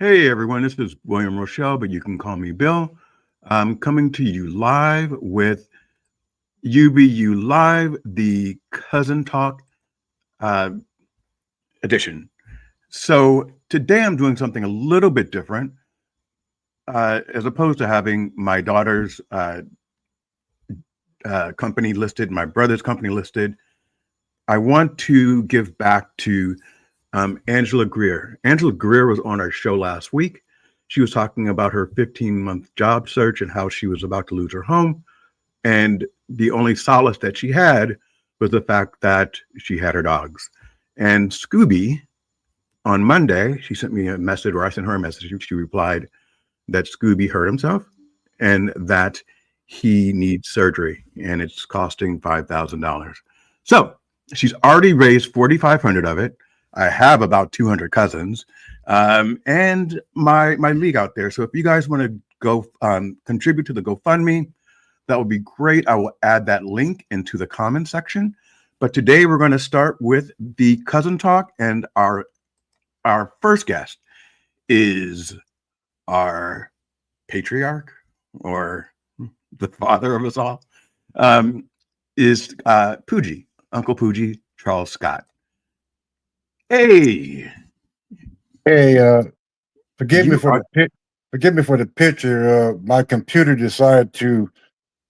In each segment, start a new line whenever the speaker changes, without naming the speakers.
Hey everyone, this is William Rochelle, but you can call me Bill. I'm coming to you live with UBU Live, the Cousin Talk uh, edition. So today I'm doing something a little bit different. As opposed to having my daughter's company listed, my brother's company listed, I want to give back to Angela Greer. Angela Greer was on our show last week. She was talking about her 15-month job search and how she was about to lose her home. And the only solace that she had was the fact that she had her dogs. And Scooby, on Monday, she sent me a message, or I sent her a message. She replied that Scooby hurt himself and that he needs surgery and it's costing $5,000. So she's already raised 4,500 of it. I have about 200 cousins and my league out there. So if you guys want to go contribute to the GoFundMe, that would be great. I will add that link into the comment section. But today we're going to start with the cousin talk, and our first guest is our patriarch, or the father of us all, is Poogie, Uncle Poogie, Charles Scott. Hey,
forgive me for the picture. My computer decided to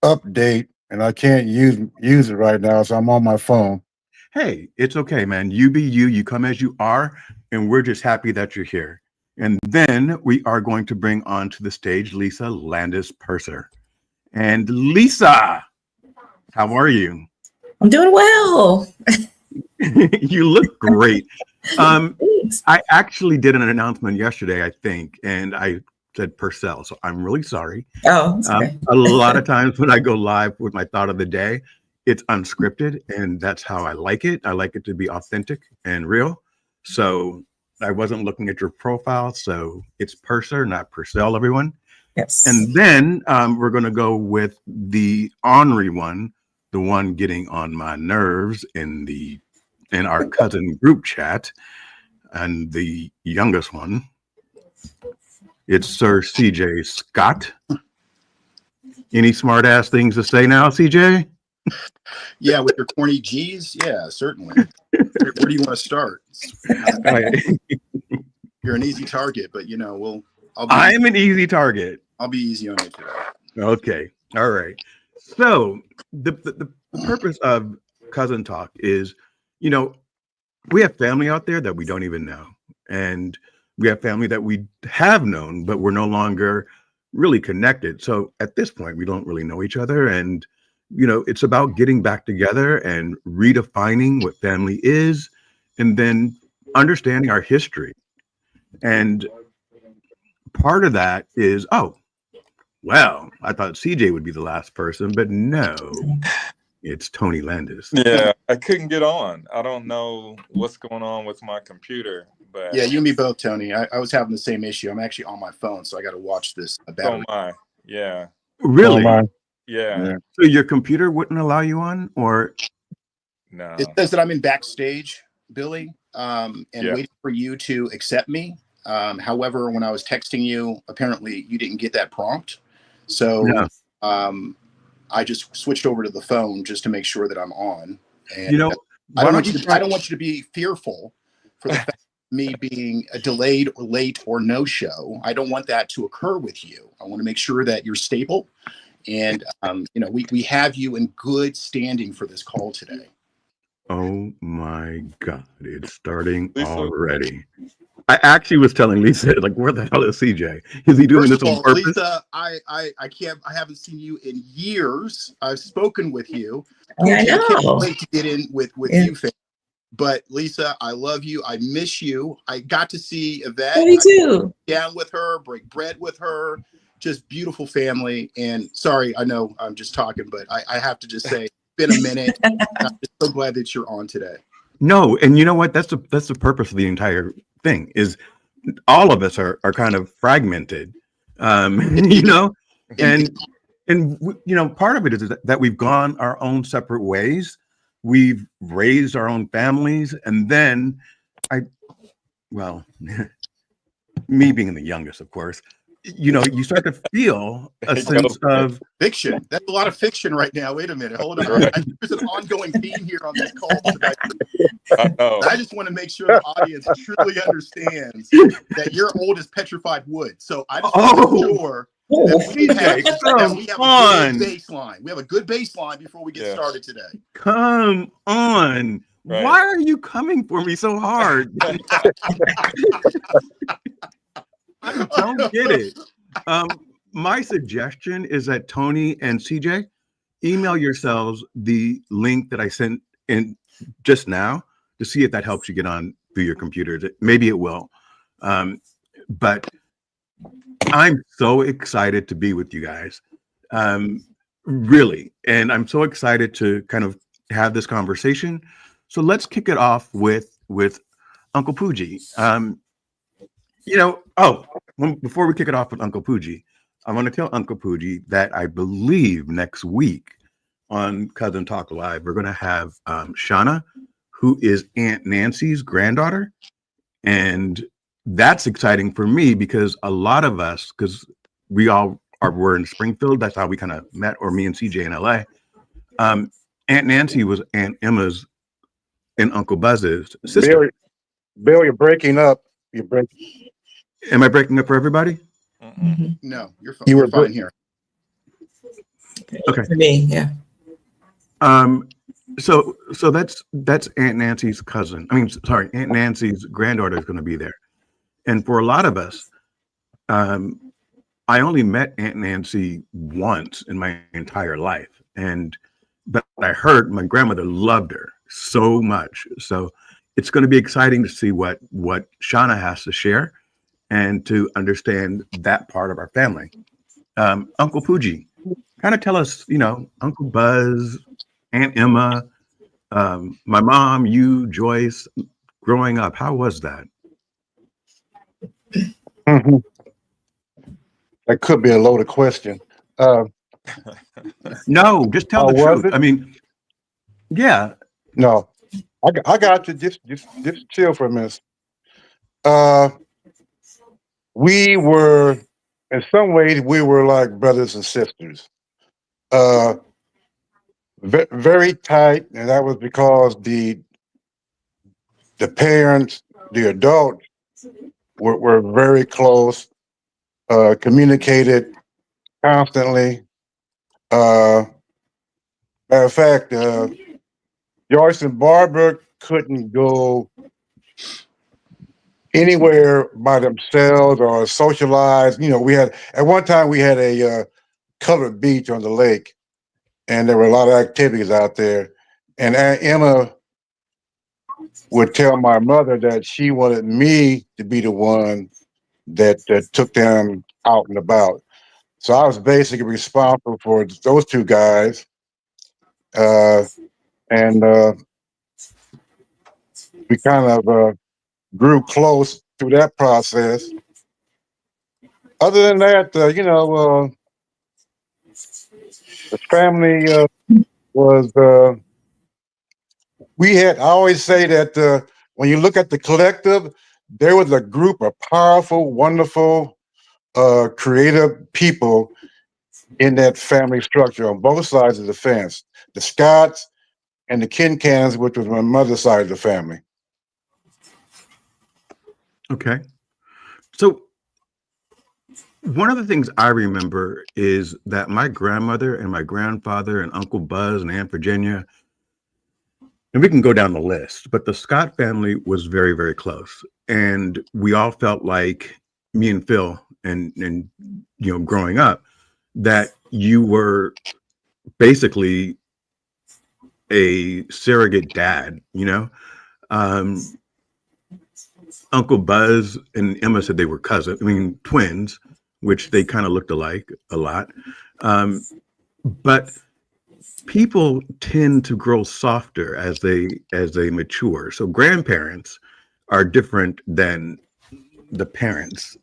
update, and I can't use it right now, so I'm on my phone.
Hey, it's okay, man. You be you. You come as you are, and we're just happy that you're here. And then we are going to bring onto the stage Lisa Landis Purser. And Lisa, how are you?
I'm doing well.
You look great. I actually did an announcement yesterday, I think, and I said Purcell, so I'm really sorry.
Oh, okay.
A lot of times when I go live with my thought of the day, it's unscripted, and that's how I like it. I like it to be authentic and real. So I wasn't looking at your profile, so it's Purser, not Purcell, everyone.
Yes.
And then we're going to go with the ornery one, the one getting on my nerves in our cousin group chat, and the youngest one. It's Sir CJ Scott. Any smart ass things to say now, CJ?
Yeah, with your corny G's, yeah, certainly. Where do you want to start? You're an easy target, but
I'm an easy target.
I'll be easy on you today.
Okay, all right. So the purpose of Cousin Talk is, we have family out there that we don't even know, and we have family that we have known, but we're no longer really connected. So at this point, we don't really know each other, and it's about getting back together and redefining what family is, and then understanding our history. And part of that is, well, I thought CJ would be the last person, but no, it's Tony Landis.
Yeah, I couldn't get on. I don't know what's going on with my computer, but
yeah, you and me both, Tony. I was having the same issue. I'm actually on my phone, so I got to watch this.
Oh my, yeah,
Really?
yeah.
So your computer wouldn't allow you on, or
No?
It says that I'm in backstage, Billy, and waiting for you to accept me. However, when I was texting you, apparently you didn't get that prompt. So
no.
I just switched over to the phone just to make sure that I'm on. And
I
don't want you to be fearful for the fact of me being a delayed or late or no show. I don't want that to occur with you. I want to make sure that you're stable. And, we have you in good standing for this call today.
Oh my God, it's starting already. I actually was telling Lisa, like, where the hell is CJ? Is he doing this on purpose?
Lisa, I haven't seen you in years. I've spoken with you.
Yeah, I know.
I can't wait to get in with you, fam. But Lisa, I love you. I miss you. I got to see Yvette.
Me too.
Down with her, break bread with her. Just beautiful family. And sorry, I know I'm just talking, but I have to just say, it's been a minute. I'm just so glad that you're on today.
No, and you know what? That's the purpose of the entire thing. Is all of us are kind of fragmented, and part of it is that we've gone our own separate ways. We've raised our own families, and then me being the youngest, of course, you know, you start to feel a sense of
Fiction. That's a lot of fiction right now. Wait a minute. Hold on.
Right.
I think there's an ongoing theme here on this call tonight.
I know.
I just want to make sure the audience truly understands that you're old as petrified wood. So I just want to make sure that we have,
come
a
on.
good baseline. We have a good baseline before we get started today.
Come on.
Right.
Why are you coming for me so hard? I don't get it. My suggestion is that Tony and CJ email yourselves the link that I sent in just now to see if that helps you get on through your computers. Maybe it will. But I'm so excited to be with you guys. Really. And I'm so excited to kind of have this conversation. So let's kick it off with Uncle Pooji. You know, before we kick it off with Uncle Pooji, I want to tell Uncle Pooji that I believe next week on Cousin Talk Live, we're going to have Shauna, who is Aunt Nancy's granddaughter. And that's exciting for me because a lot of us, because we all were in Springfield, that's how we kind of met, or me and CJ in LA. Aunt Nancy was Aunt Emma's and Uncle Buzz's sister.
Bill, you're breaking up. You're breaking.
Am I breaking up for everybody?
No, you're fine.
You were
You're fine here.
Okay.
For me, yeah.
So that's Aunt Nancy's cousin. I mean, sorry, Aunt Nancy's granddaughter is going to be there. And for a lot of us, I only met Aunt Nancy once in my entire life. But I heard my grandmother loved her so much. So it's going to be exciting to see what Shauna has to share and to understand that part of our family. Uncle Pooji, kind of tell us, you know, Uncle Buzz, Aunt Emma, my mom, you, Joyce, growing up, how was that?
That could be a loaded question.
No, just tell the
was
truth.
it?
I mean, yeah.
No, I got you. Just chill for a minute. We were, in some ways, we were like brothers and sisters. Very tight, and that was because the parents, the adults, were very close. Communicated constantly. Matter of fact, Joyce and Barbara couldn't go anywhere by themselves or socialize. You know, we had at one time we had a colored beach on the lake, and there were a lot of activities out there. And Aunt Emma would tell my mother that she wanted me to be the one that took them out and about. So I was basically responsible for those two guys, and we kind of grew close through that process. Other than that, you know, the family was. We had. I always say that when you look at the collective, there was a group of powerful, wonderful, creative people in that family structure on both sides of the fence. The Scotts and the Kincans, which was my mother's side of the family.
Okay. So one of the things I remember is that my grandmother and my grandfather and Uncle Buzz and Aunt Virginia, and we can go down the list, but the Scott family was very, very close. And we all felt like, me and Phil, and you know, growing up, that you were basically a surrogate dad, you know? Uncle Buzz and Emma said they were twins, which they kind of looked alike a lot. But people tend to grow softer as they mature. So grandparents are different than the parents.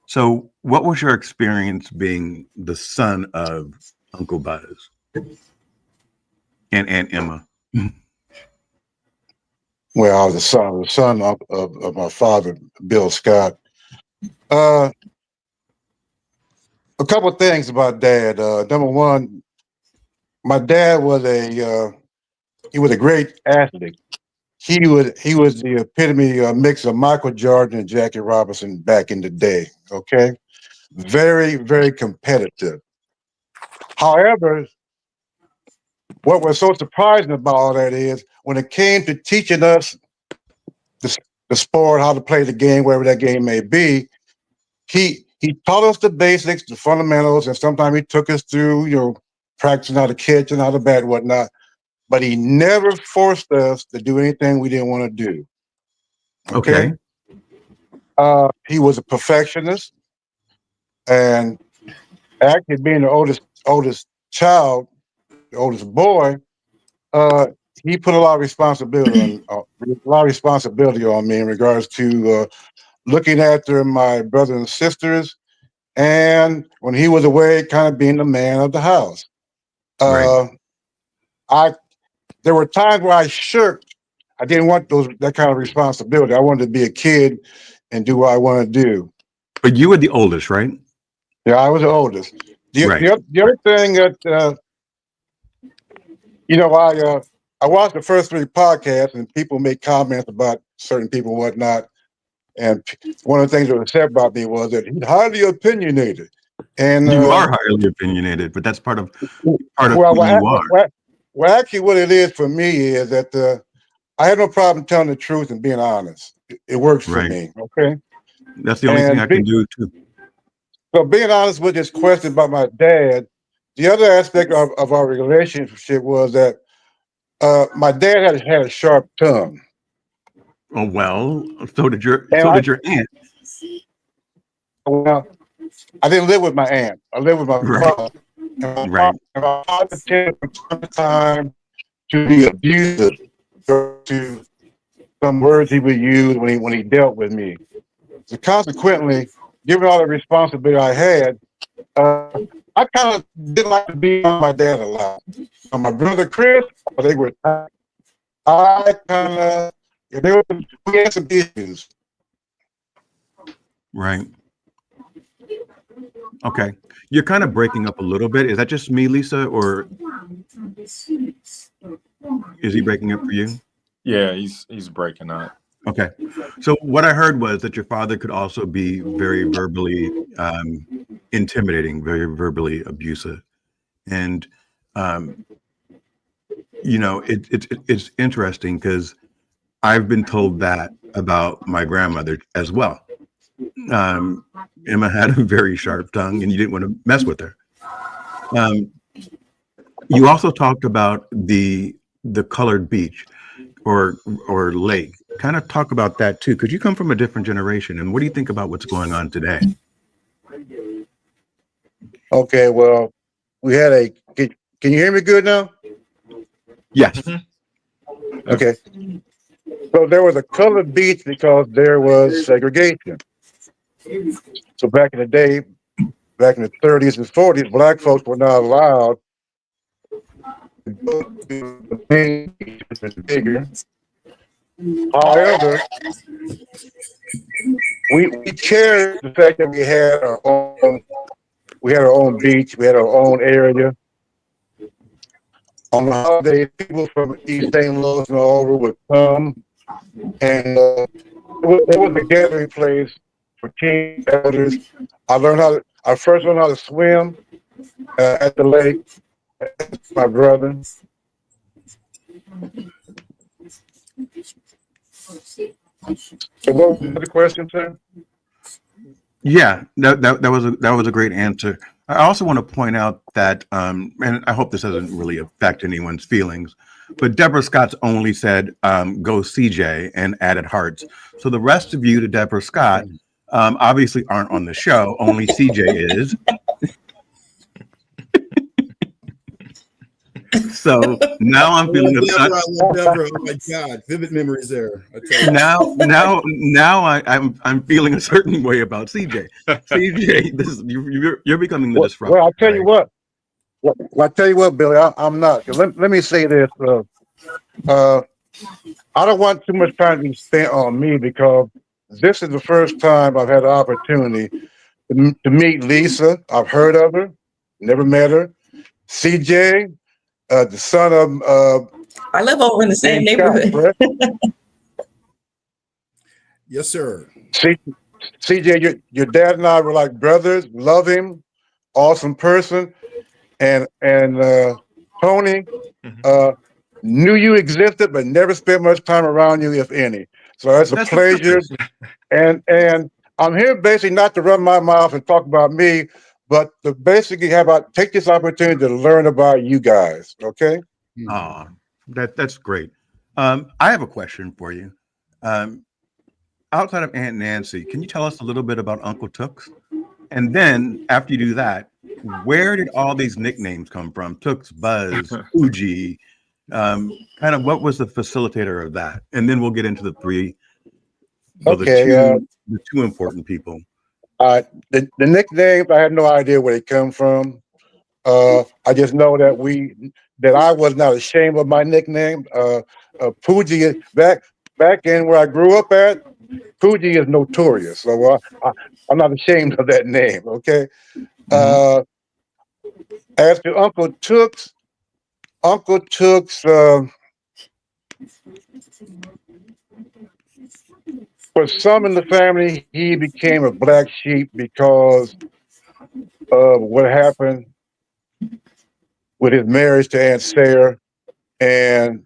So what was your experience being the son of Uncle Buzz and Aunt Emma?
Well, I was the son of my father, Bill Scott. A couple of things about Dad. Number one, my dad was he was a great athlete. He was the epitome mix of Michael Jordan and Jackie Robinson back in the day. Okay, very, very competitive. However, what was so surprising about all that is when it came to teaching us the sport, how to play the game, wherever that game may be, he taught us the basics, the fundamentals, and sometimes he took us through, practicing how to catch and how to bat and whatnot. But he never forced us to do anything we didn't want to do. Okay. He was a perfectionist, and actually being the oldest child, the oldest boy, he put a lot of responsibility on me in regards to looking after my brothers and sisters, and when he was away, kind of being the man of the house.
Right.
There were times where I shirked. I didn't want that kind of responsibility. I wanted to be a kid and do what I want to do.
But you were the oldest, right?
Yeah, I was the oldest.
Right.
The other thing that I watched the first 3 podcasts, and people make comments about certain people and whatnot. And one of the things that was said about me was that he's highly opinionated. And
You are highly opinionated, but that's part of who you are.
Well, actually, what it is for me is that I have no problem telling the truth and being honest. It works for me. Okay,
that's the only thing I can do too.
So being honest with this question about my dad, the other aspect of our relationship was that my dad had a sharp tongue.
Oh well, so did your aunt.
Well, I didn't live with my aunt. I lived with my father.
Right.
And my father tended from time to time to be abusive to some words he would use when he dealt with me. So consequently, given all the responsibility I had, I kind of didn't like to be on my dad a lot. My brother Chris, they were. I kind of we had some issues.
Right. Okay. You're kind of breaking up a little bit. Is that just me, Lisa, or is he breaking up for you?
Yeah, he's breaking up.
Okay. So what I heard was that your father could also be very verbally intimidating, very verbally abusive. And it's interesting because I've been told that about my grandmother as well. Emma had a very sharp tongue, and you didn't want to mess with her. You also talked about the colored beach or lake. Kind of talk about that too, because you come from a different generation. And what do you think about what's going on today?
Okay, well, we had can you hear me good now?
Yes.
Mm-hmm.
Okay. So there was a colored beach because there was segregation. So back in the day, back in the 30s and 40s, black folks were not allowed to go to the main beach, which was bigger. However, we cherished the fact that we had our own beach, we had our own area. On the holidays, people from East St. Louis and all over would come, and it was a gathering place for teen elders. I first learned how to swim at the lake. My brother. So what was the question, sir?
Yeah, that was a great answer. I also want to point out that, and I hope this doesn't really affect anyone's feelings, but Deborah Scott's only said, go CJ and added hearts. So the rest of you to Deborah Scott obviously aren't on the show. Only CJ is. So now I'm feeling
Deborah, I love Deborah. Oh my God, vivid memories there. I tell you.
Now I'm feeling a certain way about CJ. CJ, you're becoming the disruptor.
Well, I'll tell you what. Well, I'll tell you what, Billy. I'm not. Let me say this. I don't want too much time to be spent on me because this is the first time I've had the opportunity to meet Lisa. I've heard of her, never met her. CJ, the son of
I live over in the same
James Scott,
neighborhood.
correct?
Yes, sir.
CJ, your dad and I were like brothers. Love him, awesome person. And Tony, knew you existed, but never spent much time around you, if any. So that's a
That's the
pleasure.
purpose.
And I'm here basically not to run my mouth and talk about me, but to basically take this opportunity to learn about you guys. Okay.
Oh, that's great. I have a question for you. Outside of Aunt Nancy, can you tell us a little bit about Uncle Tooks? And then after you do that, where did all these nicknames come from? Tooks, Buzz, Fuji. Kind of what was the facilitator of that? And then we'll get into the three, well,
Okay.
the two important people.
The nicknames, I had no idea where they come from. I just know that I was not ashamed of my nickname. Fuji, back in where I grew up at, Fuji is notorious. So I'm not ashamed of that name. Okay. As to Uncle Tooks, for some in the family, he became a black sheep because of what happened with his marriage to Aunt Sarah and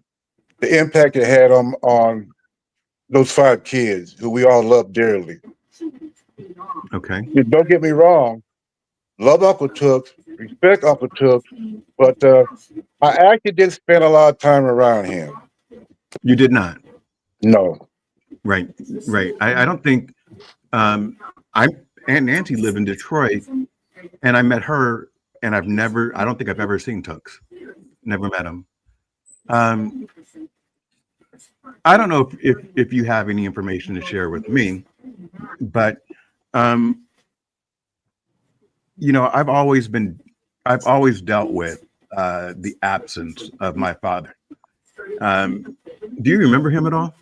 the impact it had on those 5 kids who we all love dearly.
Okay.
Don't get me wrong, love Uncle Tooks, respect Uncle Tooks, but I actually didn't spend a lot of time around him.
You did not.
No.
Right. I don't think Aunt Nancy lived in Detroit, and I met her, and I don't think I've ever seen Tooks. Never met him. I don't know if you have any information to share with me, but I've always dealt with the absence of my father. Do you remember him at all?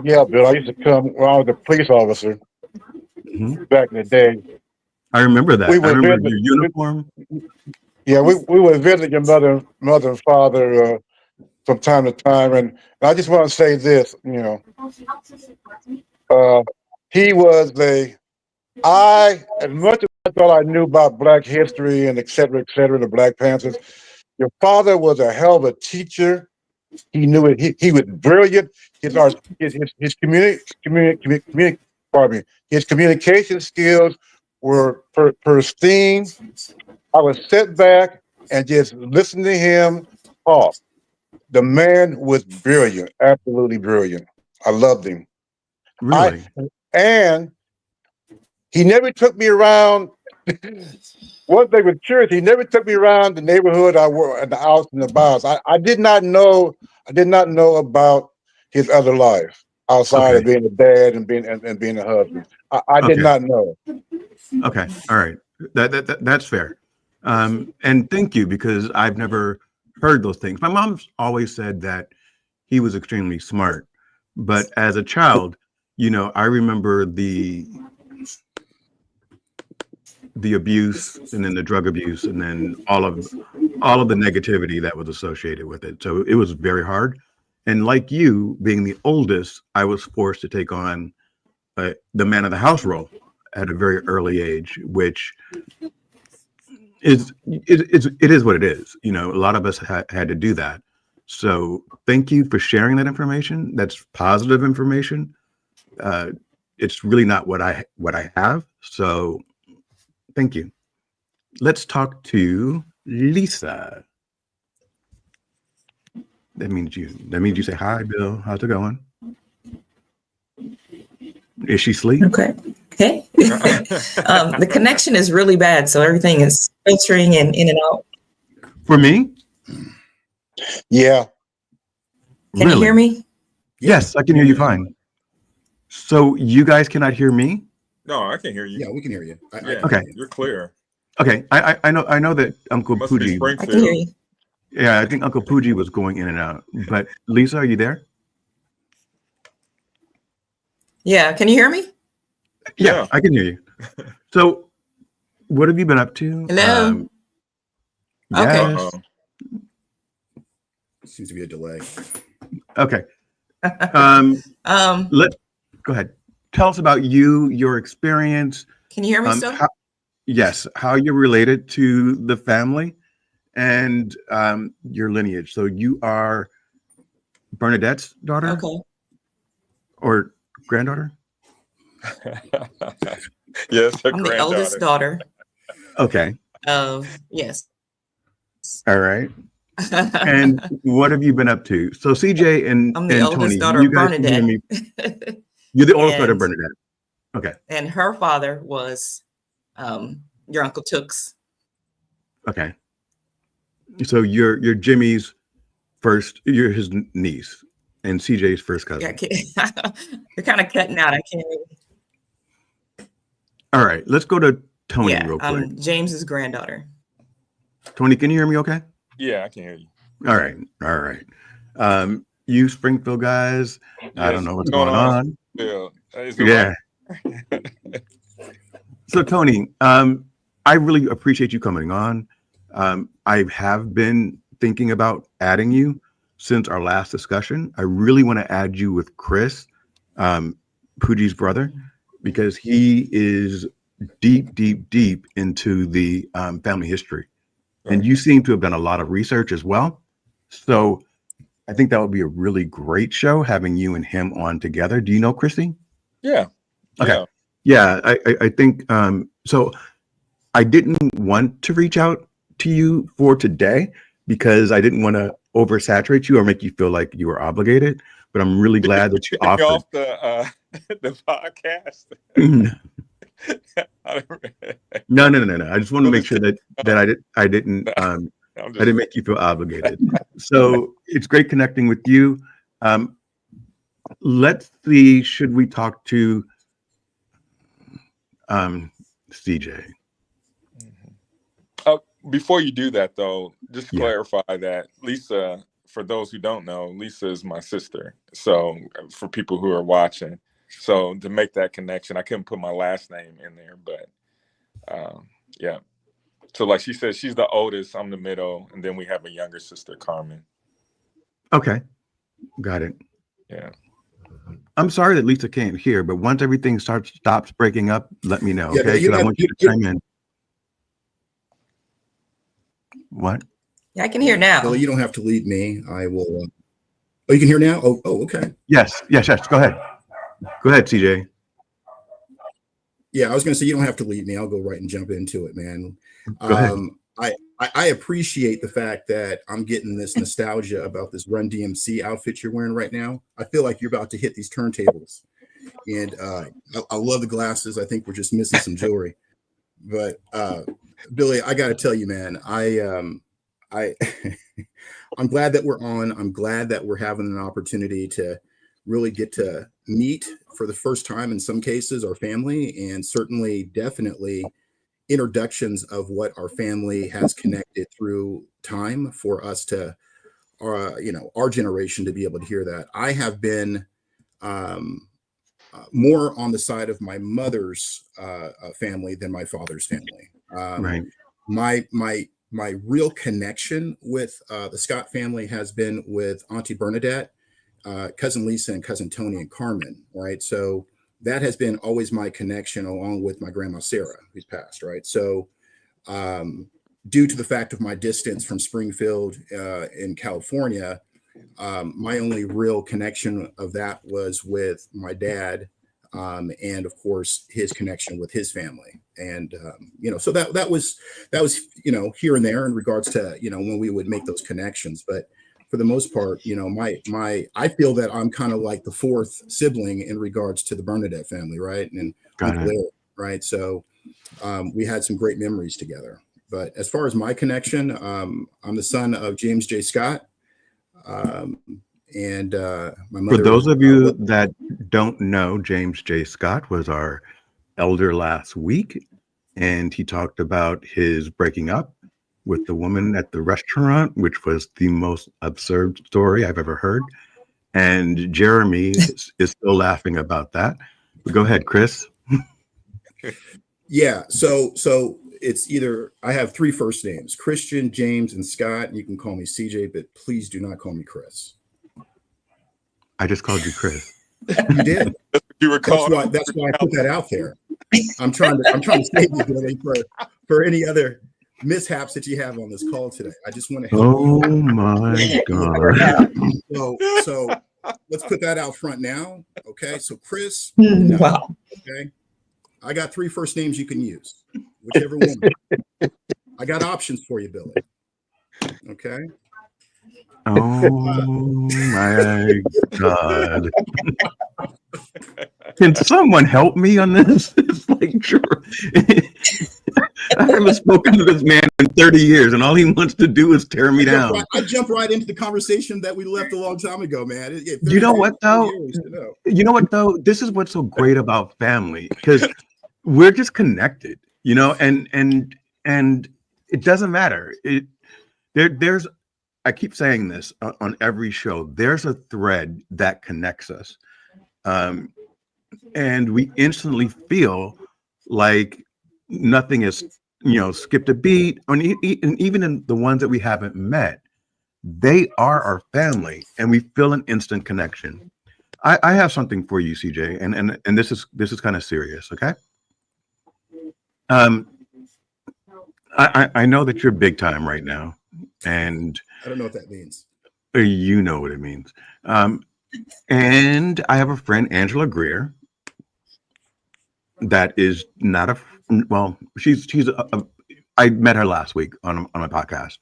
Yeah, Bill. I used to come when I was a police officer back in the day.
I remember that.
We
I
would
remember
visit-
your uniform.
Yeah, we would visit your mother and father from time to time, and I just want to say this. He was as much as I thought I knew about Black history and et cetera, the Black Panthers. Your father was a hell of a teacher. He knew it. He was brilliant. His communication skills were pristine. I would sit back and just listen to him talk. The man was brilliant, absolutely brilliant. I loved him.
Really?
And he never took me around. One thing with church, he never took me around the neighborhood I were at the house and the bars. I did not know about his other life outside of being a dad and being a husband. I did not know.
Okay. All right. That's fair. And thank you, because I've never heard those things. My mom's always said that he was extremely smart, but as a child, I remember the abuse, and then the drug abuse, and then all of the negativity that was associated with it. So it was very hard. And like you, being the oldest, I was forced to take on the man of the house role at a very early age, which it is what it is. A lot of us had to do that. So thank you for sharing that information. That's positive information. It's really not what I have. So thank you. Let's talk to Lisa. That means you say hi, Bill. How's it going? Is she asleep?
Okay. The connection is really bad, so everything is filtering and in and out.
For me?
Yeah.
Can you hear me?
Yes, I can hear you fine. So you guys cannot hear me?
No, I can hear you.
Yeah, we can hear you.
Okay.
You're clear.
Okay, I know that Uncle
Must be
Pooji.
I can hear
Springfield.
you.
Yeah, I think Uncle Pooji was going in and out. But Lisa, are you there?
Yeah, can you hear me?
Yeah,
Yeah.
I can hear you. So, what have you been up to?
Hello? Okay.
Yes.
Uh-oh.
Seems to be a delay.
Okay. Go ahead. Tell us about you, your experience.
Can you hear me still?
Yes, how you're related to the family and your lineage. So you are Bernadette's daughter
Okay.
or granddaughter?
Yes, her
I'm the eldest
granddaughter.
daughter
Okay.
of, yes.
All right. And what have you been up to? So CJ and
I'm the
and
oldest
Tony,
daughter
you
of
guys can hear me.
Bernadette.
You're the oldest daughter of
And,
Bernadette. Okay.
and her father was your Uncle Took's.
Okay. So you're Jimmy's first. You're his niece, and CJ's first
Yeah,
cousin.
you're kind of cutting out. I can't.
All right. Let's go to Tony
Yeah,
real quick.
I'm James's granddaughter.
Tony, can you hear me? Okay.
Yeah, I can hear you.
All right. All right. You Springfield guys, I don't
Yes,
know what's going on.
Yeah. Is it
Yeah.
right?
So Tony, I really appreciate you coming on. I have been thinking about adding you since our last discussion. I really want to add you with Chris, Pooji's brother, because he is deep into the family history. And you seem to have done a lot of research as well. So I think that would be a really great show, having you and him on together. Do you know Christy?
Yeah.
Okay. Yeah, I think so. I didn't want to reach out to you for today because I didn't want to oversaturate you or make you feel like you were obligated. But I'm really glad that you offered.
Off the podcast.
No. I just want to make sure that I didn't make you feel obligated. So it's great connecting with you. Let's see. Should we talk to CJ?
Oh, before you do that, though, just
Yeah.
clarify that Lisa, for those who don't know, Lisa is my sister. So for people who are watching, so to make that connection, I couldn't put my last name in there, but yeah. So like she said, she's the oldest, I'm the middle, and then we have a younger sister, Carmen.
Okay, got it.
Yeah.
I'm sorry that Lisa can't hear, but once everything stops breaking up, let me know,
Yeah,
okay?
you
Because I
have-
want you to chime in. What?
Yeah, I can hear now.
Billy, you don't have to lead me. I will. Oh, you can hear now? Oh, okay.
Yes. Go ahead. Go ahead, CJ.
Yeah, I was going to say, you don't have to lead me. I'll go right and jump into it, man.
Go ahead.
I appreciate the fact that I'm getting this nostalgia about this Run DMC outfit you're wearing right now. I feel like you're about to hit these turntables. And I love the glasses. I think we're just missing some jewelry. But Billy, I got to tell you, man, I'm glad that we're on. I'm glad that we're having an opportunity to really get to meet for the first time in some cases our family, and certainly definitely introductions of what our family has connected through time for us to our generation to be able to hear that. I have been more on the side of my mother's family than my father's family.
Right.
My real connection with the Scott family has been with Auntie Bernadette, cousin Lisa, and cousin Tony and Carmen. Right. So that has been always my connection, along with my grandma Sarah, who's passed. Right. So due to the fact of my distance from Springfield in California, my only real connection of that was with my dad, and of course his connection with his family. And so that was here and there in regards to when we would make those connections. But for the most part, I feel that I'm kind of like the fourth sibling in regards to the Bernadette family, right? And Uncle Eric, right? So we had some great memories together. But as far as my connection, I'm the son of James J. Scott. And my mother.
For those of you that don't know, James J. Scott was our elder last week, and he talked about his breaking up with the woman at the restaurant, which was the most absurd story I've ever heard. And Jeremy is still laughing about that. Go ahead, Chris.
Yeah. So it's either I have three first names: Christian, James, and Scott. You can call me CJ, but please do not call me Chris.
I just called you Chris.
You did.
You were called.
That's why I put that out there. I'm trying to save you, Billy, for any other mishaps that you have on this call today. I just want to help you.
Oh my God.
So let's put that out front now. Okay. So Chris, no.
Wow.
Okay. I got three first names you can use, whichever one. I got options for you, Billy. Okay.
Oh my God. Can someone help me on this? It's like, sure. I haven't spoken to this man in 30 years, and all he wants to do is tear me down.
I jump right into the conversation that we left a long time ago, man.
You know what, though? You know what, though? This is what's so great about family, because we're just connected, you know, and it doesn't matter. There's I keep saying this on every show. There's a thread that connects us, and we instantly feel like nothing is, you know, skipped a beat. And even in the ones that we haven't met, they are our family, and we feel an instant connection. I have something for you, CJ, and this is kind of serious, okay? I know that you're big time right now, and
I don't know what that means.
you know what it means. And I have a friend, Angela Greer, that is not a well. She's I met her last week on a podcast.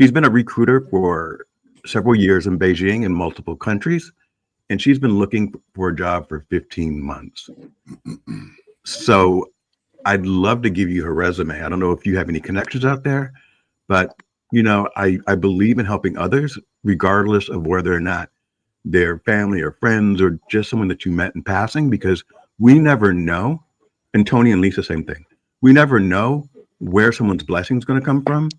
She's been a recruiter for several years in Beijing in multiple countries, and she's been looking for a job for 15 months. So I'd love to give you her resume. I don't know if you have any connections out there, but you know, I believe in helping others, regardless of whether or not they're family or friends or just someone that you met in passing, because we never know. And Tony and Lisa, same thing. We never know where someone's blessing is going to come from.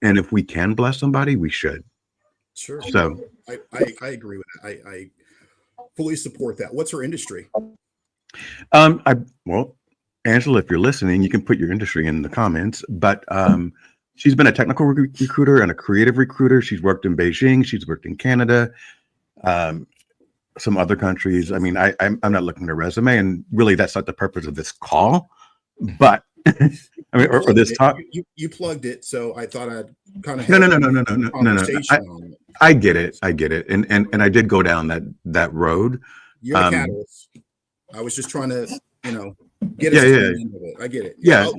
And if we can bless somebody, we should.
Sure.
So
I agree with that. I fully support that. What's her industry?
Well, Angela, if you're listening, you can put your industry in the comments, but she's been a technical recruiter and a creative recruiter. She's worked in Beijing. She's worked in Canada, some other countries. I mean, I'm not looking at her resume, and really that's not the purpose of this call, but I mean, or this talk.
You plugged it, so I thought I'd kind of
no. I get it, and I did go down that road.
You're a catalyst. I was just trying to, get us to the end of it. I get it.
Yeah,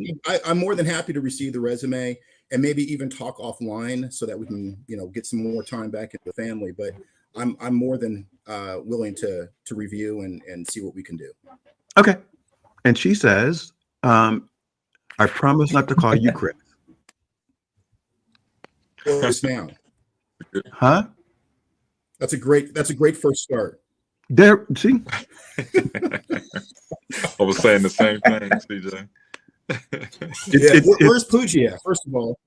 I'm more than happy to receive the resume and maybe even talk offline so that we can, get some more time back in the family. But I'm more than willing to review and see what we can do.
Okay. And she says, I promise not to call you Chris.
Chris now.
Huh?
That's a great first start.
There, see?
I was saying the same thing, CJ.
Where's Pooji at? First of all,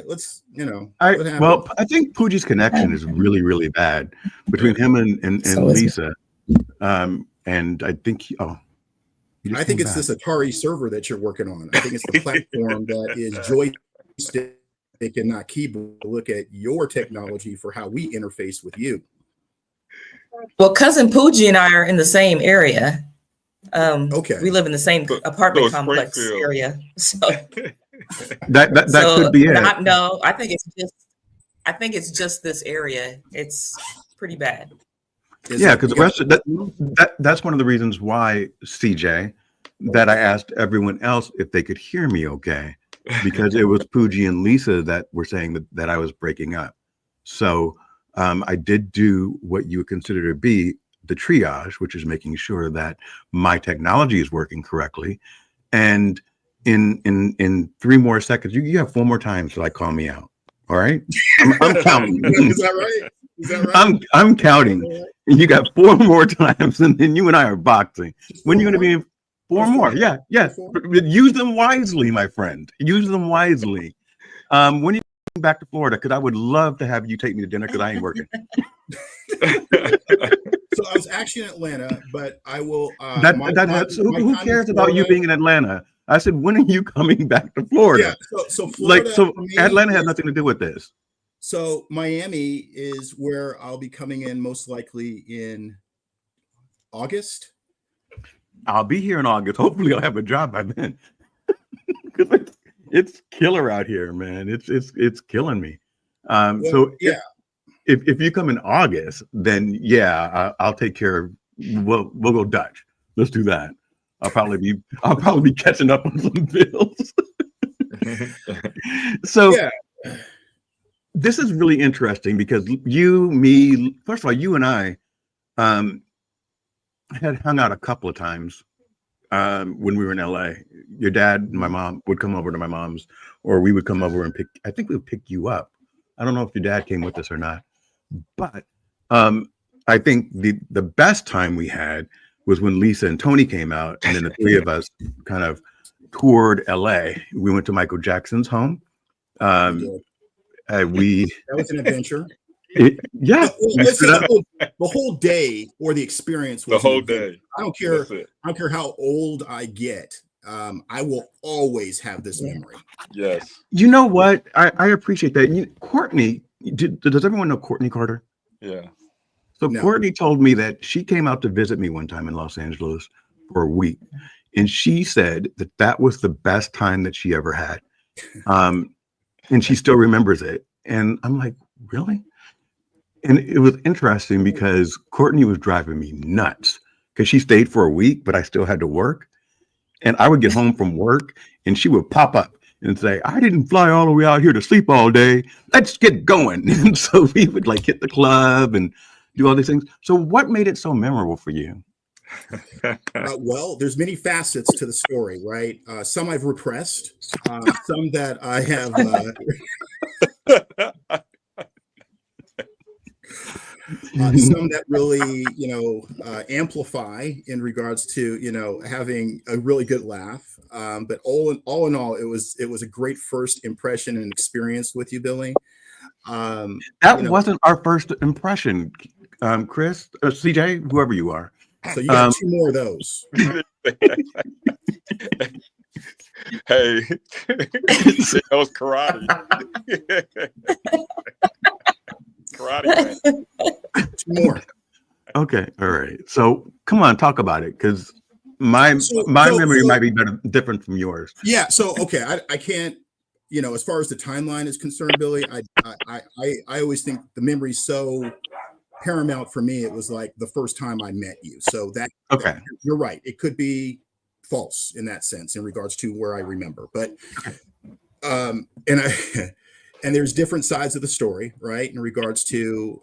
let's,
I think Pooji's connection is really, really bad between him and Lisa. And I think
I think it's this Atari server that you're working on. I think it's the platform that is joystick and not keyboard. Look at your technology for how we interface with you.
Well, cousin Pooji and I are in the same area.
Okay.
We live in the same apartment complex area. So
that could be it.
I think it's just this area. It's pretty bad.
Because the rest of that's one of the reasons why, CJ, that I asked everyone else if they could hear me okay, because it was Pooji and Lisa that were saying that I was breaking up. So I did do what you would consider to be the triage, which is making sure that my technology is working correctly. And in 3 more seconds, you have 4 more times to call me out. All right, I'm counting.
Is that right?
I'm counting. You got 4 more times, and then you and I are boxing. When are you going to be 4 more? Yeah. Use them wisely, my friend. Use them wisely. When you back to Florida because I would love to have you take me to dinner because I ain't working.
So I was actually in Atlanta, but I will.
Who cares about you being in Atlanta? I said, when are you coming back to Florida?
Yeah, so Florida,
Atlanta has nothing to do with this.
So Miami is where I'll be coming in most likely in August.
I'll be here in August. Hopefully, I'll have a job by then. It's killer out here, man. It's killing me. If you come in August, then I'll take care of. We'll go Dutch. Let's do that. I'll probably be catching up on some bills. So this is really interesting because first of all, you and I had hung out a couple of times when we were in LA. Your dad and my mom would come over to my mom's, or we would come over and I think we would pick you up. I don't know if your dad came with us or not, but I think the best time we had was when Lisa and Tony came out, and then the three of us kind of toured LA. We went to Michael Jackson's home.
That was an adventure.
The
whole day or the experience was
the whole day.
I don't care how old I get. I will always have this memory.
Yes.
You know what? I appreciate that. Courtney, does everyone know Courtney Carter?
Yeah.
So no. Courtney told me that she came out to visit me one time in Los Angeles for a week, and she said that was the best time that she ever had, and she still remembers it. And I'm like, really? And it was interesting because Courtney was driving me nuts because she stayed for a week, but I still had to work. And I would get home from work and she would pop up and say, I didn't fly all the way out here to sleep all day. Let's get going. And so we would hit the club and do all these things. So what made it so memorable for you?
Well, there's many facets to the story, right? Some I've repressed, some that I have... some that really, amplify in regards to, having a really good laugh. But all in all, it was a great first impression and experience with you, Billy.
That wasn't our first impression, Chris, CJ, whoever you are.
So you got two more of those.
Hey, that was karate. Karate.
Two more.
Okay, all right. So come on, talk about it, because my memory might be different from yours.
Yeah. So okay, I can't. As far as the timeline is concerned, Billy, I always think the memory's so paramount for me. It was like the first time I met you. So that you're right. It could be false in that sense in regards to where I remember, but and there's different sides of the story, right? In regards to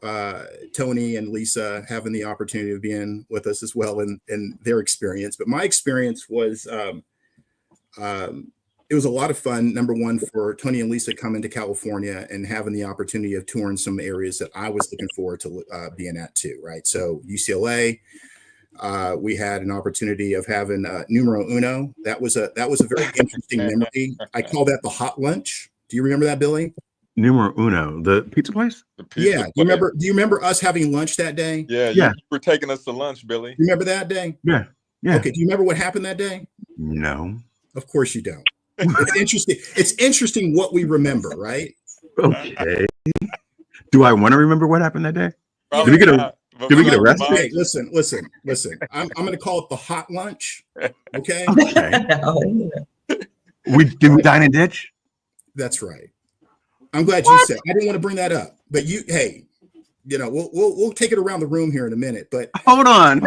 Tony and Lisa having the opportunity of being with us as well in their experience. But my experience was, it was a lot of fun. Number one, for Tony and Lisa coming to California and having the opportunity of touring some areas that I was looking forward to being at too, right? So UCLA, we had an opportunity of having Numero Uno. That was a very interesting memory. I call that the hot lunch. Do you remember that, Billy?
Numero Uno, the pizza place?
Do you remember us having lunch that day?
Yeah. You were taking us to lunch, Billy.
You remember that day?
Yeah. Okay.
Do you remember what happened that day?
No.
Of course you don't. It's interesting. It's interesting what we remember, right?
Okay. Do I want to remember what happened that day?
Probably
did we get arrested?
Hey, listen. I'm going to call it the hot lunch. Okay.
Did we dine and ditch?
That's right. I'm glad you said. I didn't want to bring that up, but we'll take it around the room here in a minute. But
hold on.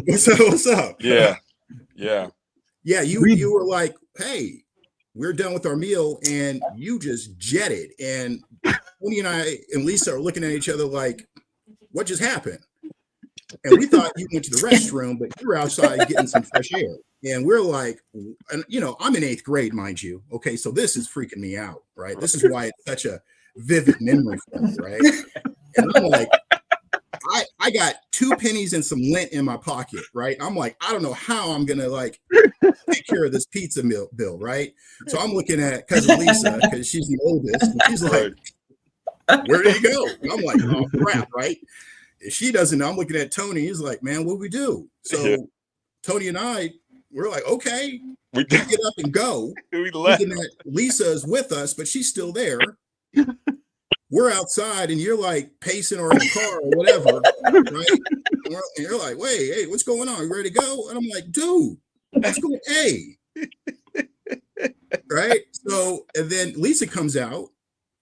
What's up?
Yeah.
You were like, hey, we're done with our meal, and you just jetted. And Tony and I and Lisa are looking at each other like, what just happened? And we thought you went to the restroom, but you were outside getting some fresh air. And we're like, and I'm in 8th grade, mind you. Okay, so this is freaking me out, right? This is why it's such a vivid memory for me, right? And I'm like, I got 2 pennies and some lint in my pocket, right? I'm like, I don't know how I'm gonna like take care of this pizza bill, right? So I'm looking at cousin Lisa because she's the oldest, and she's like, where did he go? And I'm like, oh crap, right? If she doesn't know, I'm looking at Tony. He's like, man, what do we do? So Tony and I, we're like, okay, we get up and go. Thinking that Lisa is with us, but she's still there. We're outside, and you're like pacing or in the car or whatever, right? And you're like, wait, hey, what's going on? You ready to go? And I'm like, dude, what's going on? Hey. Right? So, and then Lisa comes out,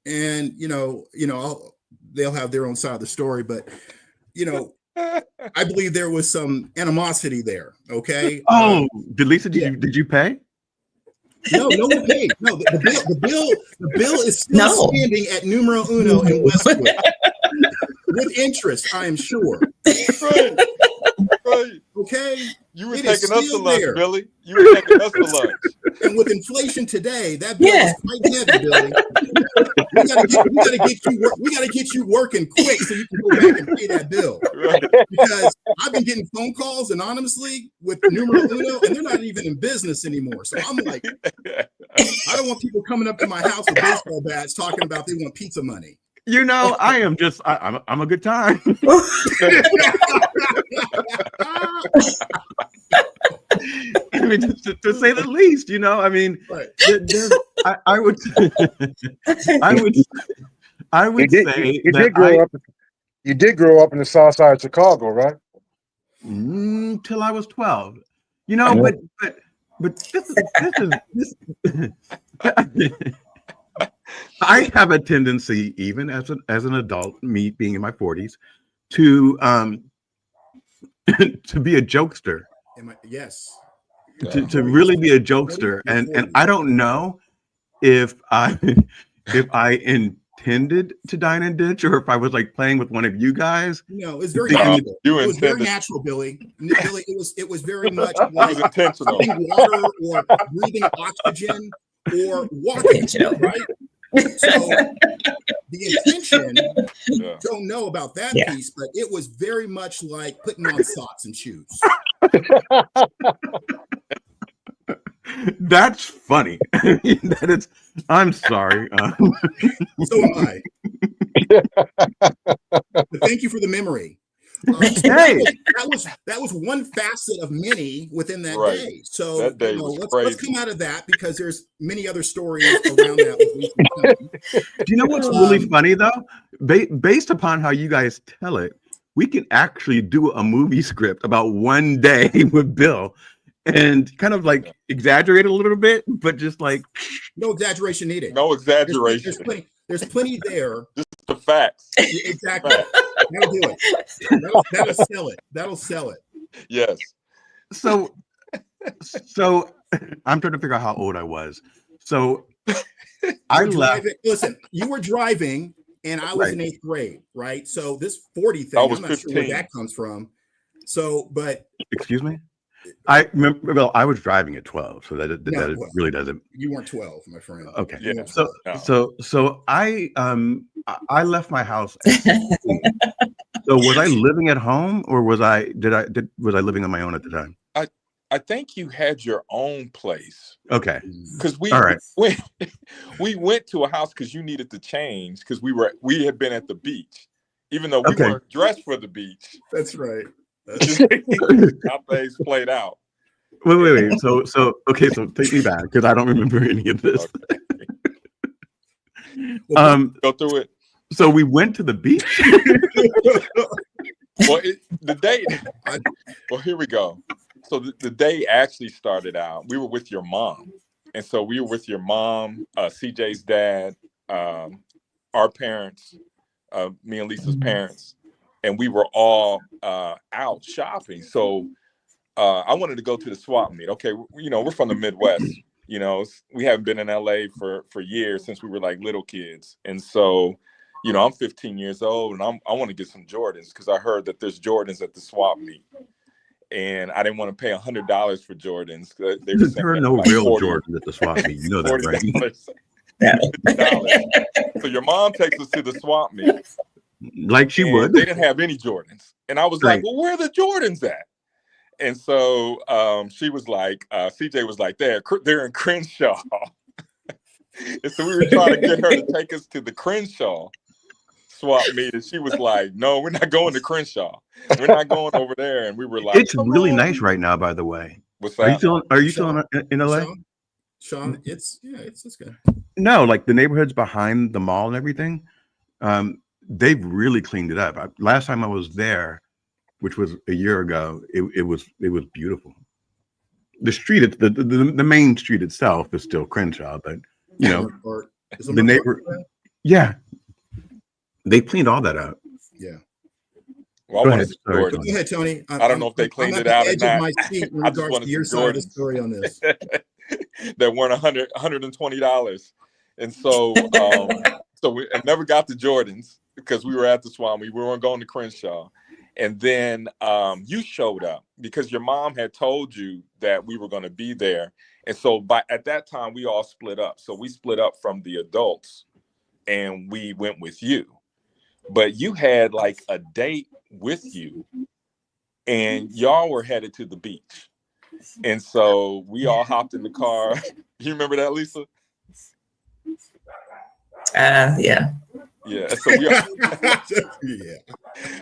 and they'll have their own side of the story, but I believe there was some animosity there. Okay.
Oh, did Lisa? Did you pay?
No one paid. No, the bill is still standing at numero uno in Westwood with interest. I am sure. Right. Okay.
You were taking us to lunch, there. Billy. You were taking us to lunch.
And with inflation today, that bill is quite heavy, Billy. We gotta get you working quick so you can go back and pay that bill. Right. Because I've been getting phone calls anonymously with numero uno, and they're not even in business anymore. So I'm like, I don't want people coming up to my house with baseball bats talking about they want pizza money.
I am just I'm a good time. I mean, to say the least, I mean, right. I would say
you did grow up in the South Side of Chicago, right?
Till I was 12. But this I have a tendency, even as an adult, me being in my 40s, to be a jokester.
Yes.
To really be a jokester, and I don't know if I intended to dine and ditch, or if I was like playing with one of you guys.
No, it's very natural. It was very natural, Billy. Billy, it was very much like
intentional.
Water or breathing oxygen or walking, right? So the intention, don't know about that piece, but it was very much like putting on socks and shoes.
That's funny. That is. I'm sorry.
So am I. But thank you for the memory.
Hey,
that was one facet of many within that day. So
that day
let's come out of that, because there's many other stories around that.
Do you know what's really funny though? Based upon how you guys tell it, we can actually do a movie script about one day with Bill, and kind of like exaggerate a little bit, but just like
no exaggeration needed.
No exaggeration.
There's plenty there.
Just the facts.
Exactly. That'll do it. That'll sell it. That'll sell it.
Yes.
So I'm trying to figure out how old I was. So I left.
Listen, you were driving, and I was in 8th grade, right? So this 40 thing, I'm not 15. Sure where that comes from. So, but
excuse me. I remember. Well, I was driving at 12, so that really doesn't.
You weren't 12, my friend.
Okay.
Yeah.
So I left my house at 16. So was I living at home, or was I living on my own at the time?
I think you had your own place.
Okay.
Because we went to a house because you needed to change, because we had been at the beach, even though we weren't dressed for the beach.
That's right.
How things played out.
Wait. So take me back, because I don't remember any of this.
Okay. Go through it.
So we went to the beach.
Well, here we go. So the day actually started out, we were with your mom. And so we were with your mom, CJ's dad, our parents, me and Lisa's parents, and we were all out shopping. So I wanted to go to the swap meet. Okay, we're from the Midwest. We haven't been in LA for years, since we were like little kids. And so, I'm 15 years old, and I want to get some Jordans, because I heard that there's Jordans at the swap meet. And I didn't want to pay $100 for Jordans.
There are no real Jordans at the swap meet. You know that, right?
So your mom takes us to the swap meet,
Like she
and
would.
they didn't have any Jordans. And I was like,
Right.
well, where are the Jordans at? And so she was like, CJ was like, they're in Crenshaw. And so we were trying to get her to take us to the Crenshaw swap meet, and she was like, no, we're not going to Crenshaw. We're not going over there. And we were like,
It's
come
really
on.
nice right now, by the way.
What's
Are you
that?
still in LA?
Sean, it's good.
No, like the neighborhoods behind the mall and everything. They've really cleaned it up. Last time I was there, which was a year ago, it was beautiful. The street, the main street itself is still Crenshaw, but you know, the neighbor, yeah, they cleaned all that out.
Yeah.
Well,
Go
I
ahead.
Go ahead, Tony.
I don't know if they cleaned it out or
I'm at the edge of
not.
my seat in
I just
regards
wanted
to your
some
side of the
Jordans.
story on this.
That weren't $120. And so so we never got the Jordans because we were at the Swami. We weren't going to Crenshaw. And then you showed up because your mom had told you that we were going to be there. And so at that time, we all split up. So we split up from the adults and we went with you. But you had like a date with you and y'all were headed to the beach. And so we all hopped in the car. You remember that, Lisa?
Yeah.
Yeah.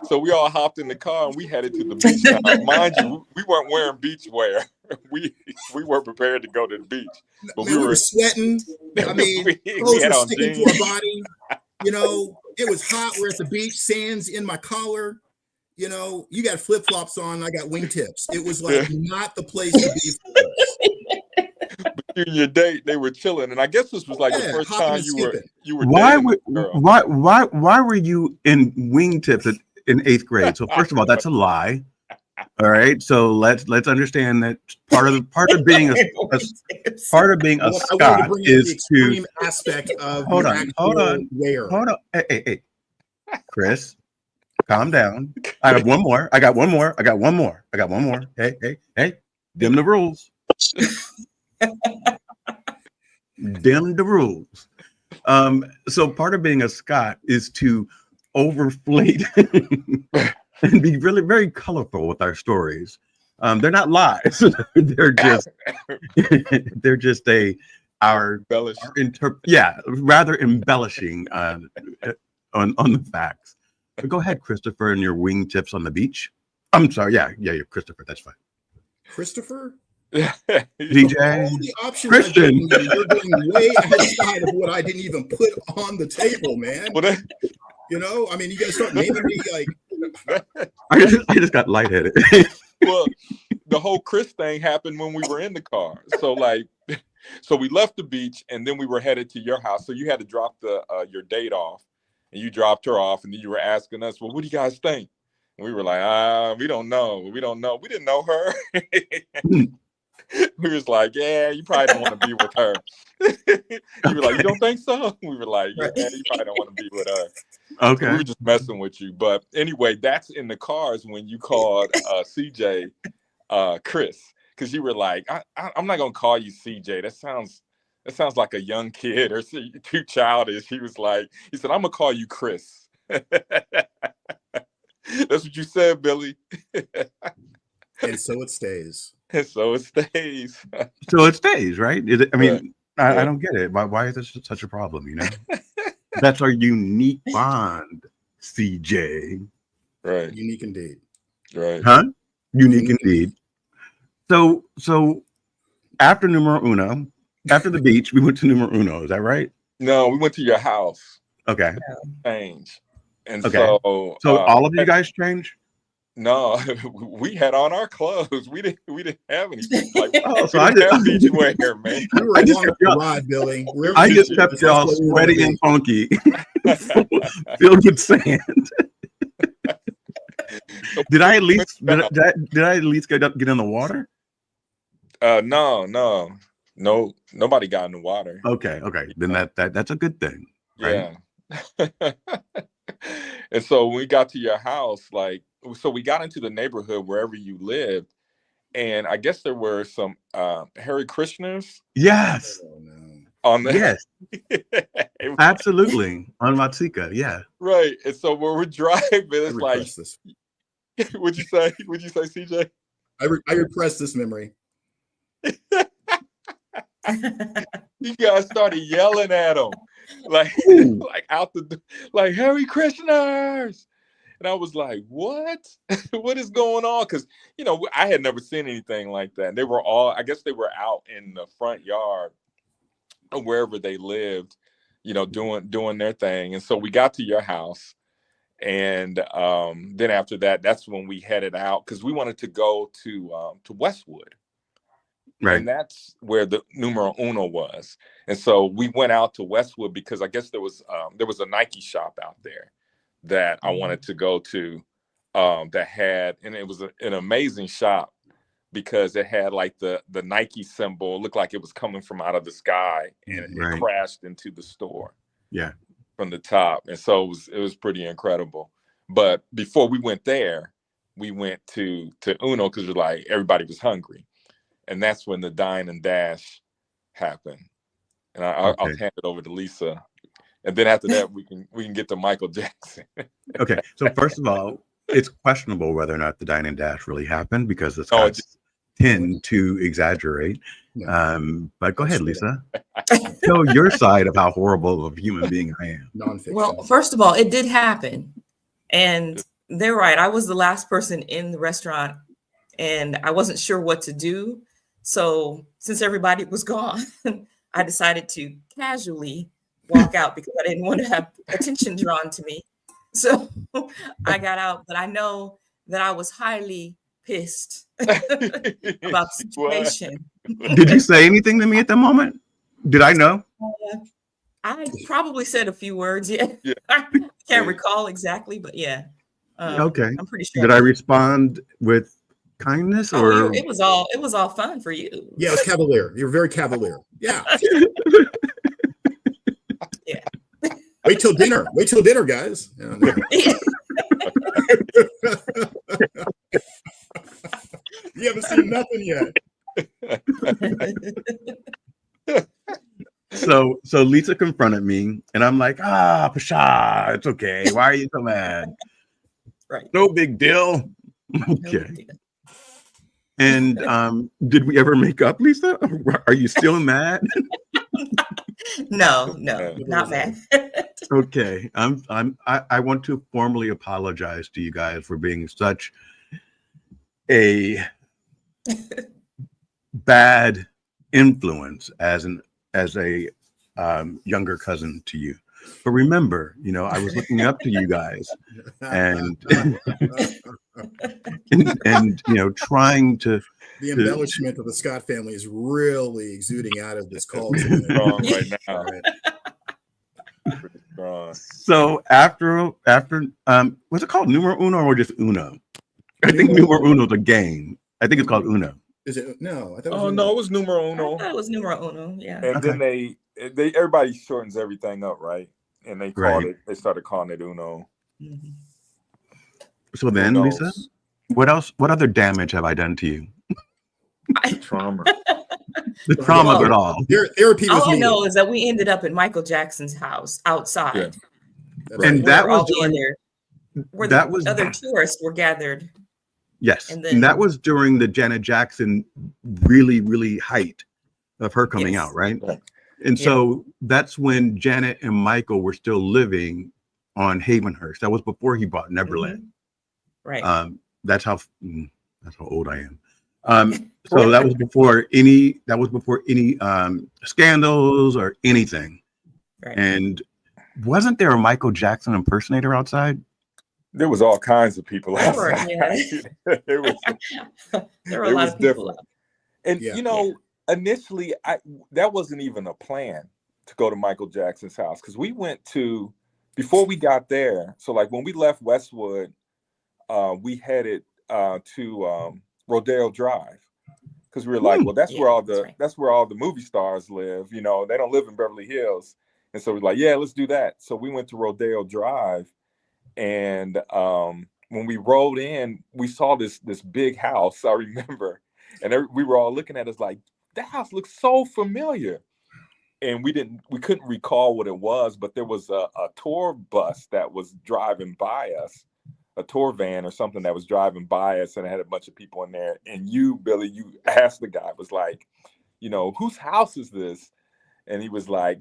So we all hopped in the car and we headed to the beach. Now, mind you, we weren't wearing beach wear. We weren't prepared to go to the beach. But
Man, we were sweating. I mean, clothes were sticking to our body. You know, it was hot. We're at the beach, sands in my collar. You know, you got flip-flops on, I got wingtips. It was like not the place to be for us.
But your date, they were chilling, and I guess this was like the first time you were.
Why were you in wingtips in 8th grade? So first of all, that's a lie. All right, so let's understand that part of being a Scot is to
aspect of
hold on. Hey, Chris, calm down. I have one more. I got one more. Hey, dim the rules. Dim the rules. So part of being a Scot is to overflate and be really very colorful with our stories. They're not lies. they're just rather embellishing on the facts. But go ahead, Christopher, and your wingtips on the beach. I'm sorry, you're Christopher. That's fine.
Christopher?
DJ,
all the options
Christian.
You're going way outside of what I didn't even put on the table, man. You know, I mean, you got to start naming me like.
I just got lightheaded.
Well, the whole Chris thing happened when we were in the car. So we left the beach and then we were headed to your house. So you had to drop your date off, and you dropped her off, and then you were asking us, well, what do you guys think? And we were like, we don't know. We didn't know her. We was like, yeah, you probably don't want to be with her. You were like, you don't think so? We were like, yeah, you probably don't want to be with her.
Okay.
So we were just messing with you. But anyway, that's in the cars when you called CJ Chris, because you were like, I'm not gonna call you CJ. That sounds like a young kid or too childish. He said, I'm gonna call you Chris. That's what you said, Billy.
And so it stays.
And so it stays.
So it stays, right? I mean, I don't get it. Why is this such a problem? You know, that's our unique bond, CJ.
Right.
Unique indeed.
Right.
Huh? Unique indeed. So after numero uno, after the beach, we went to numero uno. Is that right?
No, we went to your house.
Okay.
Change. And
so all of you guys changed?
No, we had on our clothes. We didn't have anything like
so I just
beach wear, man.
I just kept Billy.
I just kept y'all sweaty and funky, filled with sand. Did I at least get in the water?
No, nobody got in the water.
Okay. Then that's a good thing. Right?
Yeah. And so when we got to your house, so we got into the neighborhood wherever you lived, and I guess there were some Hare Krishners.
Yes.
on the
Yes, absolutely. On Matsika, yeah.
right. And so when we're driving,
I
it's like,
repress this.
what'd you say? What'd you say, CJ?
I repress this memory.
You guys started yelling at him, like,
Ooh.
like out the, like Hare Krishnas. And I was like, what? What is going on? Because, you know, I had never seen anything like that. And they were all, I guess they were out in the front yard or wherever they lived, you know, doing their thing. And so we got to your house. And then after that, that's when we headed out because we wanted to go to Westwood.
Right.
And that's where the numero uno was. And so we went out to Westwood because I guess there was a Nike shop out there that I wanted to go to, that had, and it was an amazing shop because it had like the Nike symbol, looked like it was coming from out of the sky, and it crashed into the store.
Yeah.
From the top. And so it was pretty incredible. But before we went there, we went to Uno because like everybody was hungry. And that's when the dine and dash happened. And I'll hand it over to Lisa. And then after that, we can get to Michael Jackson.
Okay. So first of all, it's questionable whether or not the dine and dash really happened because the Scots tend to exaggerate. But go ahead, Lisa. Tell your side of how horrible of a human being I am.
Nonfiction.
Well, first of all, it did happen. And they're right. I was the last person in the restaurant and I wasn't sure what to do. So since everybody was gone, I decided to casually walk out because I didn't want to have attention drawn to me. So I got out, but I know that I was highly pissed about the situation.
Did you say anything to me at the moment? Did I know?
I probably said a few words. Yeah. I can't recall exactly, but yeah.
Okay.
I'm pretty sure.
Did I respond with kindness or
it was all fun for you?
Yeah, it was cavalier. You're very cavalier. Yeah.
Yeah.
Wait till dinner, guys. You haven't seen nothing yet.
So Lisa confronted me and I'm like, Pasha, it's okay. Why are you so mad?
Right.
No big deal. Okay.
No big deal.
And did we ever make up, Lisa? Are you still mad?
No, not mad.
Okay. I want to formally apologize to you guys for being such a bad influence as a younger cousin to you. But remember, you know, I was looking up to you guys and and you know, trying to
the embellishment of the Scott family is really exuding out of this call
Strong right now.
Right.
So after was it called numero uno or just Uno? I think numero uno is a game. I think it's called Uno.
Is it? No, I thought.
Oh no, it was numero uno.
I thought it was numero uno. Yeah.
And then they everybody shortens everything up, right? And they they started calling it Uno.
Mm-hmm.
So then, Lisa, what else? What other damage have I done to you?
Trauma.
The trauma of it all.
Therapy was
all I
needed.
know is that we ended up in Michael Jackson's house outside.
Yeah. And that was
where the other tourists were gathered.
Yes, and that was during the Janet Jackson really height of her coming out, right? And so that's when Janet and Michael were still living on Havenhurst. That was before he bought Neverland.
Right.
That's how old I am. So that was before any scandals or anything.
Right.
And wasn't there a Michael Jackson impersonator outside?
There was all kinds of people outside.
There were a lot of people out.
And you know, initially that wasn't even a plan to go to Michael Jackson's house because we went to, before we got there, so like when we left Westwood, we headed to Rodeo Drive because we were like, well, that's where all the movie stars live. You know, they don't live in Beverly Hills, and so we're like, yeah, let's do that. So we went to Rodeo Drive, and when we rolled in, we saw this big house. I remember, and we were all looking at us like, that house looks so familiar. and we couldn't recall what it was, but there was a tour bus that was driving by us, a tour van or something that was driving by us, and it had a bunch of people in there. And you, Billy, you asked the guy, was like, whose house is this? And he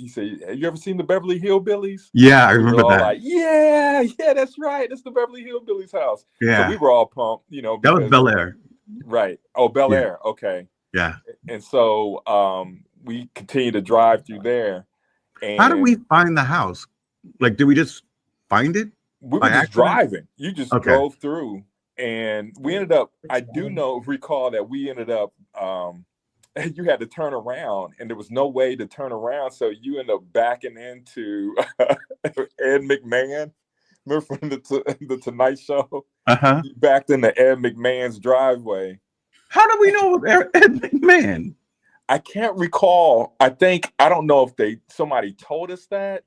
said, have you ever seen the Beverly Hillbillies?
Yeah, I
We were
remember
all
that.
like, yeah, that's right. That's the Beverly Hillbillies house.
Yeah.
So we were all pumped,
That was
because
Bel Air.
right. Oh, Bel
Yeah.
Air. Okay.
Yeah.
And so we continued to drive through there. And
how did we find the house? Like, did we just find it?
We were
by
just
accident?
driving. You just
Okay.
drove through, and we ended up. I do recall that we ended up. You had to turn around, and there was no way to turn around, so you ended up backing into Ed McMahon. Remember from the Tonight Show?
Uh-huh.
You backed into Ed McMahon's driveway.
How do we know it was Ed McMahon?
I can't recall. I don't know if somebody told us that,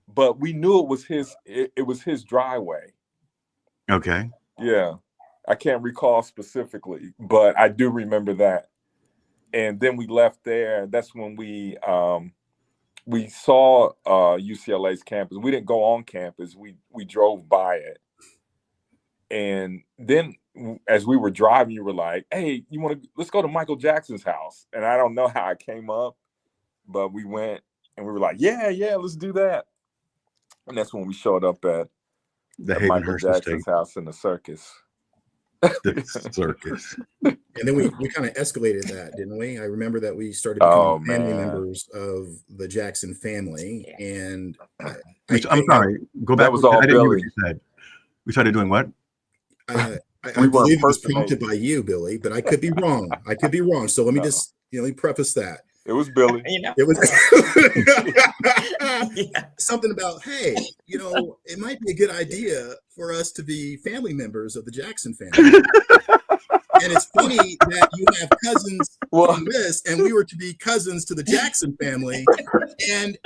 but we knew it was his. It was his driveway.
Okay.
Yeah, I can't recall specifically, but I do remember that. And then we left there. That's when we saw UCLA's campus. We didn't go on campus. We drove by it. And then as we were driving, you were like, "Hey, let's go to Michael Jackson's house." And I don't know how I came up, but we went and we were like, "Yeah, let's do that." And that's when we showed up at Michael
Havenhurst
Jackson's
Estate.
house in the circus.
The circus.
And then we kind of escalated that, didn't we? I remember that we started
Oh,
becoming family
man.
members of the Jackson family. And
I'm sorry. Go back.
That was all
I didn't hear what
Billy.
you said. We started doing what?
I
We were
believe it was
impersonating.
prompted by you, Billy, but I could be wrong. So let me just, let me preface that.
It was Billy.
It was
Yeah.
something about, hey, it might be a good idea for us to be family members of the Jackson family. And it's funny that you have cousins on this, and we were to be cousins to the Jackson family. And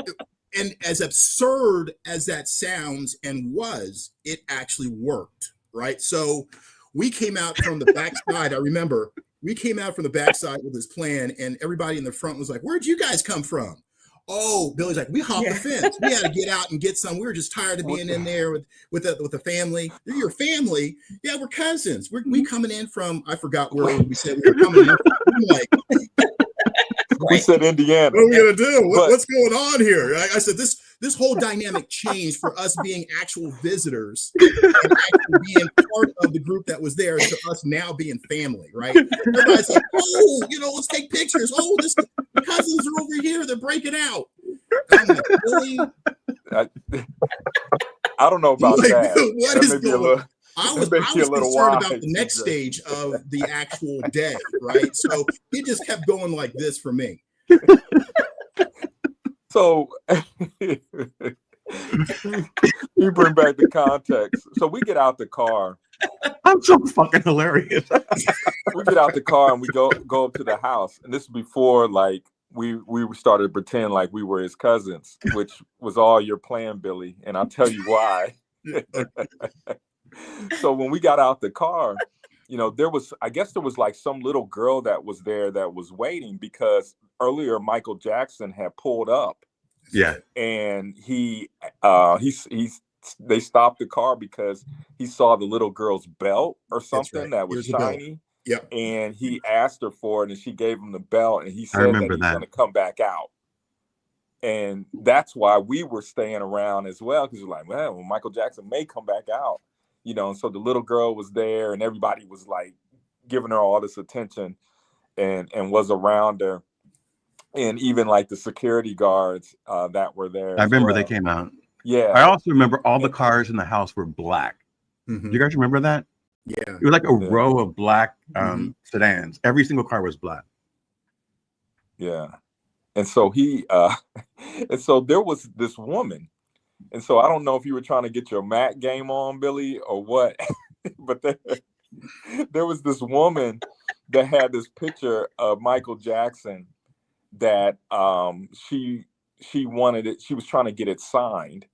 as absurd as that sounds and was, it actually worked, right? So we came out from the backside. I remember we came out from the backside with this plan, and everybody in the front was like, "Where'd you guys come from?" Oh, Billy's like, "We hopped the fence. We had to get out and get some. We were just tired of being in there with the family." "They're your family?" "Yeah, we're cousins. We coming in from," I forgot where we said we were coming in from. I'm like,
We said Indiana.
what are we gonna do? What's going on here? I said this whole dynamic changed for us being actual visitors and actually being part of the group that was there to us now being family, right? Everybody's like, "Oh, let's take pictures. Oh, the cousins are over here. They're breaking out." And I'm like, "Really?"
I don't know about
Like,
that.
what
That
is
may be a
going
little-
I was
that may be a little
concerned about
wide,
the next
TJ.
stage of the actual day, right? So it just kept going like this for me.
So you bring back the context. So we get out the car.
I'm so fucking hilarious.
We get out the car and we go up to the house. And this is before we started to pretend like we were his cousins, which was all your plan, Billy. And I'll tell you why. So when we got out the car, there was like some little girl that was there that was waiting because earlier Michael Jackson had pulled up.
Yeah.
And they stopped the car because he saw the little girl's belt or something that was shiny.
Yep.
And he asked her for it and she gave him the belt and he said that he's going to come back out. And that's why we were staying around as well, because we're like, well, Michael Jackson may come back out, and so the little girl was there and everybody was like giving her all this attention and was around her. And even like the security guards that were there.
I remember they came out.
Yeah.
I also remember all the cars in the house were black.
Mm-hmm.
Do you guys remember that?
Yeah.
It was like a row of black sedans. Every single car was black.
Yeah. And so and so there was this woman. And so I don't know if you were trying to get your Mac game on, Billy, or what, but there was this woman that had this picture of Michael Jackson that she wanted it. She was trying to get it signed.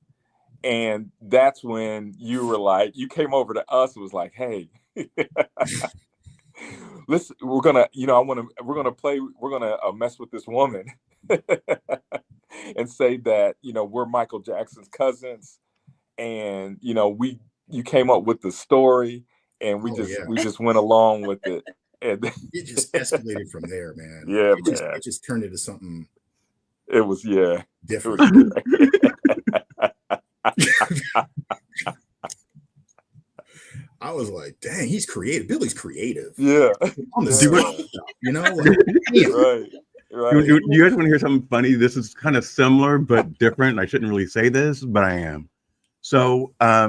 And that's when you were like, you came over to us and was like, "Hey, we're gonna mess with this woman." and say that, we're Michael Jackson's cousins, and you came up with the story, and we
Oh,
just
yeah.
we just went along with it, and
It just escalated from there, man.
Yeah,
It just turned into something
it was
different. I was like, dang, he's creative. Billy's creative.
Yeah.
On the
Do
spot, like, damn.
Right.
Do you guys want to hear something funny? This is kind of similar but different. I shouldn't really say this, but I am. So I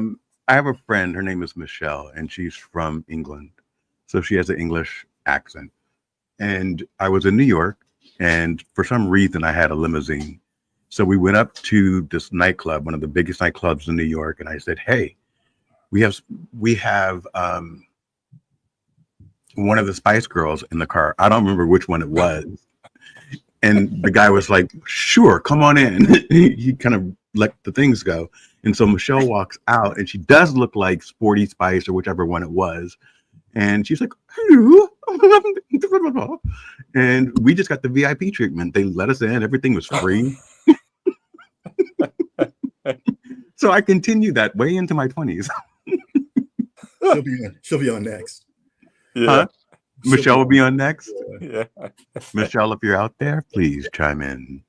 have a friend. Her name is Michelle, and she's from England. So she has an English accent. And I was in New York, and for some reason I had a limousine. So we went up to this nightclub, one of the biggest nightclubs in New York, and I said, "Hey, we have one of the Spice Girls in the car." I don't remember which one it was. And the guy was like, "Sure, come on in." He kind of let the things go. And so Michelle walks out, and she does look like Sporty Spice or whichever one it was. And she's like, "Hello." And we just got the VIP treatment. They let us in. Everything was free. So I continued that way into my 20s.
She'll be on next.
Yeah.
Huh? Michelle will be on next.
Yeah.
Michelle, if you're out there, please chime in.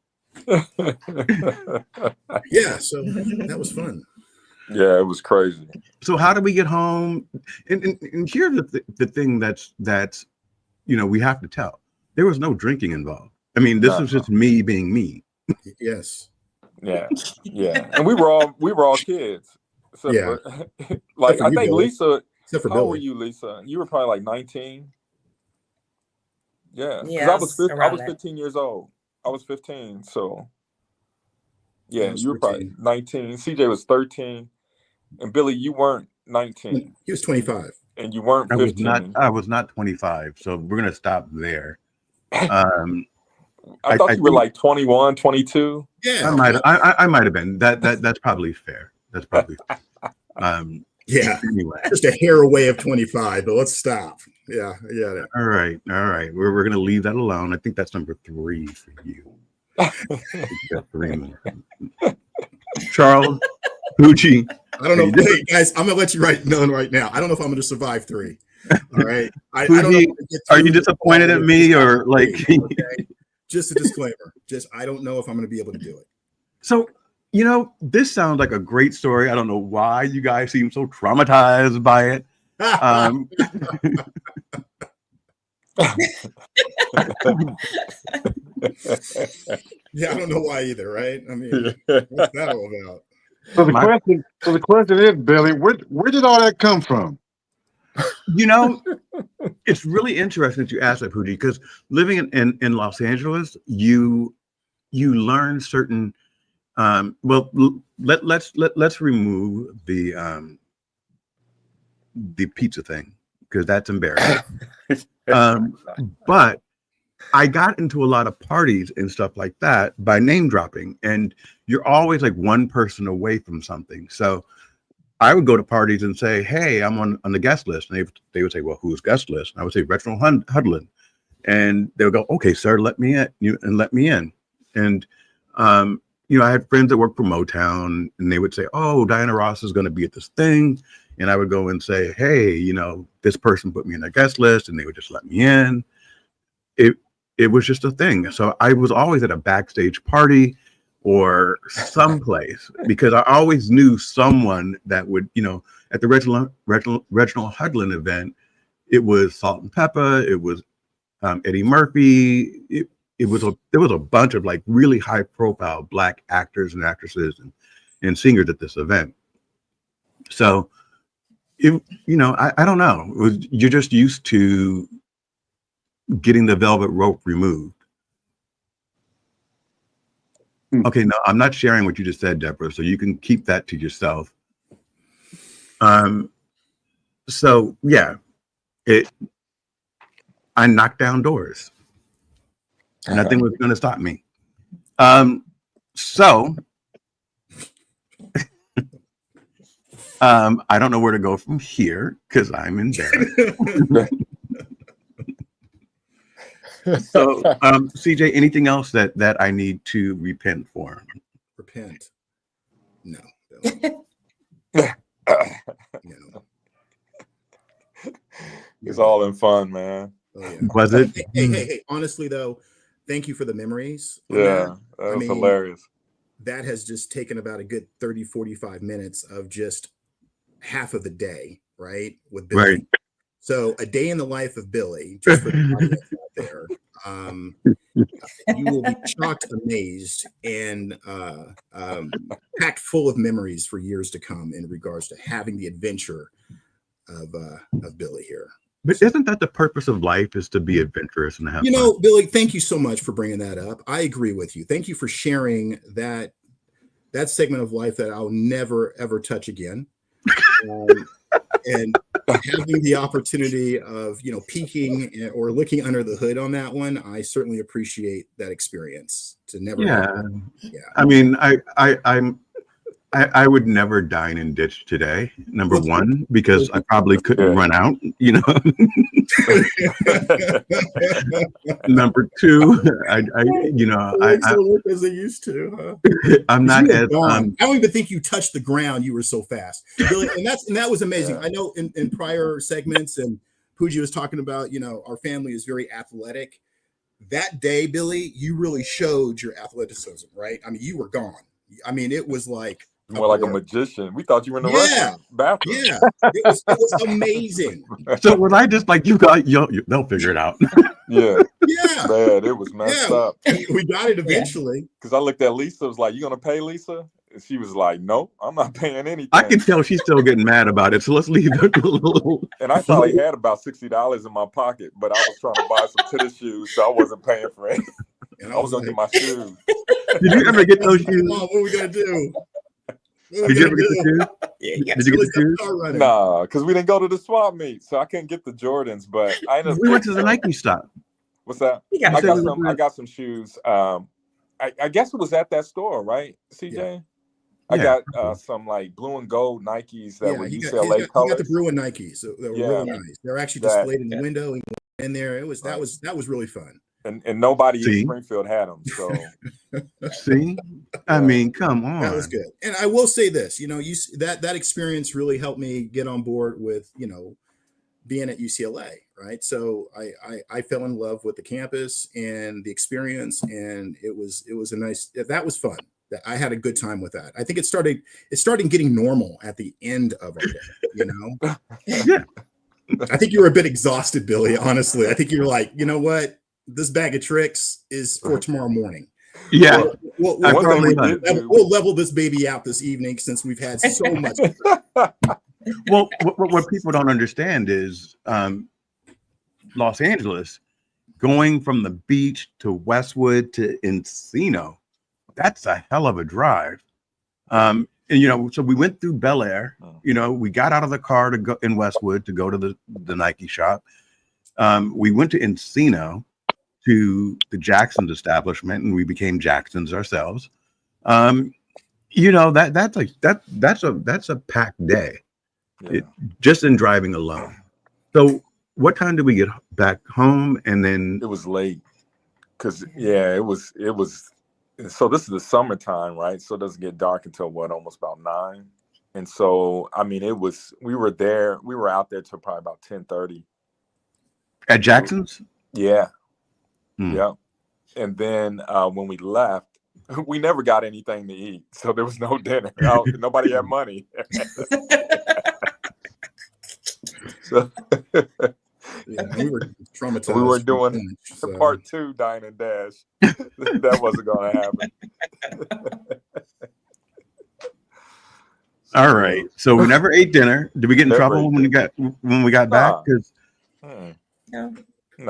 Yeah, so that was fun.
Yeah, it was crazy.
So how do we get home? And here's the thing that's we have to tell. There was no drinking involved. I mean, this was just me being me.
Yes.
Yeah. And we were all kids. Except for, like,
Except for
I
you,
think
Billy.
Lisa.
Except for
How
Billy.
old were you, Lisa? You were probably like 19. Yeah.
Yeah,
I was
around that.
15 years old. I was 15. So yeah,
was
you were probably
13.
19. CJ was 13. And Billy, you weren't 19.
He was 25.
And you weren't 15.
I was not 25. So we're gonna stop there.
I thought you were like 21, 22.
Yeah.
I might have been. That's probably fair. That's probably fair.
Yeah.
Anyway.
Just a hair away of 25, but let's stop. Yeah.
All right. We're gonna leave that alone. I think that's number 3 for you. Got 3 more. Charles, Gucci.
I don't know. Hey guys, I'm gonna let you know right now. I don't know if I'm gonna survive 3. All right. I don't know if I'm gonna get
are
through
you disappointed at me or like?
Okay? Just a disclaimer. I don't know if I'm gonna be able to do it.
So, this sounds like a great story. I don't know why you guys seem so traumatized by it.
Yeah, I don't know why either, right? I mean, what's that all about?
So the question is, Billy, where did all that come from?
It's really interesting that you asked that, Pooji, because living in Los Angeles, you learn certain. Let's remove the pizza thing because that's embarrassing. But I got into a lot of parties and stuff like that by name dropping, and you're always like one person away from something. So I would go to parties and say, "Hey, I'm on the guest list," and they would say, "Well, who's guest list?" And I would say, "Reginald Hudlin," and they would go, "Okay, sir, let me in." And let me in. And I had friends that worked for Motown, and they would say, "Oh, Diana Ross is going to be at this thing," and I would go and say, "Hey, this person put me in their guest list," and they would just let me in. It was just a thing. So I was always at a backstage party or someplace because I always knew someone that would, at the Reginald Hudlin event, it was Salt and Pepper, it was Eddie Murphy. There was a bunch of like really high profile Black actors and actresses and singers at this event. So, I don't know. You're just used to getting the velvet rope removed. Okay, no, I'm not sharing what you just said, Deborah, so you can keep that to yourself. So yeah, I knocked down doors. Nothing was going to stop me. So I don't know where to go from here because I'm embarrassed. So, CJ, anything else that I need to repent for?
Repent. No. No.
It's all in fun, man.
Oh, yeah.
Was it?
Hey. Honestly, though, thank you for the memories. On
Yeah,
that.
that was hilarious.
That has just taken about a good 30, 45 minutes of just half of the day, right? With Billy.
Right.
So a day in the life of Billy, just for the audience out there, you will be shocked, amazed, and packed full of memories for years to come in regards to having the adventure of Billy here.
But isn't that the purpose of life, is to be adventurous and have fun?
Billy, thank you so much for bringing that up. I agree with you. Thank you for sharing that segment of life that I'll never, ever touch again. And having the opportunity of, peeking or looking under the hood on that one, I certainly appreciate that experience. To never.
Yeah. I mean, I would never dine and ditch today. Number one, because I probably couldn't run out, Number two, I
don't work as they used to. Huh?
I'm not as.
I don't even think you touched the ground. You were so fast, Billy, and that was amazing. I know in prior segments, and Pooji was talking about, our family is very athletic. That day, Billy, you really showed your athleticism, right? I mean, you were gone. I mean, it was like.
More like a magician. We thought you were in the bathroom.
Yeah, it was amazing.
So was I just like, they'll figure it out?
Yeah.
Man,
it was messed up.
We got it eventually.
Because I looked at Lisa, was like, "You gonna pay Lisa?" And she was like, "No, I'm not paying anything."
I can tell she's still getting mad about it. So let's leave it.
And I probably had about $60 in my pocket, but I was trying to buy some tennis shoes, so I wasn't paying for it. And I was gonna get my shoes.
Did you ever get those shoes?
What are we gonna do?
Did you ever get the shoes?
Yeah,
Did you get the shoes?
Nah, because we didn't go to the swap meet, so I couldn't get the Jordans. But I ended up.
We went to the Nike shop.
What's that? I got some shoes. I guess it was at that store, right, CJ? Yeah. I got some like blue and gold Nikes that were UCLA colors.
You got the blue and Nikes. They were really nice. They're actually displayed in the window. And in there, that was really fun.
And nobody in Springfield had them. So
see, I mean, come on,
that was good. And I will say this, that experience really helped me get on board with being at UCLA, right? So I fell in love with the campus and the experience, and it was that was fun. That I had a good time with that. I think it started getting normal at the end of our day.
Yeah.
I think you were a bit exhausted, Billy. Honestly, I think you were like, you know what? This bag of tricks is for tomorrow morning.
Yeah.
We'll level this baby out this evening since we've had so much.
Well, what people don't understand is Los Angeles, going from the beach to Westwood to Encino, that's a hell of a drive. And, so we went through Bel Air, we got out of the car to go in Westwood to go to the Nike shop. We went to Encino, to the Jackson's establishment, and we became Jacksons ourselves. That's a packed day, just in driving alone. So what time did we get back home? And then
it was late, because it was. So this is the summertime, right? So it doesn't get dark until almost about 9. And so we were out there till probably about 10:30
at Jackson's.
Yeah. Yeah. And then when we left, we never got anything to eat. So there was no dinner. Nobody had money. So
we were traumatized.
We were doing part 2, Dine and Dash. That wasn't going to happen.
All right. So we never ate dinner. Did we get in trouble when we got back?
No.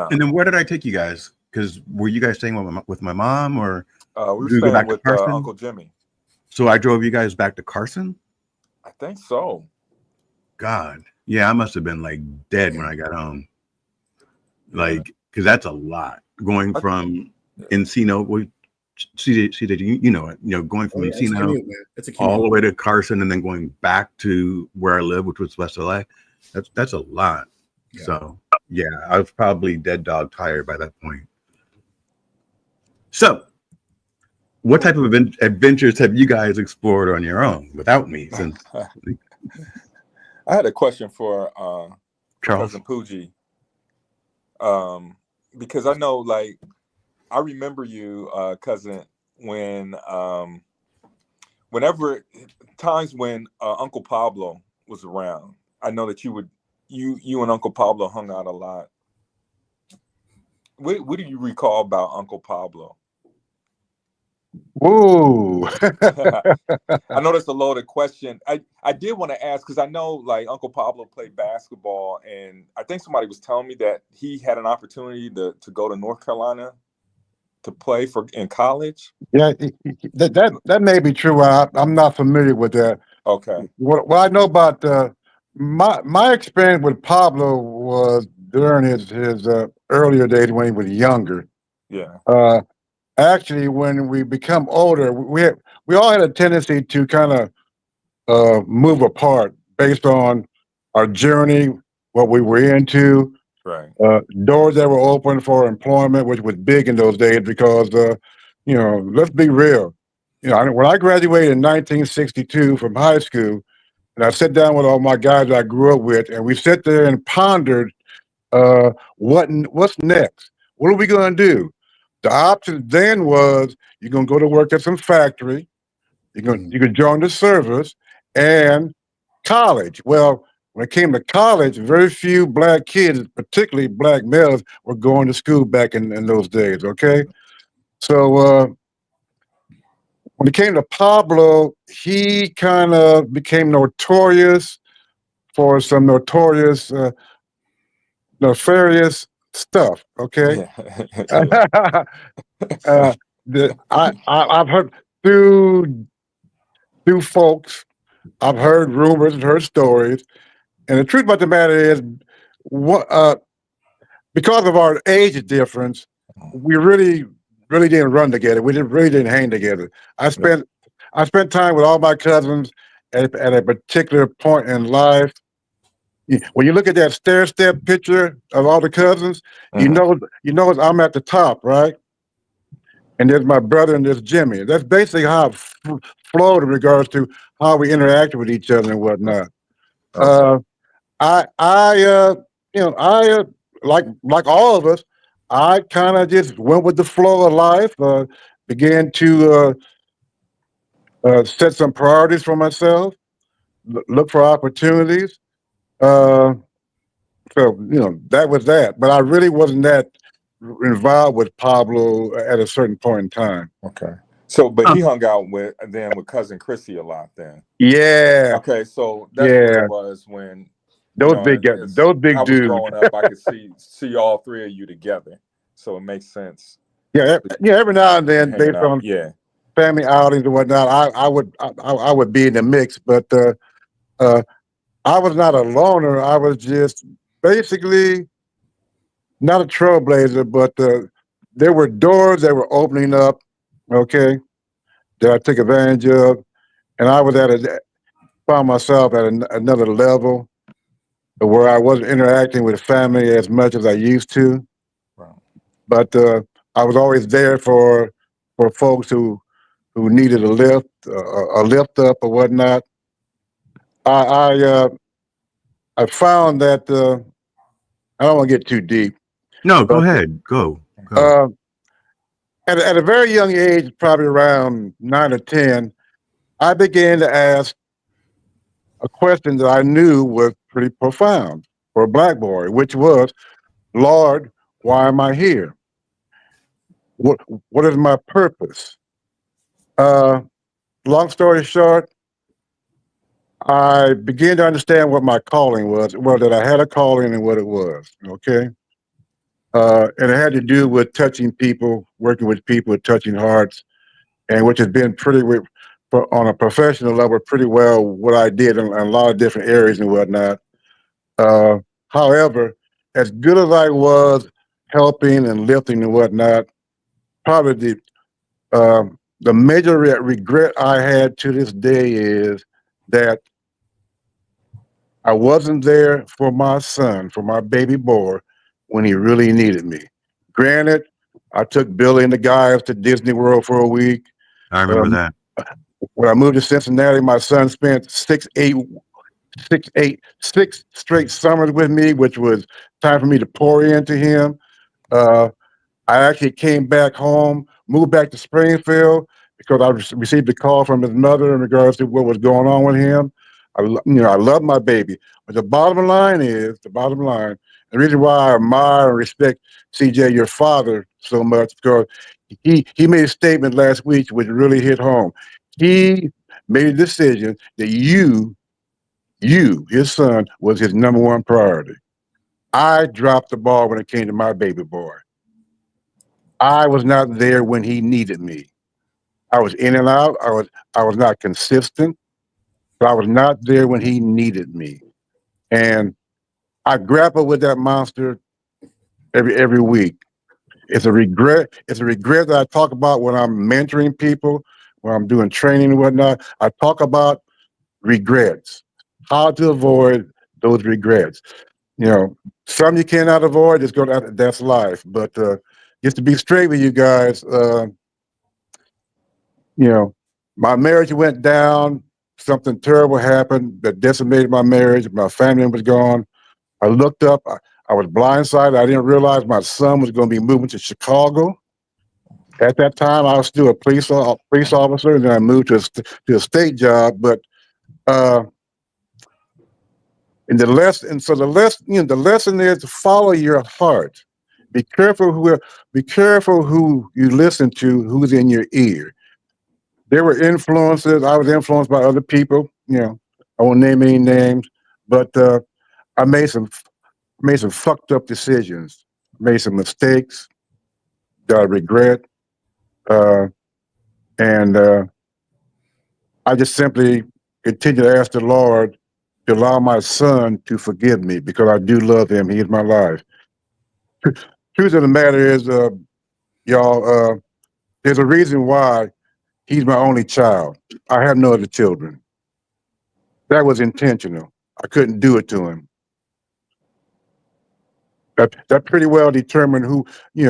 And then where did I take you guys? Because were you guys staying with my mom, or
we were staying with Uncle Jimmy?
So I drove you guys back to Carson?
I think so.
God. Yeah, I must have been like dead when I got home. Like, because that's a lot. Going from Encino, going from Encino all the way to Carson and then going back to where I live, which was West LA. That's a lot. Yeah. So yeah, I was probably dead dog tired by that point. So, what type of adventures have you guys explored on your own without me? Since
I had a question for
Charles,
cousin Pooji, because I know, like, I remember you, cousin, when whenever times when Uncle Pablo was around. I know that you and Uncle Pablo hung out a lot. What do you recall about Uncle Pablo?
Whoa.
I know that's a loaded question. I did want to ask because I know like Uncle Pablo played basketball, and I think somebody was telling me that he had an opportunity to go to North Carolina to play in college.
Yeah, that may be true. I'm not familiar with that.
Okay.
What I know about my experience with Pablo was during his earlier days when he was younger.
Yeah.
Actually, when we become older, we all had a tendency to kind of move apart based on our journey, what we were into,
Right.
doors that were open for employment, which was big in those days because, let's be real. When I graduated in 1962 from high school, and I sat down with all my guys I grew up with, and we sat there and pondered what's next? What are we going to do? The option then was you're going to go to work at some factory, you can join the service, and college. Well, when it came to college, very few black kids, particularly black males, were going to school back in those days. Okay, so when it came to Pablo, he kind of became notorious for some notorious, nefarious stuff. Okay,
Yeah. Yeah.
I've heard through folks. I've heard rumors and heard stories. And the truth about the matter is, what because of our age difference, we really didn't run together. We really didn't hang together. I spent time with all my cousins at a particular point in life. When you look at that stair step picture of all the cousins,
Mhm.
you know I'm at the top, right? And there's my brother and there's Jimmy. That's basically how it flowed in regards to how we interacted with each other and whatnot.
Okay.
Uh, I like all of us, I kind of just went with the flow of life. Began to set some priorities for myself, look for opportunities. Uh, so that was that. But I really wasn't that involved with Pablo at a certain point in time.
Okay. So, but
huh,
he hung out with cousin Chrissy a lot then.
Yeah,
Okay, so that's what it
yeah,
was when
those big
as
those
I
big
was
dudes.
growing up, I could see all three of you together. So it makes sense
Yeah, yeah. Every now and then,
hanging
based
out.
on
Yeah.
family outings and whatnot, I would be in the mix, but uh, I was not a loner. I was just basically not a trailblazer, but there were doors that were opening up, okay, that I took advantage of, and I was found myself at another level where I wasn't interacting with family as much as I used to,
Wow.
but I was always there for folks who needed a lift up or whatnot. I I, uh, I found that I don't want to get too deep,
no, go
but
ahead, go.
uh, at a very young age, probably around 9 or 10, I began to ask a question that I knew was pretty profound for a black boy, which was, "Lord, why am I here? What what is my purpose?" Uh, Long story short, I began to understand what my calling was. Well, that I had a calling and what it was. Okay. And it had to do with touching people, working with people, touching hearts, and which has been on a professional level, pretty well what I did in a lot of different areas and whatnot. Uh, However, as good as I was helping and lifting and whatnot, probably the major regret I had to this day is that I wasn't there for my son, for my baby boy, when he really needed me. Granted, I took Billy and the guys to Disney World for a week.
I remember that.
When I moved to Cincinnati, my son spent 6 straight summers with me, which was time for me to pour into him. Uh, I actually came back home, moved back to Springfield because I received a call from his mother in regards to what was going on with him. I love my baby, but the bottom line, the reason why I admire and respect CJ, your father, so much, because he made a statement last week which really hit home. He made a decision that his son, was his number one priority. I dropped the ball when it came to my baby boy. I was not there when he needed me. I was in and out. I was not consistent. But I was not there when he needed me. And I grapple with that monster every week. It's a regret. It's a regret that I talk about when I'm mentoring people, when I'm doing training and whatnot. I talk about regrets, how to avoid those regrets. Some you cannot avoid. That's life. But just to be straight with you guys, my marriage went down. Something terrible happened that decimated my marriage. My family was gone. I looked up. I was blindsided. I didn't realize my son was going to be moving to Chicago. At that time, I was still a police officer, and then I moved to a state job. But the lesson is to follow your heart. Be careful who you listen to, who's in your ear. There were influences. I was influenced by other people. I won't name any names, but I made some fucked up decisions, made some mistakes that I regret, and I just simply continue to ask the Lord to allow my son to forgive me because I do love him. He is my life. Truth of the matter is, y'all, there's a reason why he's my only child. I have no other children. That was intentional. I couldn't do it to him. That pretty well determined who,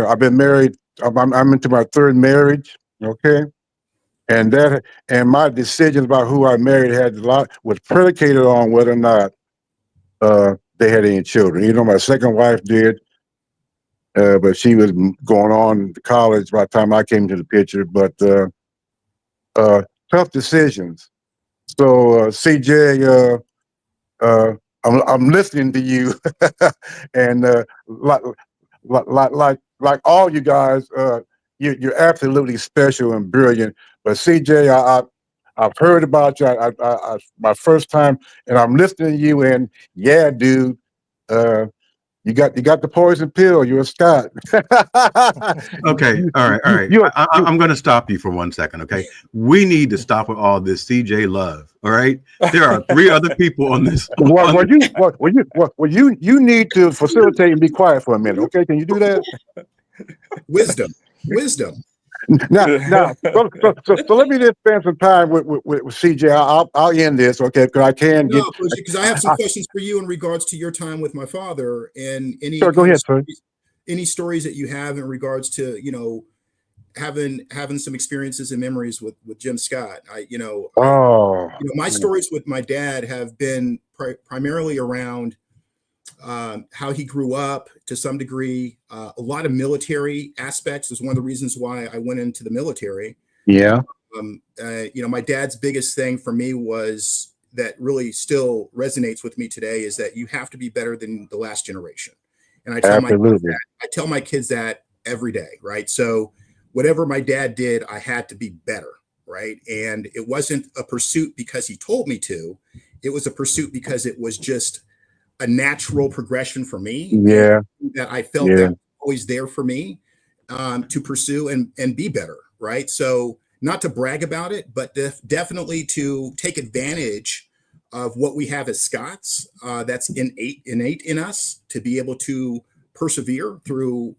I've been married. I'm into my third marriage. Okay. And my decisions about who I married was predicated on whether or not they had any children. My second wife did, but she was going on to college by the time I came to the picture. But tough decisions. So CJ, I'm listening to you, and like all you guys, you're absolutely special and brilliant. But CJ, I've heard about you. My first time, and I'm listening to you, and yeah, dude, you got the poison pill. You're a Scott.
Okay, all right. I'm going to stop you for 1 second. Okay, we need to stop with all this CJ love. All right, there are 3 other people on this.
You need to facilitate and be quiet for a minute. Okay, can you do that?
Wisdom.
Now, so let me just spend some time with CJ. I'll end this, okay? Because I can get.
Because I have some questions for you in regards to your time with my father and any.
Sure, go ahead, sir.
Any stories that you have in regards to having some experiences and memories with Jim Scott. My stories with my dad have been primarily around how he grew up to some degree. A lot of military aspects is one of the reasons why I went into the military.
Yeah.
My dad's biggest thing for me was that really still resonates with me today is that you have to be better than the last generation. And I tell my kids that every day, right? So whatever my dad did, I had to be better, right? And it wasn't a pursuit because he told me to. It was a pursuit because it was just a natural progression for me.
Yeah.
That I felt that was always there for me to pursue and be better, right? So not to brag about it, but definitely to take advantage of what we have as Scots. That's innate in us to be able to persevere through,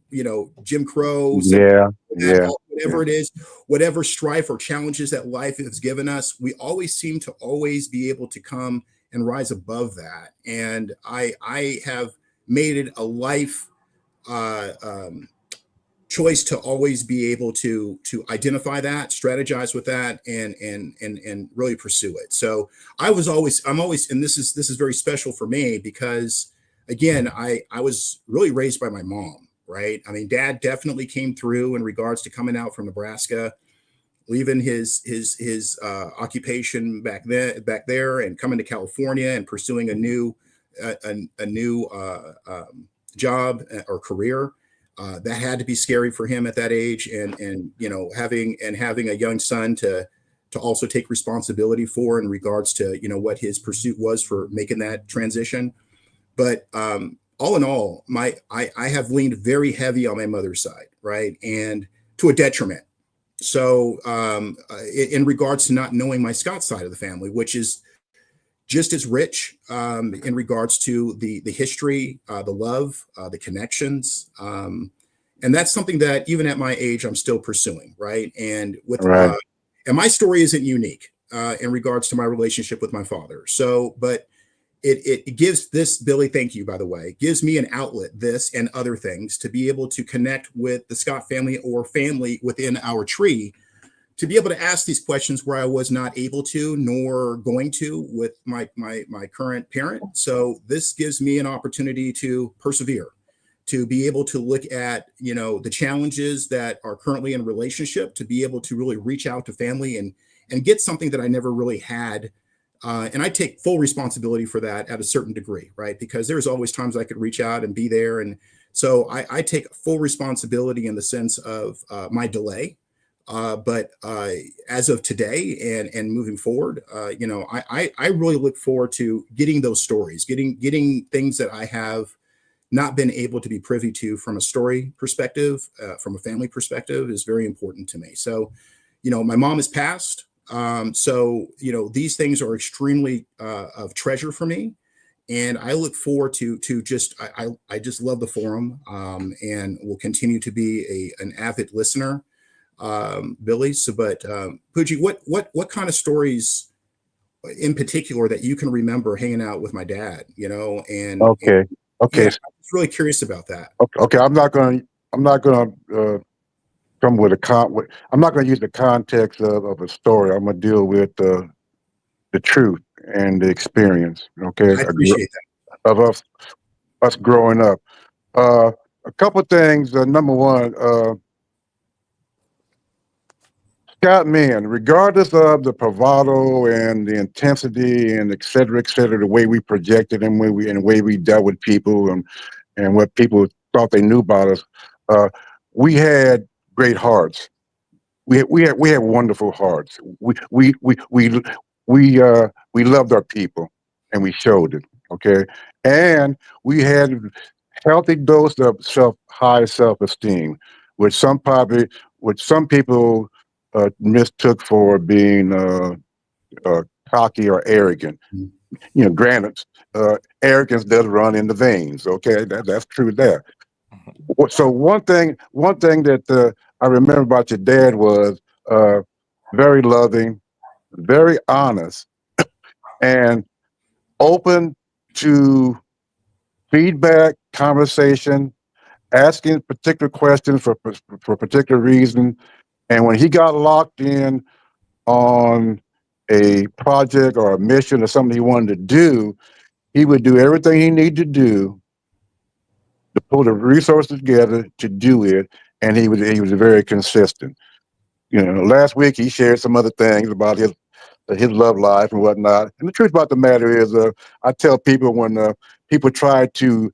Jim Crow's, whatever it is, whatever strife or challenges that life has given us. We always seem to always be able to come and rise above that. And I have made it a life choice to always be able to identify that, strategize with that, and really pursue it. So I'm always, and this is very special for me because again, I was really raised by my mom, right? I mean, Dad definitely came through in regards to coming out from Nebraska, leaving his occupation back there, and coming to California and pursuing a new job or career. That had to be scary for him at that age, and having a young son to also take responsibility for in regards to what his pursuit was for making that transition. But all in all, I have leaned very heavy on my mother's side, right, and to a detriment. So in regards to not knowing my Scott side of the family, which is just as rich in regards to the history, the love, the connections. And that's something that even at my age, I'm still pursuing, right? And
Right.
and my story isn't unique in regards to my relationship with my father. So, but it gives this, Billy, thank you, by the way, gives me an outlet, this and other things, to be able to connect with the Scott family or family within our tree, to be able to ask these questions where I was not able to, nor going to with my current parent. So this gives me an opportunity to persevere, to be able to look at, the challenges that are currently in relationship, to be able to really reach out to family and get something that I never really had. And I take full responsibility for that at a certain degree, right? Because there's always times I could reach out and be there. And so I take full responsibility in the sense of my delay. But as of today and moving forward, I really look forward to getting those stories, getting things that I have not been able to be privy to from a story perspective, from a family perspective, is very important to me. So, my mom has passed. So, these things are extremely of treasure for me. And I look forward to just, I just love the forum and will continue to be an avid listener, Billy. So, but Pooji, what kind of stories in particular that you can remember hanging out with my dad,
Okay. Okay.
yeah, I'm just really curious about that.
Okay. I'm not going to come with I'm not going to use the context of a story. I'm going to deal with the truth and the experience. Okay.
I appreciate that.
Of us growing up. A couple things. Number one, Scott men, regardless of the bravado and the intensity and et cetera, the way we projected and the way we dealt with people and what people thought they knew about us, we had great hearts. We had wonderful hearts. We loved our people, and we showed it. Okay, and we had healthy dose of high self esteem, which some people mistook for being cocky or arrogant. Granted, arrogance does run in the veins. Okay, that's true there. So one thing that I remember about your dad was very loving, very honest, and open to feedback, conversation, asking particular questions for particular reason. And when he got locked in on a project or a mission or something he wanted to do, he would do everything he needed to do to pull the resources together to do it. And he was very consistent. Last week he shared some other things about his love life and whatnot. And the truth about the matter is, I tell people when people try to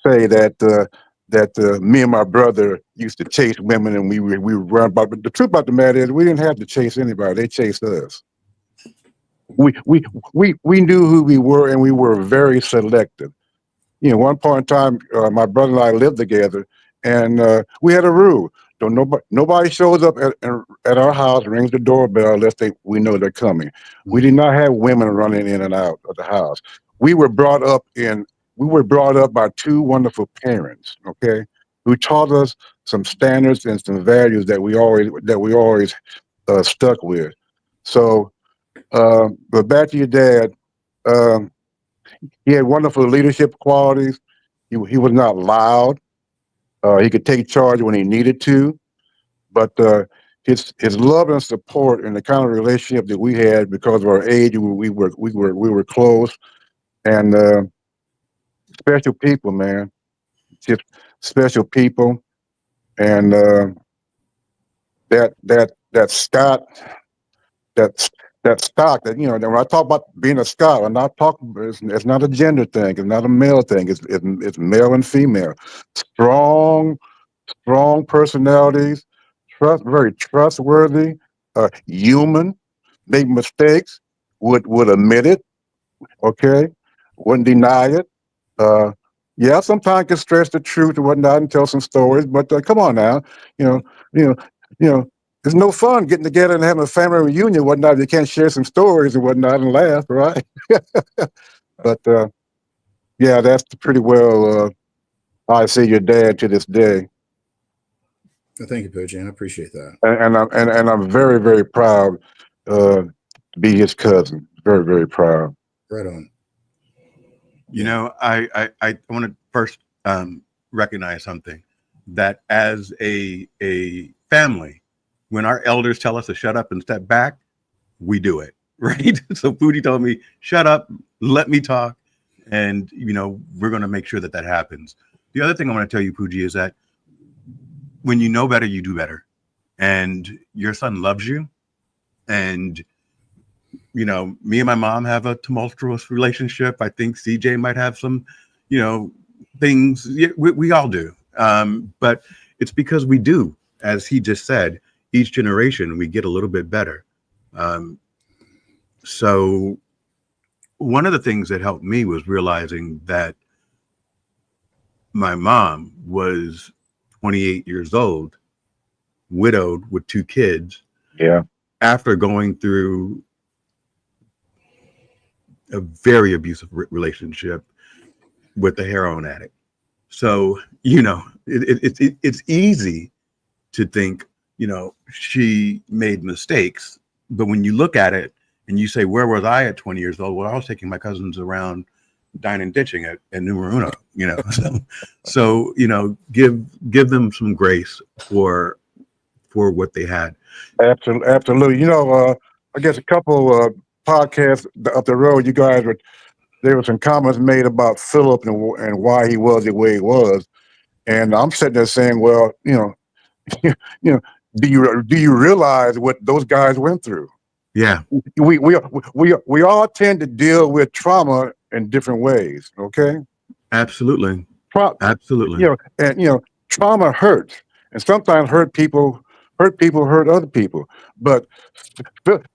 say that me and my brother used to chase women and we were run about. But the truth about the matter is, we didn't have to chase anybody; they chased us. We knew who we were, and we were very selective. One point in time, my brother and I lived together, and we had a rule: don't nobody shows up at our house, rings the doorbell unless we know they're coming. We did not have women running in and out of the house. We were brought up by two wonderful parents, okay, who taught us some standards and some values that we always stuck with. So, but back to your dad. He had wonderful leadership qualities. He was not loud. He could take charge when he needed to, but his love and support and the kind of relationship that we had because of our age, we were close, and special people, man. Just special people, and that Scott, that that stock that when I talk about being a Scott, I'm not talking. It's not a gender thing. It's not a male thing. It's male and female. Strong, strong personalities. Very trustworthy. Human. Make mistakes. Would admit it. Okay. Wouldn't deny it. Uh, yeah, sometimes can stretch the truth or whatnot and tell some stories, but come on now, you know, you know, you know, it's no fun getting together and having a family reunion, whatnot. If you can't share some stories and whatnot and laugh, right? But yeah, that's pretty well. I see your dad to this day,
Well, thank you, Pooja. I appreciate that.
and I'm very very proud to be his cousin. Very very proud.
Right on.
You know, I want to first recognize something, that as a family, when our elders tell us to shut up and step back, we do it, right? So Foodie told me, shut up, let me talk. And, we're going to make sure that that happens. The other thing I want to tell you, Pooji, is that when you know better, you do better. And your son loves you. And me and my mom have a tumultuous relationship. I think CJ might have some, things. Yeah, we all do. But it's because we do, as he just said, each generation we get a little bit better. So one of the things that helped me was realizing that my mom was 28 years old, widowed with 2 kids.
Yeah.
After going through a very abusive relationship with a heroin addict. So, it's easy to think, she made mistakes. But when you look at it and you say, where was I at 20 years old? Well, I was taking my cousins around dining and ditching at numero uno, so give them some grace for what they had.
Absolutely. I guess a couple podcasts up the road, there were some comments made about Philip and why he was the way he was, and I'm sitting there saying, well, you know, do you realize what those guys went through?
Yeah,
we all tend to deal with trauma in different ways. Okay,
absolutely, absolutely.
Trauma hurts, and sometimes hurt people hurt other people. But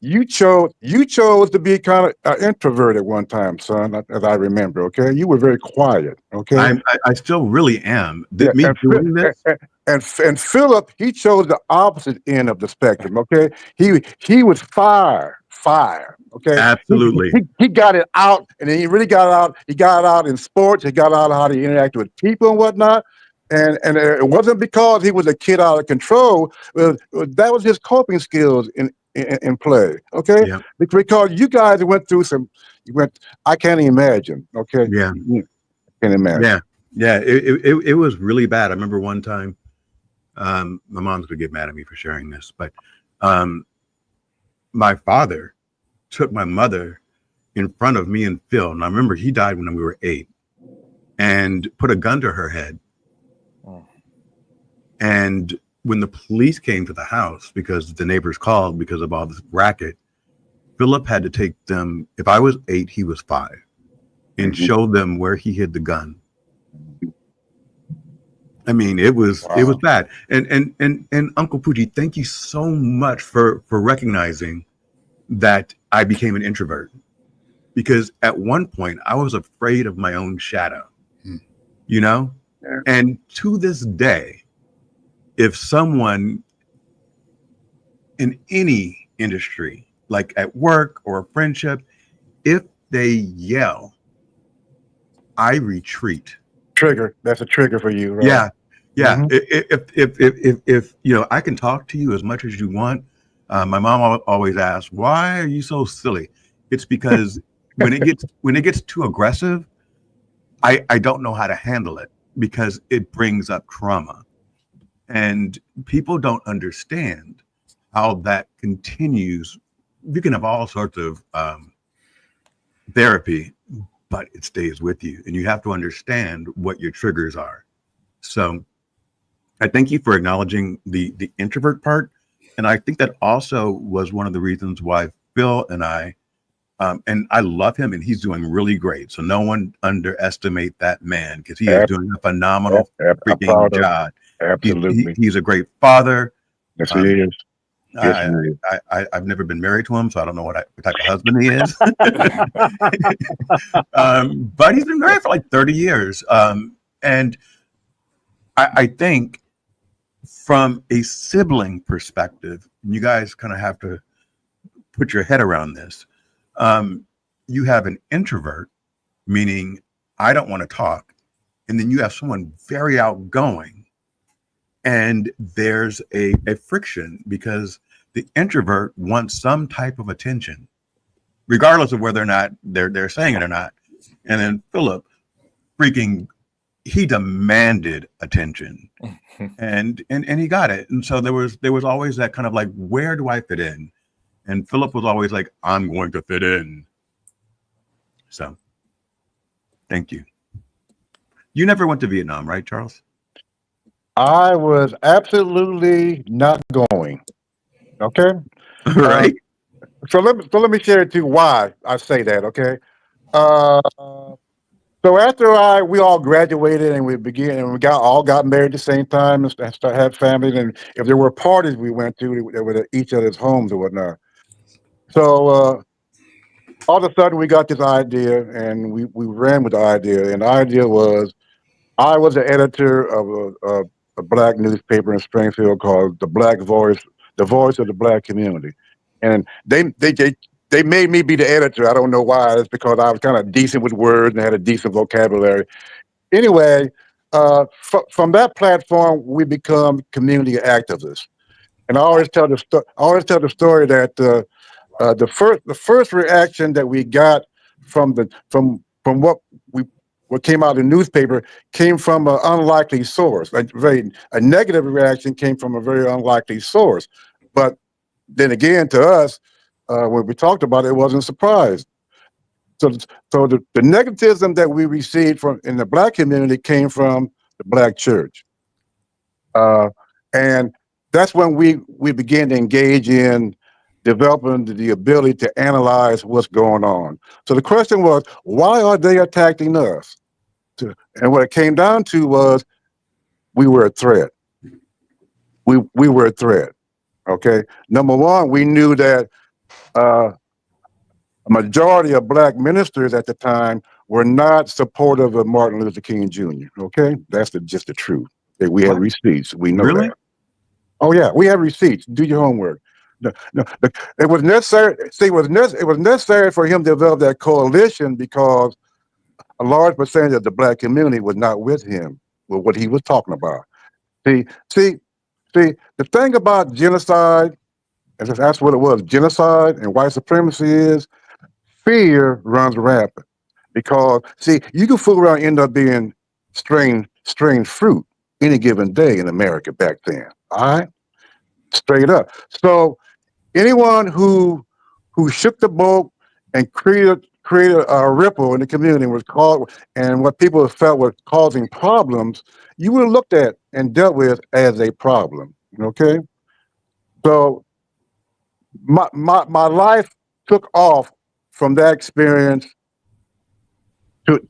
you chose to be kind of an introvert at one time, son, as I remember. Okay, you were very quiet. Okay,
I still really am.
yeah,
Me doing this.
And Philip, he chose the opposite end of the spectrum. Okay, he was fire. Okay,
Absolutely.
He got it out, and then he really got it out. He got it out in sports. He got out how to interact with people and whatnot. And it wasn't because he was a kid out of control. That was his coping skills in play. Okay,
Yeah.
Because you guys went through I can't imagine. Okay,
Yeah.
Can't imagine.
Yeah. It was really bad. I remember one time. My mom's gonna get mad at me for sharing this, but my father took my mother in front of me and Phil, and I remember he died when we were 8, and put a gun to her head. Oh. And when the police came to the house, because the neighbors called because of all this racket, Philip had to take them. If I was 8, he was 5, and show them where he hid the gun. I mean, it was bad. And Uncle Pooji, thank you so much for recognizing that I became an introvert, because at one point I was afraid of my own shadow,
Yeah.
And to this day, if someone in any industry, like at work or a friendship, if they yell, I retreat.
Trigger. That's a trigger for you, right?
Yeah.
Mhm.
If I can talk to you as much as you want. My mom always asks, "Why are you so silly?" It's because when it gets too aggressive, I don't know how to handle it. because it brings up trauma. And people don't understand how that continues. You can have all sorts of therapy, but it stays with you. And you have to understand what your triggers are. So I thank you for acknowledging the introvert part. And I think that also was one of the reasons why Phil and I love him, and he's doing really great. So no one underestimate that man, because he is doing a phenomenal
I'm
freaking
proud of
job.
absolutely.
He's a great father.
Yes, he is. Yes, he is.
I've never been married to him, so I don't know what type of husband he is. But he's been married for like 30 years. And I think from a sibling perspective, you guys kind of have to put your head around this. You have an introvert, meaning I don't want to talk. And then you have someone very outgoing. And there's a friction because the introvert wants some type of attention, regardless of whether or not they're saying it or not. And then Philip freaking, he demanded attention and he got it. And so there was always that kind of like, where do I fit in? And Philip was always like, I'm going to fit in. So thank you. You never went to Vietnam, right, Charles?
I was absolutely not going. Okay.
Right.
So let me share with you why I say that. Okay. Uh, so after we all graduated and we got married at the same time and had families, and if there were parties we went to, they were at each other's homes or whatnot. So all of a sudden we got this idea and we ran with the idea, and the idea was I was the editor of a black newspaper in Springfield called The Black Voice, the voice of the black community. And they made me be the editor. I don't know why. It's because I was kind of decent with words and had a decent vocabulary. Anyway, from that platform, we become community activists. And I always tell the story that the first reaction that we got from what came out of the newspaper came from an unlikely source. A negative reaction came from a very unlikely source. But then again, to us, when we talked about it, it wasn't a surprise. So the negativism that we received from in the black community came from the black church, and that's when we began to engage in developing the ability to analyze what's going on. So the question was, why are they attacking us? And what it came down to was we were a threat. We were a threat. Okay. Number one, we knew that a majority of black ministers at the time were not supportive of Martin Luther King Jr. Okay, that's just the truth. We have receipts. We know
Really?
that. Oh yeah, we have receipts. Do your homework. No, it was necessary. See, it was necessary for him to develop that coalition because a large percentage of the black community was not with him with what he was talking about. See, the thing about genocide, and that's what it was, genocide and white supremacy is fear runs rampant. Because see, you can fool around and end up being strange fruit any given day in America back then. All right? Straight up. So anyone who shook the boat and created a ripple in the community was called, and what people felt was causing problems, you were looked at and dealt with as a problem. Okay, so my life took off from that experience to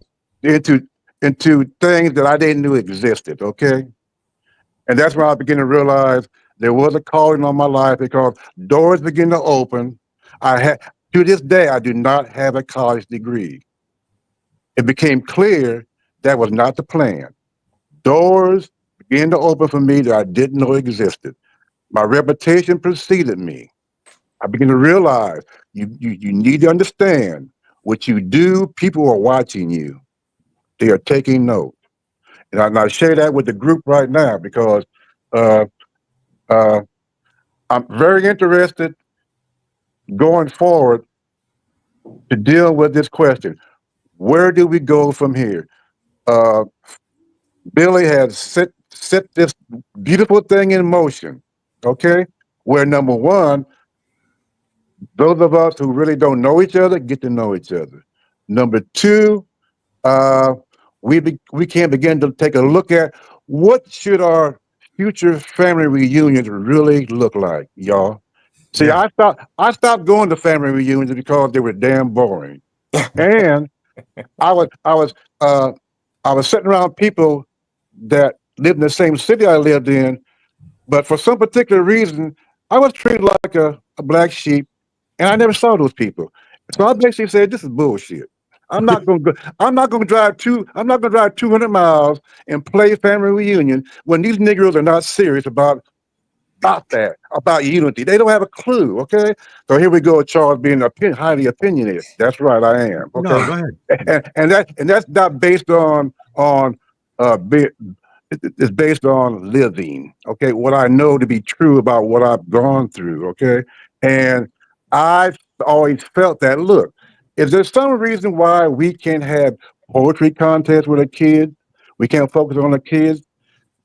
into things that I didn't know existed. Okay, and that's when I began to realize there was a calling on my life because doors began to open. To this day, I do not have a college degree. It became clear that was not the plan. Doors began to open for me that I didn't know existed. My reputation preceded me. I began to realize you need to understand what you do, people are watching you. They are taking note. And I share that with the group right now because uh, uh, I'm very interested going forward to deal with this question. Where do we go from here? Uh, Billy has set this beautiful thing in motion. Okay, where number one, those of us who really don't know each other get to know each other. Number two, uh, we can begin to take a look at what should our future family reunions really look like, y'all. See,
Yeah.
I stopped going to family reunions because they were damn boring, and I was I was uh, I was sitting around people that lived in the same city I lived in, but for some particular reason, I was treated like a black sheep, and I never saw those people. So I basically said, "This is bullshit. I'm not going to drive 200 miles and play family reunion when these Negroes are not serious about unity. They don't have a clue." Okay, so here we go, Charles being highly opinionated. That's right, I am. Okay,
No, go ahead.
and that's not based on be, it's based on living. Okay, what I know to be true about what I've gone through. Okay, and I've always felt that. Look, is there some reason why we can't have poetry contests with the kids? We can't focus on the kids.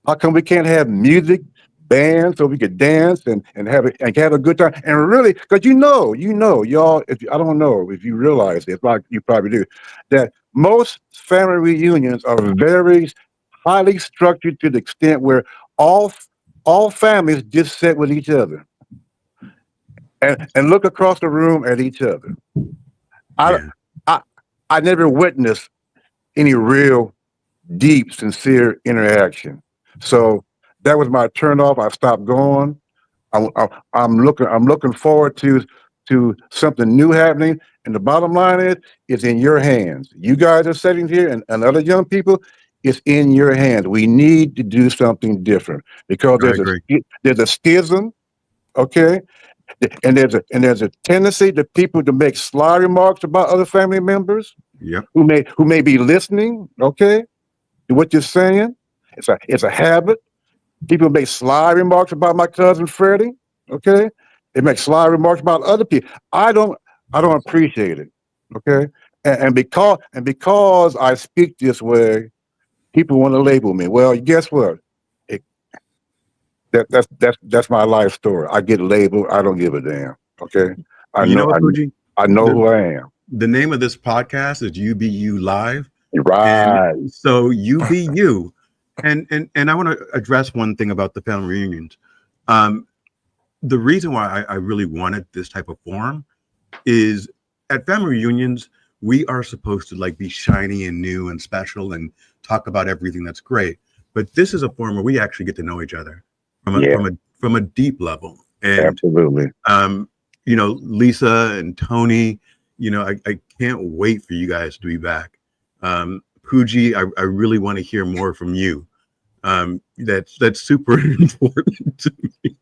How come we can't have music, bands, so we could dance and have a good time? And really, because y'all. I don't know if you realize it, like you probably do, that most family reunions are very highly structured to the extent where all all families just sit with each other and look across the room at each other. I
Yeah.
I I never witnessed any real deep, sincere interaction. So that was my turn off. I stopped going. I'm looking forward to something new happening. And the bottom line is, it's in your hands. You guys are sitting here, and other young people, it's in your hands. We need to do something different because
I agree.
there's a schism, okay, and there's a tendency to people to make sly remarks about other family members
Yep.
who may be listening, okay, to what you're saying. It's a habit. People make sly remarks about my cousin Freddie. Okay, they make sly remarks about other people. I don't appreciate it. Okay, and because I speak this way, people want to label me. Well, guess what? It, that's my life story. I get labeled. I don't give a damn. Okay, I
You know
know
what, Fuji?
I know
The
who I am.
the name of this podcast is UBU Live. And
Right.
so you be you. And I want to address one thing about the family reunions. Um, the reason why I really wanted this type of forum is at family reunions, we are supposed to like be shiny and new and special and talk about everything that's great. But this is a forum where we actually get to know each other
Yeah.
from a deep level. And
Absolutely.
Lisa and Tony, I can't wait for you guys to be back. Pooji, I really want to hear more from you. That's super important to me.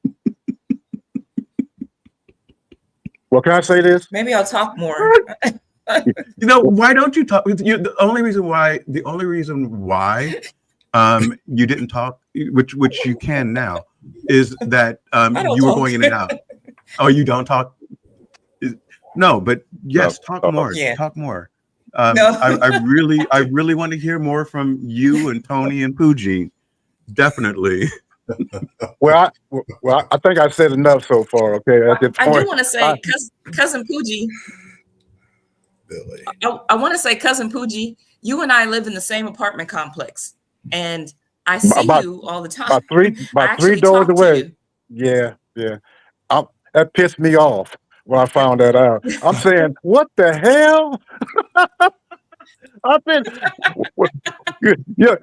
Well, can I say this?
Maybe I'll talk more.
Why don't you talk? The only reason why you didn't talk, which you can now, is that you were going in and out. Oh, you don't talk? No, but yes,
No.
talk more.
Yeah.
Talk more.
No.
I really want to hear more from you and Tony and Pooji. Definitely.
Well, I think I said enough so far. Okay, at this
I
point,
do want to say, cousin Pooji.
Billy.
I want to say, cousin Pooji, you and I live in the same apartment complex, and I see you all the time.
about three doors away. Yeah. That pissed me off when I found that out. I'm saying, what the hell? I've been,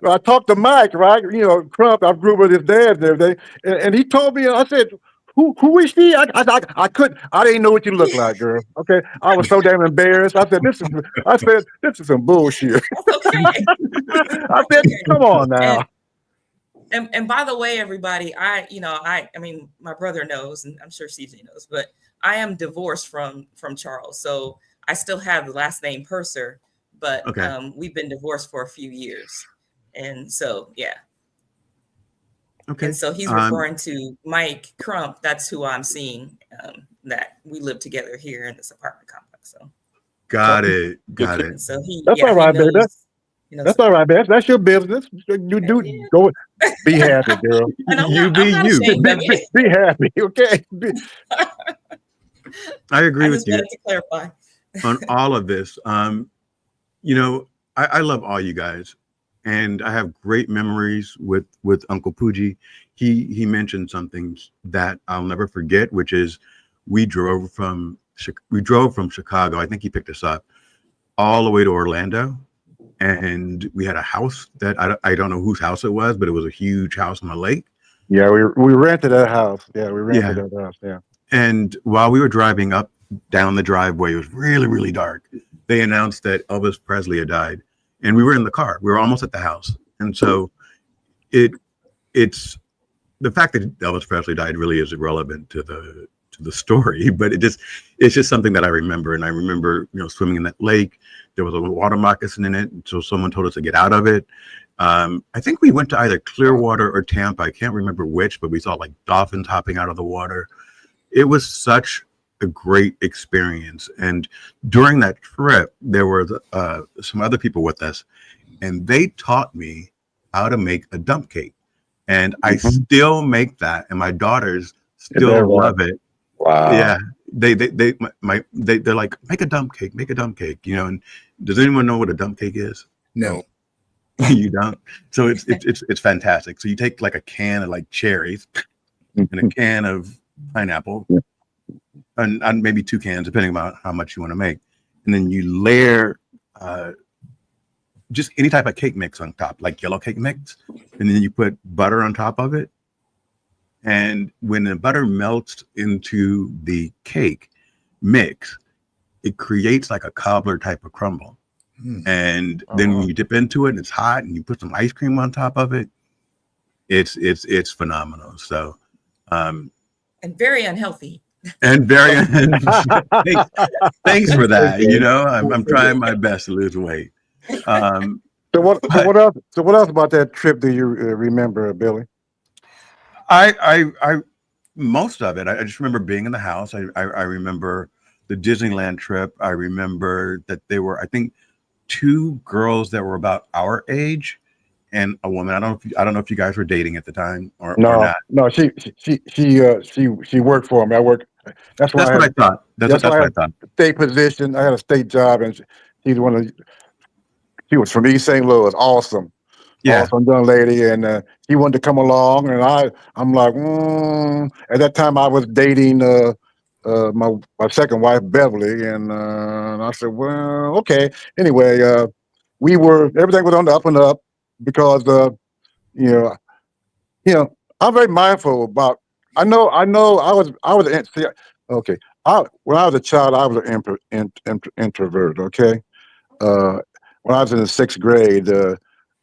I talked to Mike, right? Crump. I grew up with his dad and everything, and he told me. I said, "Who is she?" I couldn't. I didn't know what you look like, girl. Okay, I was so damn embarrassed. I said, "This is some bullshit."
Okay.
I said, "Come on now."
And by the way, everybody, I mean, my brother knows, and I'm sure CJ knows, but I am divorced from Charles, so I still have the last name Purser, but
Okay.
we've been divorced for a few years, and so yeah.
Okay.
And so he's referring to Mike Crump. That's who I'm seeing. That we live together here in this apartment complex. So
got it.
and so
That's all right, baby.
You know,
That's
so,
all right, man. That's your business. You do
yeah.
go. Be happy, girl.
And I'm
You
not,
be
I'm not
you.
ashamed of it.
Be happy, okay?
I agree
I
with
just
you
wanted to clarify.
on all of this. You know, I love all you guys, and I have great memories with Uncle Pooji. He mentioned something that I'll never forget, which is we drove from Chicago. I think he picked us up all the way to Orlando, and we had a house that I don't know whose house it was, but it was a huge house on the lake.
Yeah, we rented that house. Yeah, we rented
Yeah.
that house. Yeah.
And while we were driving up down the driveway, it was really, really dark. They announced that Elvis Presley had died, and we were in the car. We were almost at the house, and so it's the fact that Elvis Presley died really is irrelevant to the story, but it's just something that I remember, and I remember swimming in that lake. There was a water moccasin in it, so someone told us to get out of it. I think we went to either Clearwater or Tampa. I can't remember which, but we saw like dolphins hopping out of the water. It was such a great experience. And during that trip, there were some other people with us, and they taught me how to make a dump cake. And I still make that, and my daughters still love it.
Wow.
Yeah, they're like, make a dump cake, make a dump cake. And does anyone know what a dump cake is?
No.
You don't. So it's fantastic. So you take like a can of like cherries and a can of pineapple, and maybe 2 cans, depending on how much you want to make, and then you layer just any type of cake mix on top, like yellow cake mix, and then you put butter on top of it. And when the butter melts into the cake mix, it creates like a cobbler type of crumble. And then when you dip into it and it's hot and you put some ice cream on top of it, it's phenomenal. So
And very unhealthy.
and very thanks for that. I'm trying my best to lose weight.
So what else? So what else about that trip do you remember, Billy?
I most of it. I just remember being in the house. I remember the Disneyland trip. I remember that there were, I think, 2 girls that were about our age and a woman. I don't know if you guys were dating at the time or not.
No, she worked for me. I worked. That's
what I thought. That's what I thought.
State position. I had a state job, and she's one of. She was from East St. Louis. Awesome.
Yeah.
Awesome young lady, and he wanted to come along, and I'm like, At that time, I was dating my second wife, Beverly, and I said, well, okay. Anyway, everything was on the up and up because I'm very mindful about. I know. Okay. When I was a child, I was an introvert. Okay. When I was in the 6th grade,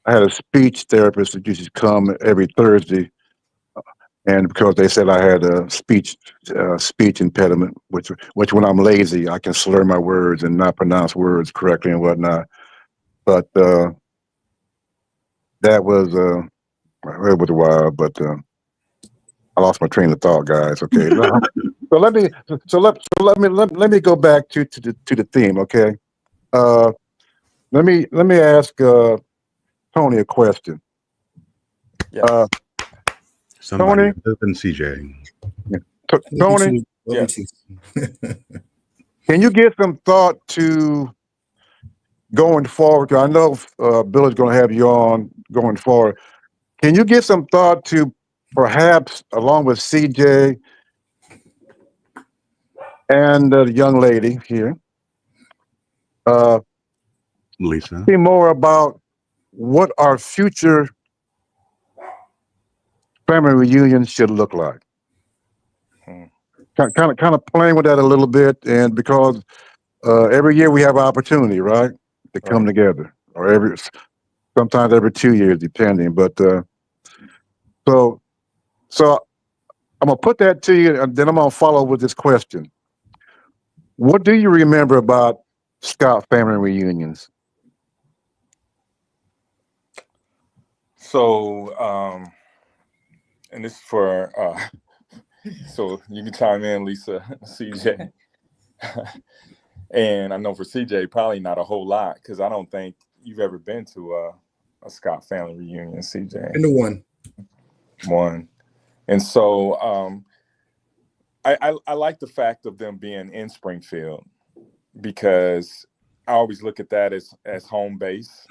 I had a speech therapist that used to come every Thursday, and because they said I had a speech impediment, which when I'm lazy, I can slur my words and not pronounce words correctly and whatnot. But that was it was a while, but I lost my train of thought, guys. Okay, so let me go back to the theme. Okay, let me ask Tony a question.
Yes.
Somebody
Tony?
other than CJ.
Tony,
Yes.
can you give some thought to going forward? 'Cause I know Billy's going to have you on going forward. Can you give some thought to perhaps, along with CJ and the young lady here,
Lisa.
see more about what our future family reunion should look like? Kind of playing with that a little bit, and because every year we have an opportunity, right, to come together, or sometimes every 2 years, depending. But so I'm gonna put that to you, and then I'm gonna follow with this question: what do you remember about Scott family reunions?
So, and this is for, so you can chime in, Lisa, CJ. And I know for CJ, probably not a whole lot, because I don't think you've ever been to a Scott family reunion, CJ.
Into one.
One. And so I like the fact of them being in Springfield, because I always look at that as home base.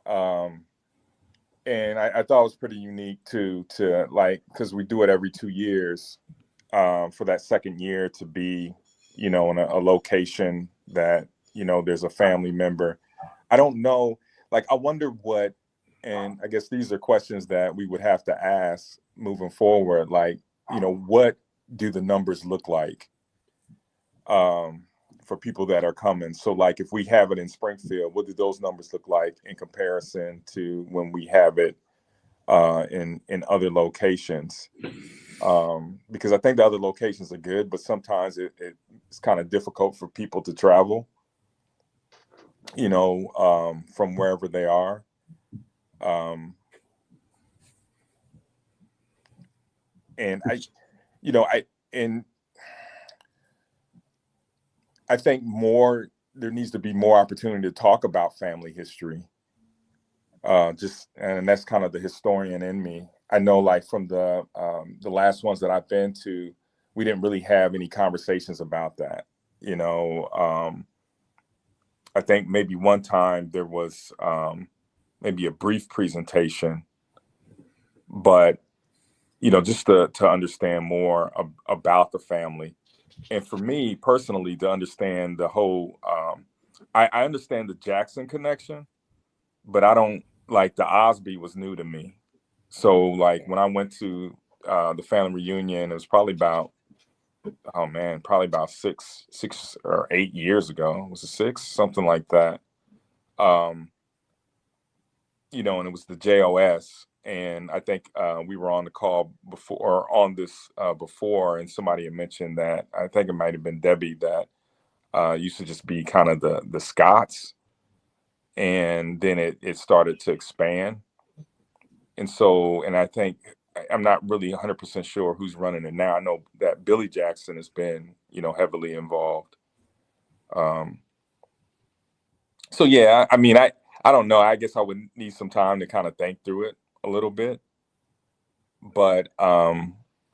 And I thought it was pretty unique to like, because we do it every 2 years, for that second year to be, in a location that, there's a family member. I don't know, like, I wonder what, and I guess these are questions that we would have to ask moving forward. Like, what do the numbers look like for people that are coming? So like, if we have it in Springfield, what do those numbers look like in comparison to when we have it in other locations? Because I think the other locations are good, but sometimes it's kind of difficult for people to travel, from wherever they are. And I think there needs to be more opportunity to talk about family history. And that's kind of the historian in me. I know, like, from the last ones that I've been to, we didn't really have any conversations about that. I think maybe one time there was maybe a brief presentation, but just to understand more about the family. And for me personally, to understand the whole, I understand the Jackson connection, but I don't, like, the Osby was new to me. So like, when I went to the family reunion, it was probably about, probably about 6 or 8 years ago. Was it 6? Something like that. And it was the JOS. And I think we were on the call before, or on this before, and somebody had mentioned that, I think it might have been Debbie, that used to just be kind of the Scots. And then it started to expand. And so, and I think, I'm not really 100% sure who's running it now. I know that Billy Jackson has been, heavily involved. So yeah, I mean, I don't know. I guess I would need some time to kind of think through it a little bit. But,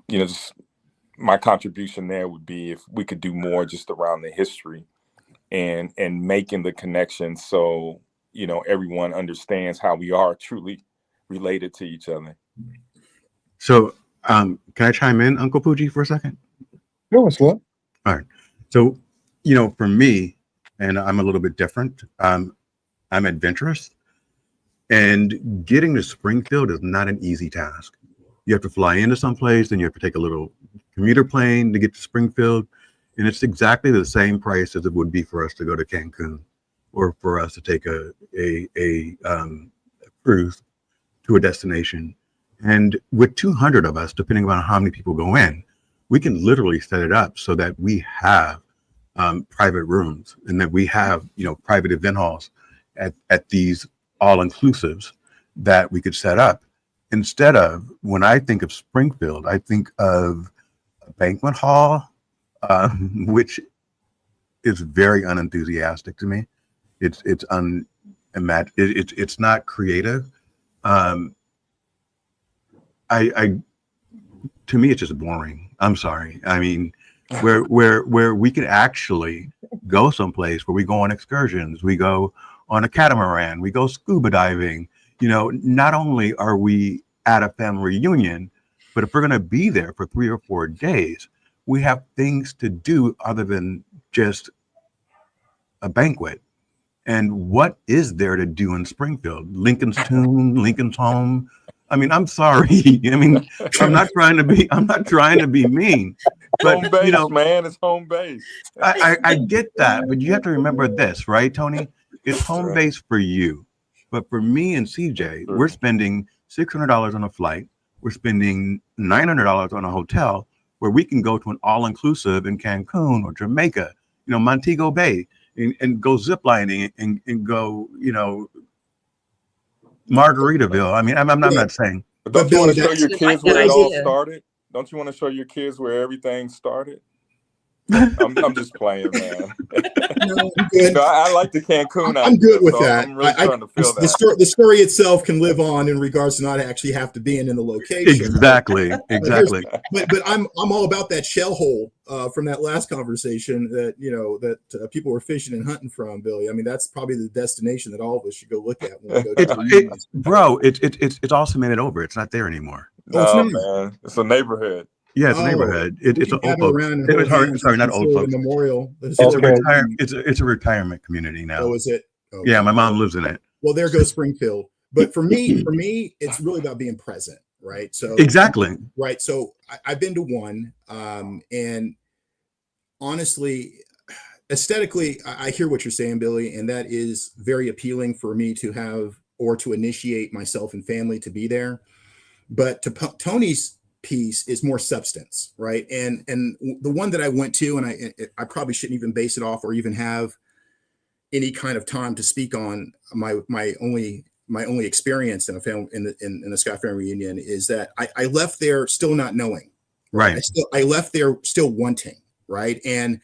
just my contribution there would be if we could do more just around the history and making the connection, so, everyone understands how we are truly related to each other.
So, can I chime in, Uncle Pooji, for a second?
No, it's what?
All right. So, for me, and I'm a little bit different. I'm adventurous, and getting to Springfield is not an easy task. You have to fly into someplace, then you have to take a little commuter plane to get to Springfield, and it's exactly the same price as it would be for us to go to Cancun, or for us to take a cruise to a destination. And with 200 of us, depending on how many people go in, we can literally set it up so that we have private rooms, and that we have, private event halls at these all-inclusives that we could set up. Instead of, when I think of Springfield, I think of a banquet hall, which is very unenthusiastic to me. It's not creative. To me, it's just boring. I'm sorry. I mean, where we could actually go someplace where we go on excursions, we go on a catamaran, we go scuba diving. Not only are we at a family reunion, but if we're going to be there for 3 or 4 days, we have things to do other than just a banquet. And what is there to do in Springfield? Lincoln's Tomb, Lincoln's Home. I mean, I'm sorry. I mean, I'm not trying to be mean, but
home base, man, it's home base.
I get that, but you have to remember this, right, Tony? It's home
Right.
base for you, but for me and CJ, we're spending $600 on a flight. We're spending $900 on a hotel where we can go to an all-inclusive in Cancun or Jamaica, Montego Bay, and go ziplining and go, Margaritaville. I mean, I'm not saying.
But don't you want to show
Billy,
your
that's
kids
like
where
that
it all
idea.
started? Don't you want to show your kids where everything started? I'm just playing, man.
No, I'm good.
I like the Cancun.
I'm good with
so
that.
I'm really trying to feel that.
The story itself can live on in regards to not actually have to be in the location.
Exactly.
But I'm all about that shell hole from that last conversation that people were fishing and hunting from, Billy. I mean, that's probably the destination that all of us should go look at when we go to
Bro, it's all cemented over. It's not there anymore.
No, man, it's a neighborhood.
Yeah, it's a neighborhood. It's an old folks. Sorry, not old folks.
Memorial.
It's a retirement community now.
Oh, is it? Okay.
Yeah, my mom lives in it.
Well, there goes Springfield. But for me, it's really about being present, right? So
exactly.
Right. So I've been to one, and honestly, aesthetically, I hear what you're saying, Billy, and that is very appealing for me to have or to initiate myself and family to be there. But to Tony's piece is more substance, right? And the one that I went to, and I probably shouldn't even base it off or even have any kind of time to speak on my only experience in a film in the Scott family reunion is that I left there still not knowing,
right?
I left there still wanting, right? And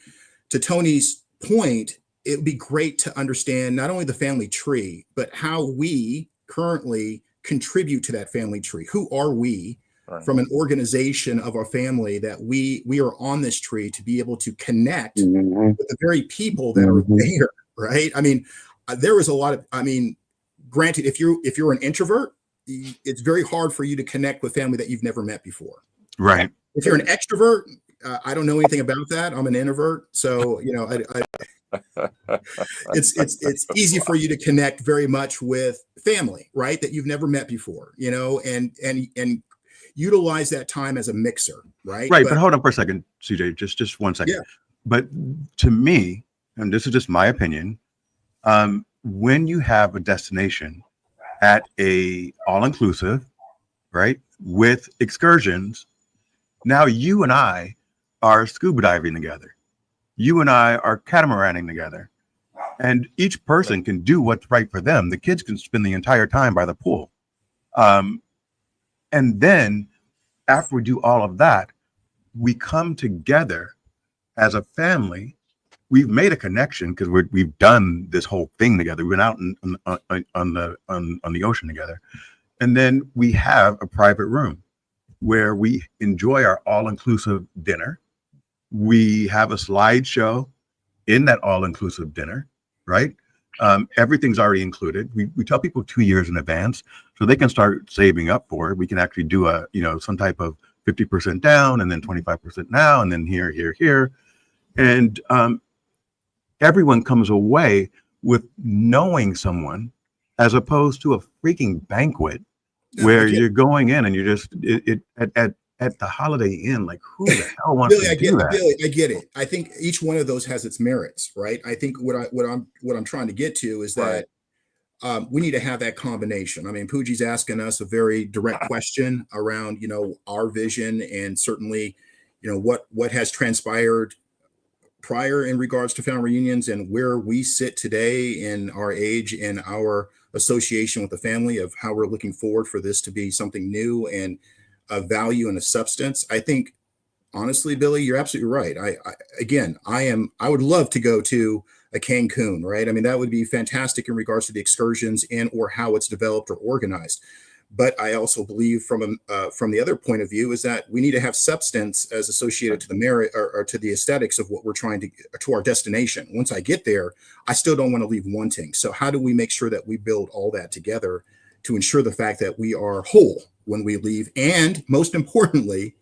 to Tony's point, it would be great to understand not only the family tree, but how we currently contribute to that family tree. Who are we? Right. From an organization of our family that we are on this tree to be able to connect with the very people that are there, right? I mean, there was a lot of, granted, if you're an introvert, it's very hard for you to connect with family that you've never met before.
Right.
If you're an extrovert, I don't know anything about that. I'm an introvert. So, it's easy for you to connect very much with family, right? That you've never met before, and utilize that time as a mixer, right?
Right. But hold on for a second, CJ, just 1 second.
Yeah.
But to me, and this is just my opinion, when you have a destination at a all-inclusive, right, with excursions, now you and I are scuba diving together. You and I are catamaraning together. And each person can do what's right for them. The kids can spend the entire time by the pool. And then after we do all of that, we come together as a family. We've made a connection because we've done this whole thing together. We've been out on the ocean together. And then we have a private room where we enjoy our all-inclusive dinner. We have a slideshow in that all-inclusive dinner, right? Everything's already included. We tell people 2 years in advance so they can start saving up for it. We can actually do some type of 50% down and then 25% now and then here. And everyone comes away with knowing someone as opposed to a freaking banquet where you're going in and you're just at the Holiday Inn, like who the hell wants to do that?
Billy, I get it. I think each one of those has its merits, right? I think what I'm trying to get to is that we need to have that combination. I mean, Pooji's asking us a very direct question around, our vision and certainly, what has transpired prior in regards to family reunions and where we sit today in our age and our association with the family of how we're looking forward for this to be something new and a value and a substance. I think, honestly, Billy, you're absolutely right. I would love to go to a Cancun, right? I mean, that would be fantastic in regards to the excursions and or how it's developed or organized. But I also believe from the other point of view is that we need to have substance as associated to the merit or to the aesthetics of what we're trying to our destination. Once I get there, I still don't want to leave wanting. So how do we make sure that we build all that together to ensure the fact that we are whole when we leave, and most importantly,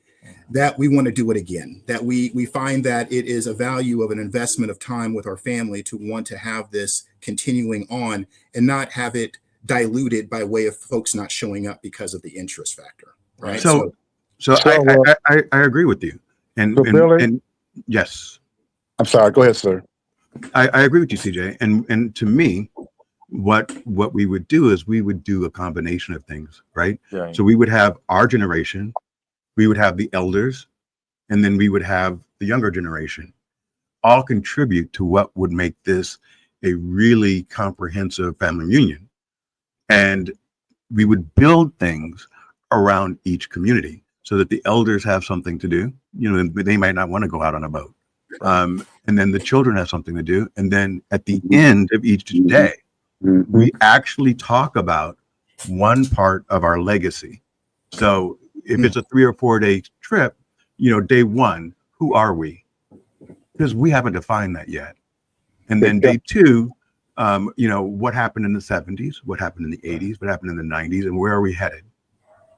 that we want to do it again, that we find that it is a value of an investment of time with our family to want to have this continuing on and not have it diluted by way of folks not showing up because of the interest factor, right?
So I agree with you. And yes.
I'm sorry, go ahead, sir.
I agree with you, CJ. And to me, what we would do is we would do a combination of things, right? Yeah. So we would have our generation, we would have the elders, and then we would have the younger generation all contribute to what would make this a really comprehensive family reunion. And we would build things around each community so that the elders have something to do. They might not want to go out on a boat. And then the children have something to do. And then at the end of each day, we actually talk about one part of our legacy. So if it's a 3 or 4 day trip, day one, who are we? Because we haven't defined that yet. And then day two, what happened in the 70s, what happened in the 80s, what happened in the 90s, and where are we headed?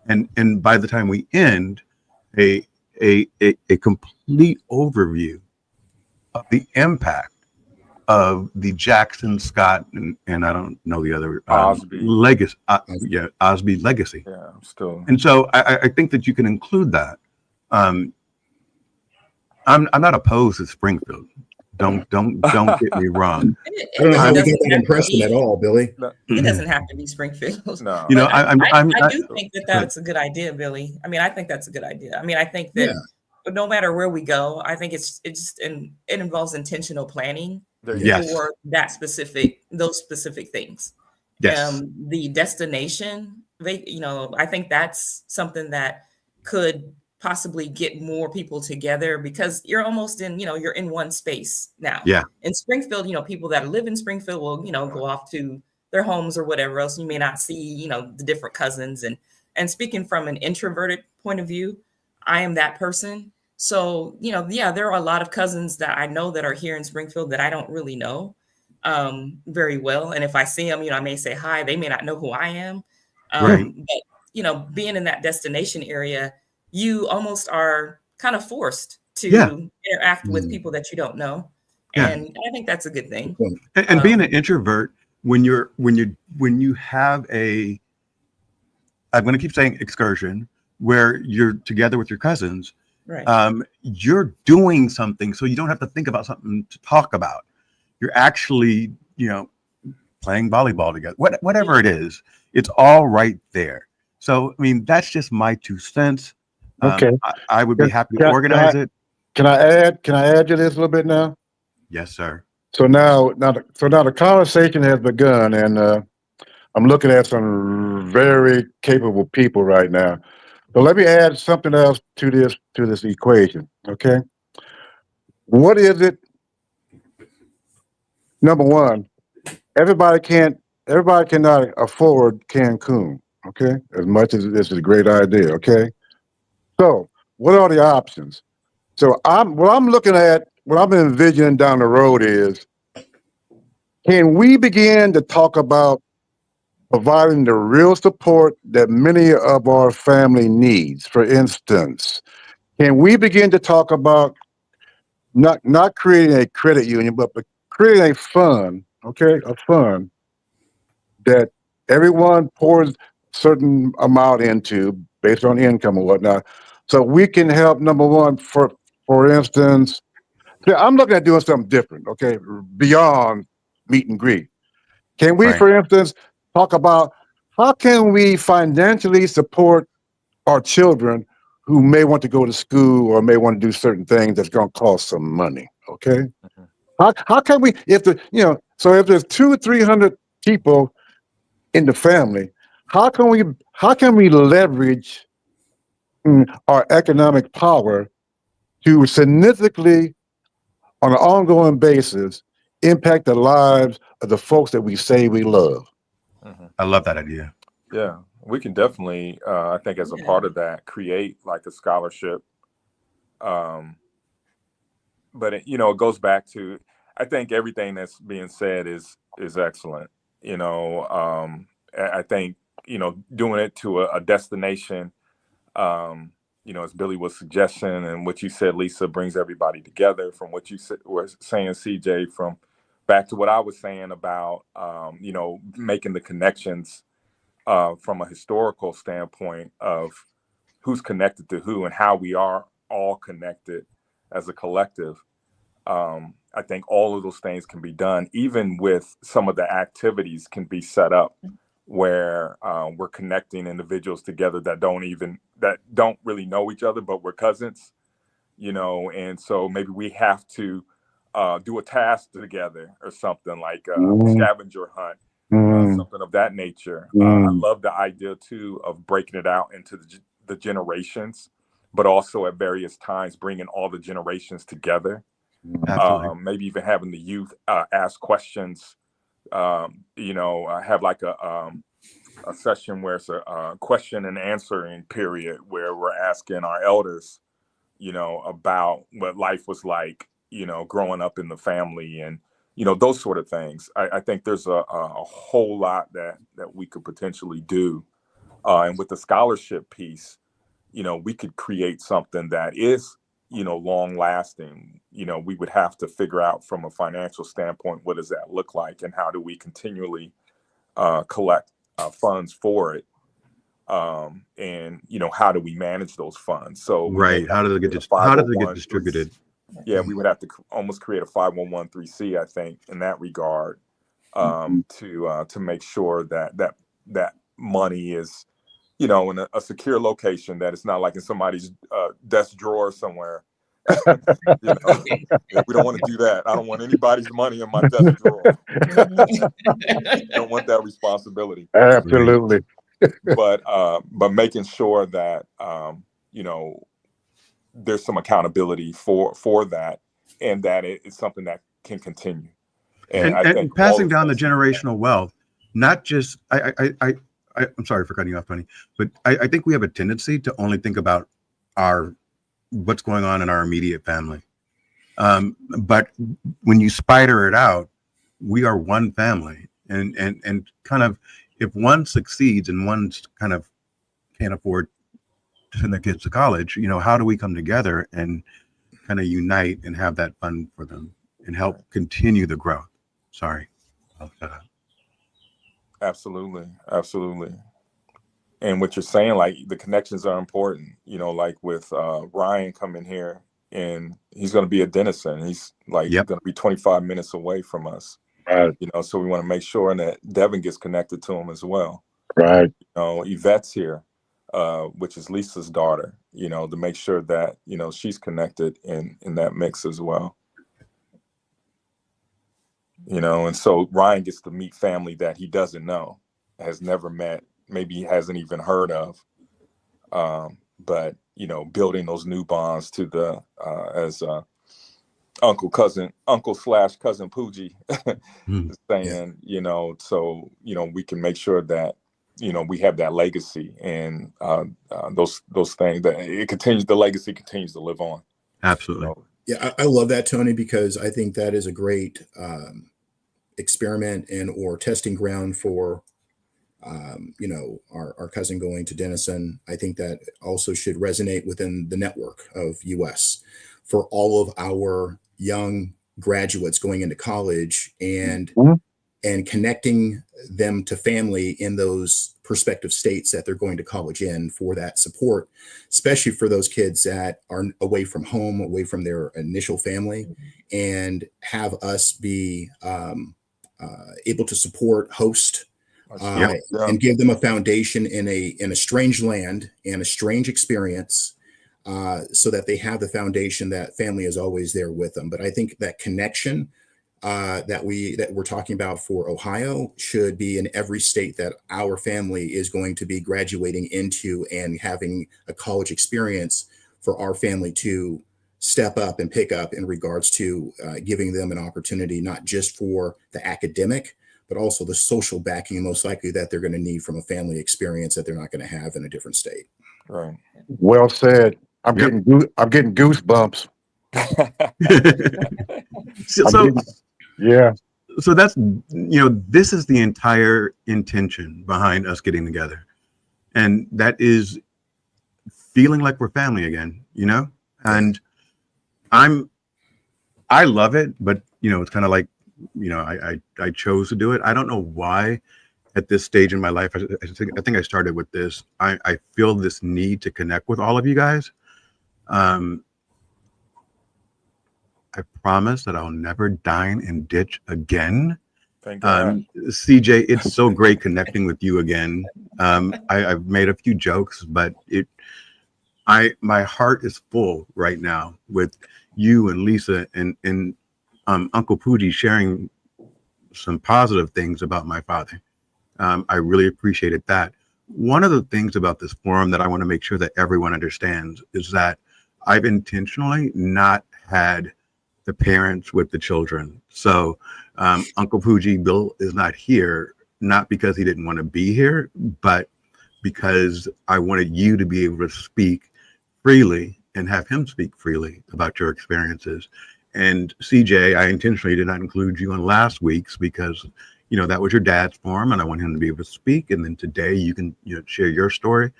And by the time we end, a complete overview of the impact of the Jackson, Scott, and I don't know the other
Osby
legacy. Osby legacy.
Yeah, still.
And so I think that you can include that. I'm not opposed to Springfield. Don't get me wrong.
I don't know how we get that impression at all, Billy.
It doesn't have to be Springfield.
No.
I do think that that's a good idea, Billy. I mean, I think that's a good idea. I mean, I think that no matter where we go, I think it involves intentional planning for those specific things.
Yes.
The destination, I think that's something that could possibly get more people together, because you're almost in, you're in one space now.
Yeah.
In Springfield, people that live in Springfield will, go off to their homes or whatever else. You may not see, the different cousins. And speaking from an introverted point of view, I am that person. So, there are a lot of cousins that I know that are here in Springfield that I don't really know very well. And if I see them, I may say hi. They may not know who I am.
Right.
But, being in that destination area, you almost are kind of forced to interact with people that you don't know. And I think that's a good thing.
And being an introvert, when you have I'm going to keep saying excursion, where you're together with your cousins,
right.
You're doing something, so you don't have to think about something to talk about. You're actually, playing volleyball together, whatever it is, it's all right there. So, I mean, that's just my 2 cents.
Okay.
I would be happy to organize it.
Can I add to this a little bit now?
Yes, sir.
So now the conversation has begun, and I'm looking at some very capable people right now. So let me add something else to this equation. Okay. What is it? Number one, everybody cannot afford Cancun. Okay, as much as this is a great idea. Okay. So, what are the options? So, what I'm envisioning down the road is, can we begin to talk about providing the real support that many of our family needs? For instance, can we begin to talk about not creating a credit union, but creating a fund, a fund that everyone pours a certain amount into based on income and whatnot, so we can help. Number one, for instance, I'm looking at doing something different, beyond meet and greet. Can we, for instance, talk about how can we financially support our children who may want to go to school or may want to do certain things that's going to cost some money? Okay, how can we, if there's 200-300 people in the family, how can we leverage our economic power to significantly, on an ongoing basis, impact the lives of the folks that we say we love?
I love that idea.
Yeah, we can definitely, I think as a part of that, create like a scholarship. But it goes back to, I think everything that's being said is excellent. I think, doing it to a destination, as Billy was suggesting, and what you said, Lisa, brings everybody together. From what you were saying, CJ, from back to what I was saying about, making the connections from a historical standpoint of who's connected to who and how we are all connected as a collective. I think all of those things can be done, even with some of the activities can be set up where we're connecting individuals together that don't really know each other, but we're cousins, and so maybe we have to do a task together or something like a scavenger hunt, something of that nature. I love the idea too of breaking it out into the generations, but also at various times bringing all the generations together
Absolutely.
Maybe even having the youth ask questions. Have like a session where it's a question and answering period where we're asking our elders, about what life was like, growing up in the family, and those sort of things. I think there's a whole lot that we could potentially do, and with the scholarship piece, we could create something that is long lasting. We would have to figure out from a financial standpoint, what does that look like, and how do we continually collect funds for it, and how do we manage those funds? So
Right. How do they get distributed?
Yeah, we would have to almost create a 501(c), I think, in that regard, to make sure that money is, in a secure location, that it's not like in somebody's desk drawer somewhere. We don't want to do that. I don't want anybody's money in my desk drawer. Don't want that responsibility.
Absolutely.
But making sure that there's some accountability for that, and that it's something that can continue. And I think
passing down the generational wealth, not just I'm sorry for cutting you off, Tony, but I think we have a tendency to only think about what's going on in our immediate family. But when you spider it out, we are one family, and kind of, if one succeeds and one kind of can't afford to send their kids to college, how do we come together and kind of unite and have that fund for them and help continue the growth? Sorry, I'll shut up.
Absolutely. And what you're saying, like, the connections are important, like with Ryan coming here, and he's going to be at Denison. He's going to be 25 minutes away from us.
Right.
So we want to make sure that Devin gets connected to him as well.
Right.
Yvette's here, which is Lisa's daughter, to make sure that, she's connected in that mix as well. And so Ryan gets to meet family that he doesn't know, has never met, maybe he hasn't even heard of. But, building those new bonds to the, as uncle/cousin Pooji is saying, so, we can make sure that, we have that legacy, and those things, that the legacy continues to live on.
Absolutely.
Yeah, I love that, Tony, because I think that is a great experiment or testing ground for, our cousin going to Denison. I think that also should resonate within the network of US for all of our young graduates going into college, and connecting them to family in those prospective states that they're going to college in, for that support, especially for those kids that are away from home, away from their initial family, and have us be able to support, host, and give them a foundation in a strange land and a strange experience, so that they have the foundation that family is always there with them. But I think that connection that we're talking about for Ohio should be in every state that our family is going to be graduating into, and having a college experience for our family to step up and pick up in regards to giving them an opportunity, not just for the academic, but also the social backing, most likely, that they're going to need from a family experience that they're not going to have in a different state.
Right.
Well said. I'm getting goosebumps.
So that's, this is the entire intention behind us getting together, and that is feeling like we're family again, and I love it, but it's kind of like, I chose to do it. I don't know why at this stage in my life. I think I started with this. I feel this need to connect with all of you guys. I promise that I'll never dine and ditch again.
Thank God.
CJ, it's so great connecting with you again. I've made a few jokes, but my heart is full right now with you and Lisa and Uncle Pooji sharing some positive things about my father. I really appreciated that. One of the things about this forum that I want to make sure that everyone understands is that I've intentionally not had the parents with the children. So Uncle Fuji Bill is not here, not because he didn't want to be here, but because I wanted you to be able to speak freely and have him speak freely about your experiences. And CJ, I intentionally did not include you on last week's because, you know, that was your dad's forum and I want him to be able to speak. And then today you can, you know, share your story.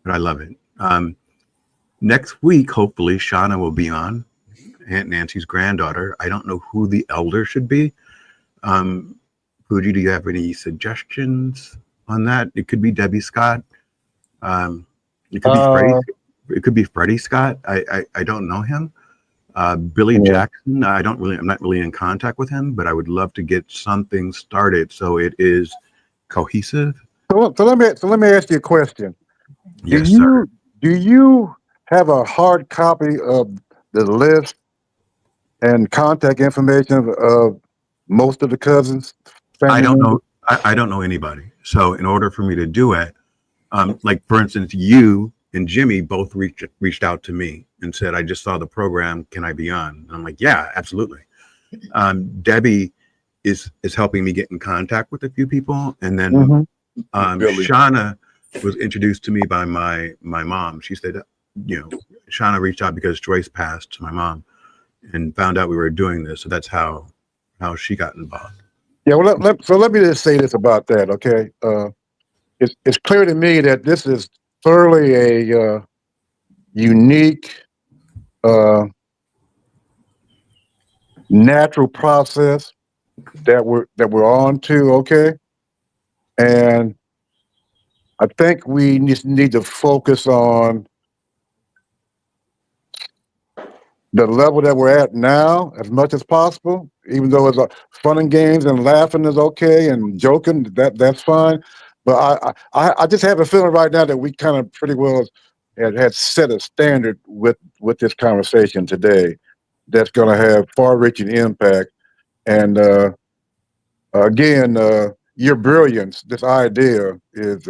But I love it. Next week, hopefully, Shauna will be on, Aunt Nancy's granddaughter. I don't know who the elder should be. Fuji, do you have any suggestions on that? It could be Debbie Scott. It could be Freddie. It could be Freddie Scott. I don't know him. Billy Jackson. I'm not really in contact with him, but I would love to get something started so it is cohesive.
So let me ask you a question.
Yes, sir.
Do you have a hard copy of the list and contact information of most of the cousins?
I don't know. I don't know anybody. So in order for me to do it, like for instance, you and Jimmy both reached out to me and said, "I just saw the program. Can I be on?" And I'm like, "Yeah, absolutely." Debbie is helping me get in contact with a few people, and then Shauna was introduced to me by my mom. She said, you know, Shauna reached out because Joyce passed to my mom and found out we were doing this. So that's how she got involved.
Yeah, well, let me just say this about that, okay? It's clear to me that this is thoroughly a unique, natural process that we're on to, okay? And I think we need to focus on the level that we're at now as much as possible, even though it's fun and games and laughing is okay and joking, that's fine. But I just have a feeling right now that we kind of pretty well had set a standard with this conversation today that's going to have far-reaching impact. And again, your brilliance, this idea is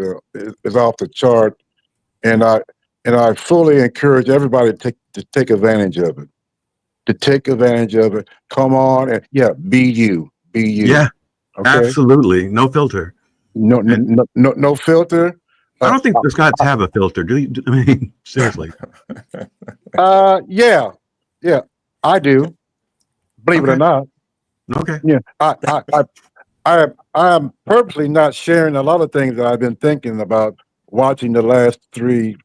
off the chart, and I fully encourage everybody to take advantage of it. To take advantage of it. Come on and be you. Be you.
Yeah,
okay?
Absolutely. No filter.
No filter.
I don't think the Scots have a filter. Do you? I mean, seriously.
Yeah, I do. Believe it or not.
Okay.
Yeah, I'm purposely not sharing a lot of things that I've been thinking about watching the last 3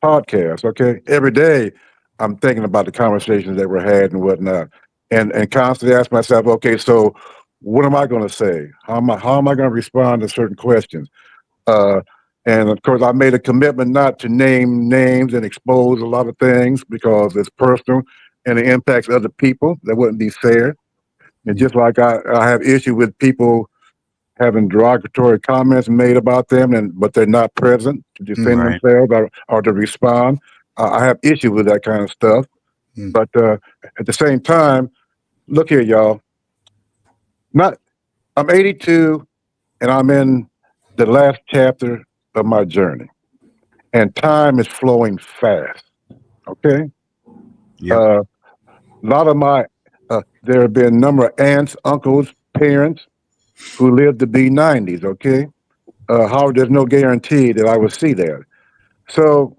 podcasts. Okay, every day I'm thinking about the conversations that were had and whatnot, and constantly ask myself, okay, so what am I going to say? How am I going to respond to certain questions? And of course, I made a commitment not to name names and expose a lot of things because it's personal and it impacts other people. That wouldn't be fair. And just like I have issue with people having derogatory comments made about them, but they're not present to defend themselves or to respond. I have issue with that kind of stuff. But at the same time, look here, y'all. I'm 82 and I'm in the last chapter of my journey. And time is flowing fast. Okay?
Yeah.
A lot of there have been a number of aunts, uncles, parents who lived to be 90s, okay? However, there's no guarantee that I will see that. So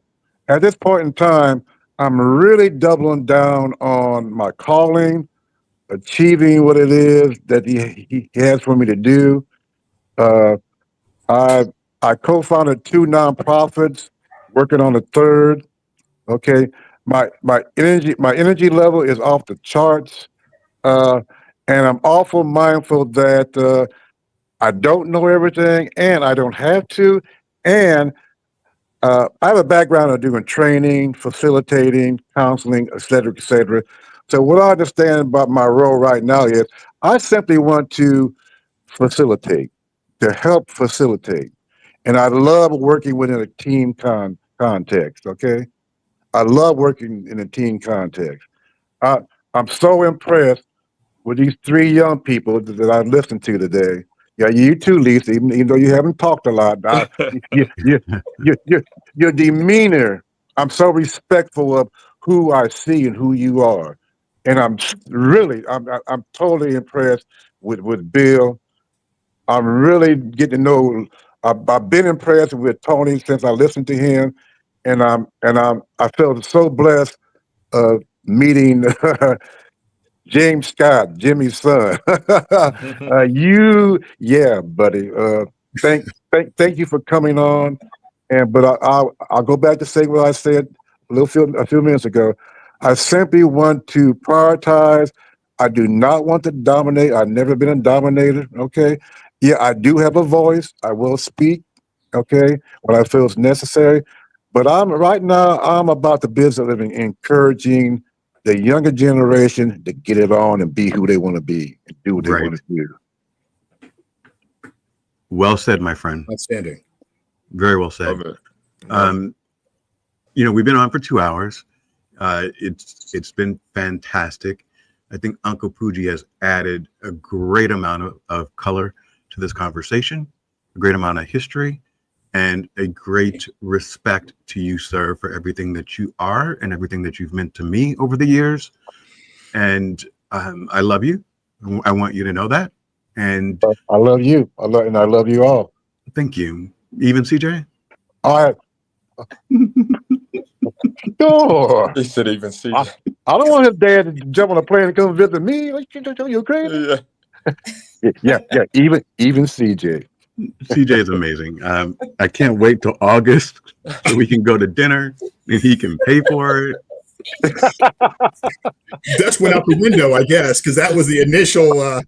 at this point in time, I'm really doubling down on my calling, achieving what it is that he has for me to do. I co-founded 2 nonprofits, working on a 3rd. Okay, my energy level is off the charts, and I'm awful mindful that I don't know everything, and I don't have to. And I have a background of doing training, facilitating, counseling, et cetera, et cetera. So what I understand about my role right now is I simply want to facilitate, to help facilitate. And I love working within a team context, okay? I love working in a team context. I'm so impressed with these 3 young people that I listened to today. Yeah, you too, Lisa, even though you haven't talked a lot. Your demeanor, I'm so respectful of who I see and who you are. And I'm totally impressed with Bill. I'm really getting to know. I've been impressed with Tony since I listened to him, and I felt so blessed meeting James Scott, Jimmy's son. Yeah, buddy. Thank you for coming on. But I'll go back to saying what I said a few minutes ago. I simply want to prioritize. I do not want to dominate. I've never been a dominator. Okay. Yeah, I do have a voice. I will speak. Okay, when I feel it's necessary. But right now. I'm about the business of encouraging the younger generation to get it on and be who they want to be and do what they want to do.
Well said, my friend.
Outstanding.
Very well said. We've been on for 2 hours. It's been fantastic. I think Uncle Pooji has added a great amount of color to this conversation, a great amount of history, and a great respect to you, sir, for everything that you are and everything that you've meant to me over the years. And I love you. I want you to know that. And
I love you. I love you all.
Thank you. Even CJ?
All right. Sure.
He said even CJ.
I don't want his dad to jump on a plane and come visit me. You crazy? Yeah. Even CJ.
CJ is amazing. I can't wait till August so we can go to dinner and he can pay for it.
Dutch went out the window, I guess, because that was the initial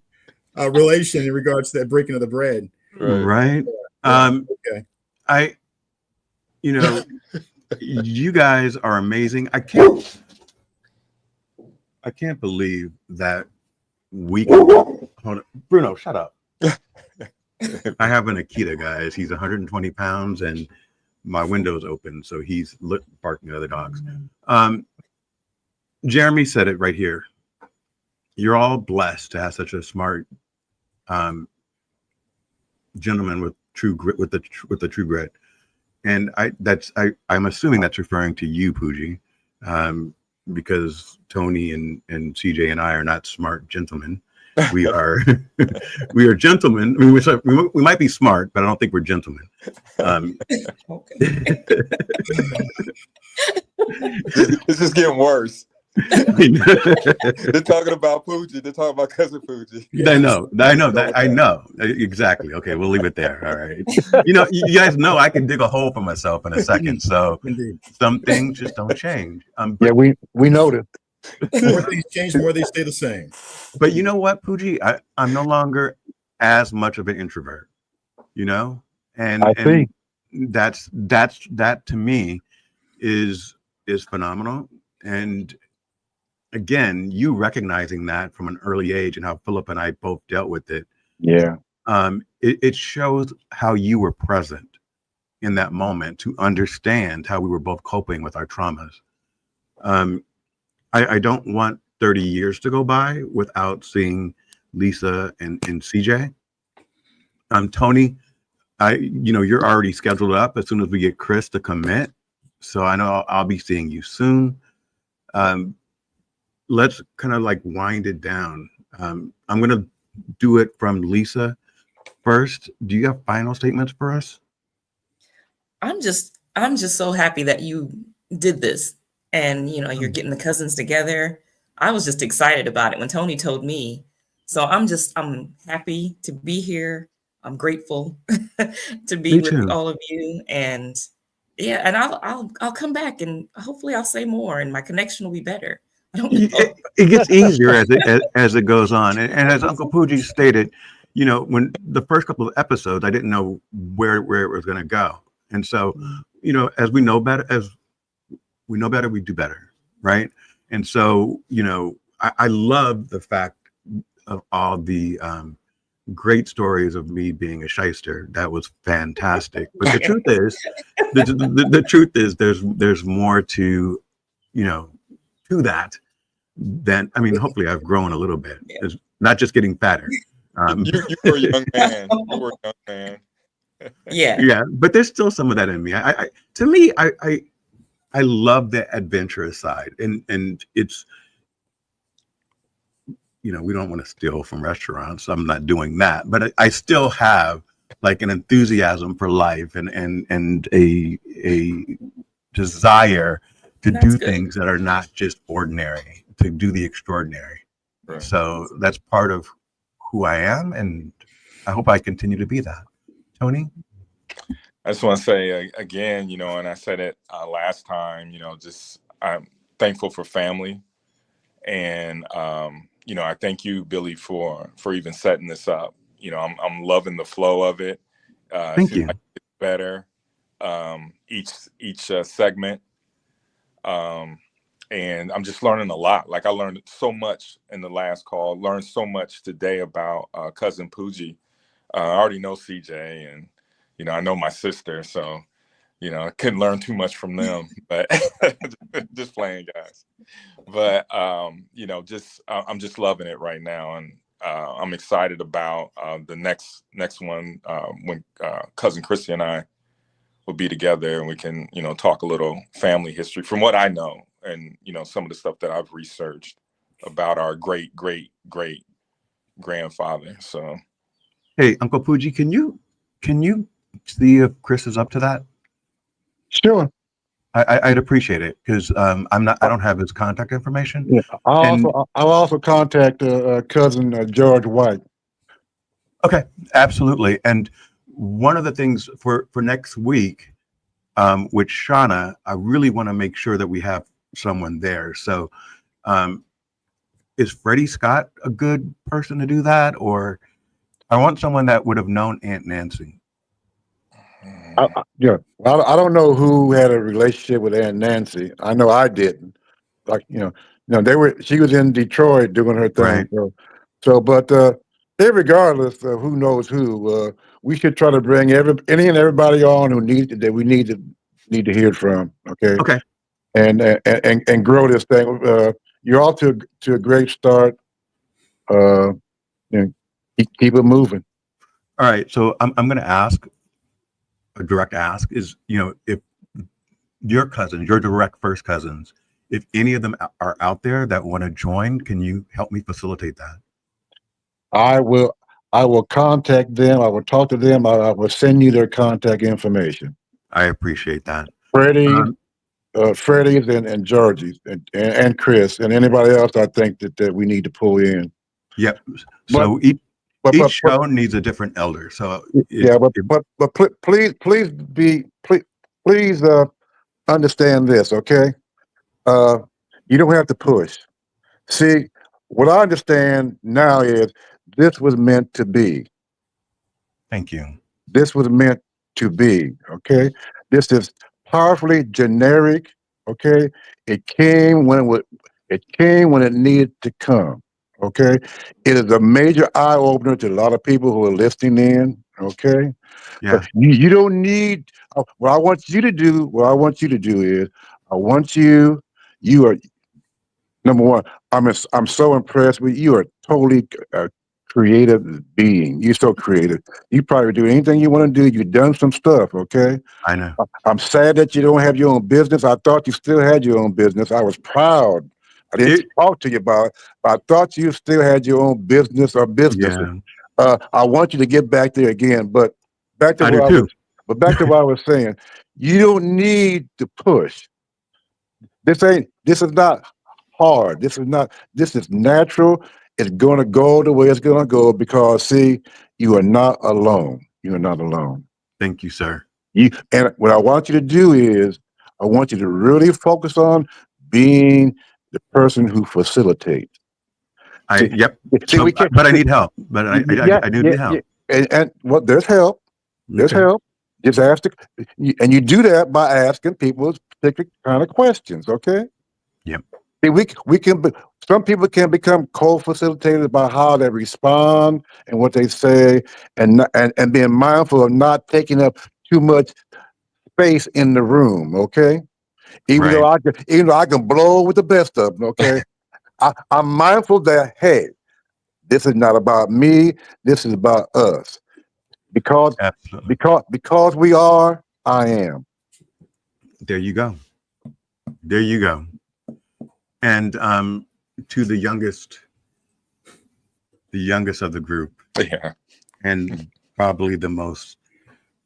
relation in regards to that breaking of the bread.
Right.
Okay.
You guys are amazing. I can't believe that we can hold on. Bruno, shut up. I have an Akita, guys. He's 120 pounds and my window's open, so he's barking at other dogs. Jeremy said it right here. You're all blessed to have such a smart gentleman with true grit, with the true grit. And I'm assuming that's referring to you, Pooji, because Tony and CJ and I are not smart gentlemen. We are gentlemen. I mean, we might be smart, but I don't think we're gentlemen.
It's just getting worse. They're talking about Pooji. They're talking about cousin Pooji.
I know exactly. Okay, we'll leave it there. All right. You guys know I can dig a hole for myself in a second. So some things just don't change.
Yeah, we noticed.
More things change, more they stay the same.
But you know what, Pooji? I'm no longer as much of an introvert. And that to me is phenomenal. And again, you recognizing that from an early age and how Philip and I both dealt with it.
Yeah.
It shows how you were present in that moment to understand how we were both coping with our traumas. I don't want 30 years to go by without seeing Lisa and CJ. Tony, you're already scheduled up as soon as we get Chris to commit. So I know I'll be seeing you soon. Let's kind of wind it down. I'm going to do it from Lisa first. Do you have final statements for us?
I'm just so happy that you did this, and you're getting the cousins together. I was just excited about it when Tony told me. So I'm happy to be here. I'm grateful to be with all of you, and yeah, and I'll come back and hopefully I'll say more and my connection will be better. I don't know.
It gets easier as it goes on, and as Uncle Pooji stated, when the first couple of episodes, I didn't know where it was going to go, and so as we know better, we do better, right? And so I love the fact of all the great stories of me being a shyster. That was fantastic. But the truth is, there's more to that. Then hopefully I've grown a little bit. It's not just getting fatter.
You were a young man. You were a young man.
Yeah.
But there's still some of that in me. I love the adventurous side, and it's, you know, we don't want to steal from restaurants. I'm not doing that, but I still have like an enthusiasm for life and a desire to
That's
do
good.
things that are not just ordinary, to do the extraordinary.
Right.
So that's part of who I am, and I hope I continue to be that. Tony?
I just want to say again, you know, and I said it last time, you know, just I'm thankful for family. And, you know, I thank you, Billy, for even setting this up. You know, I'm loving the flow of it.
Thank
Seems
you.
like it's better each segment. And I'm just learning a lot. Like I learned so much in the last call, learned so much today about cousin Pooji. I already know CJ, and you know I know my sister, so you know I couldn't learn too much from them. But just playing, guys. But you know, I'm just loving it right now, and I'm excited about the next one when cousin Christy and I will be together, and we can talk a little family history from what I know, and some of the stuff that I've researched about our great grandfather. So.
Hey, Uncle Pooji, can you see if Chris is up to that?
Sure.
I'd appreciate it because I don't have his contact information.
Yeah.
And
I'll also contact cousin George White.
okay, absolutely. And one of the things for next week, with Shauna, I really want to make sure that we have someone there. So, is Freddie Scott a good person to do that, or I want someone that would have known Aunt Nancy?
Yeah, I don't know who had a relationship with Aunt Nancy. I know I didn't. Like she was in Detroit doing her thing.
Right.
But regardless of who knows who, we should try to bring any and everybody on who we need to hear from. Okay.
Okay.
And grow this thing. You're all to a great start. Keep it moving.
All right. So I'm going to ask a direct ask is, if your cousins, your direct first cousins, if any of them are out there that want to join, can you help me facilitate that? I
will contact them. I will talk to them. I will send you their contact information.
I appreciate that.
Freddie's and Georgie's and Chris and anybody else I think that we need to pull in.
Yep. So each show needs a different elder. So please understand this, okay? You don't have to push. See, what I understand now is this was meant to be. Thank you.
This was meant to be, okay? This is powerfully generic, okay? It came when it needed to come, okay? It is a major eye opener to a lot of people who are listening in, okay?
Yeah.
But you don't need. What I want you to do is, you are number one. I'm so impressed with you. You are totally creative being. You're so creative. You probably do anything you want to do. You've done some stuff, okay?
I know.
I'm sad that you don't have your own business. I thought you still had your own business. I was proud. I didn't talk to you about it, but I thought you still had your own business or businesses.
Yeah.
I want you to get back there again, but back to what I was saying. You don't need to push. This is not hard. This is natural. It's going to go the way it's going to go because, see, you are not alone. You are not alone.
Thank you, sir.
And what I want you to do is, I want you to really focus on being the person who facilitates.
But I need help. But I need help.
And well, there's help. There's help. Just ask and you do that by asking people particular kind of questions. Okay.
Yep.
We can. Some people can become co-facilitators by how they respond and what they say, and being mindful of not taking up too much space in the room. Okay. Even though I can blow with the best of them. Okay. I'm mindful that, hey, this is not about me. This is about us. Because we are, I am.
There you go. There you go. And to the youngest of the group,
Yeah.
and probably the most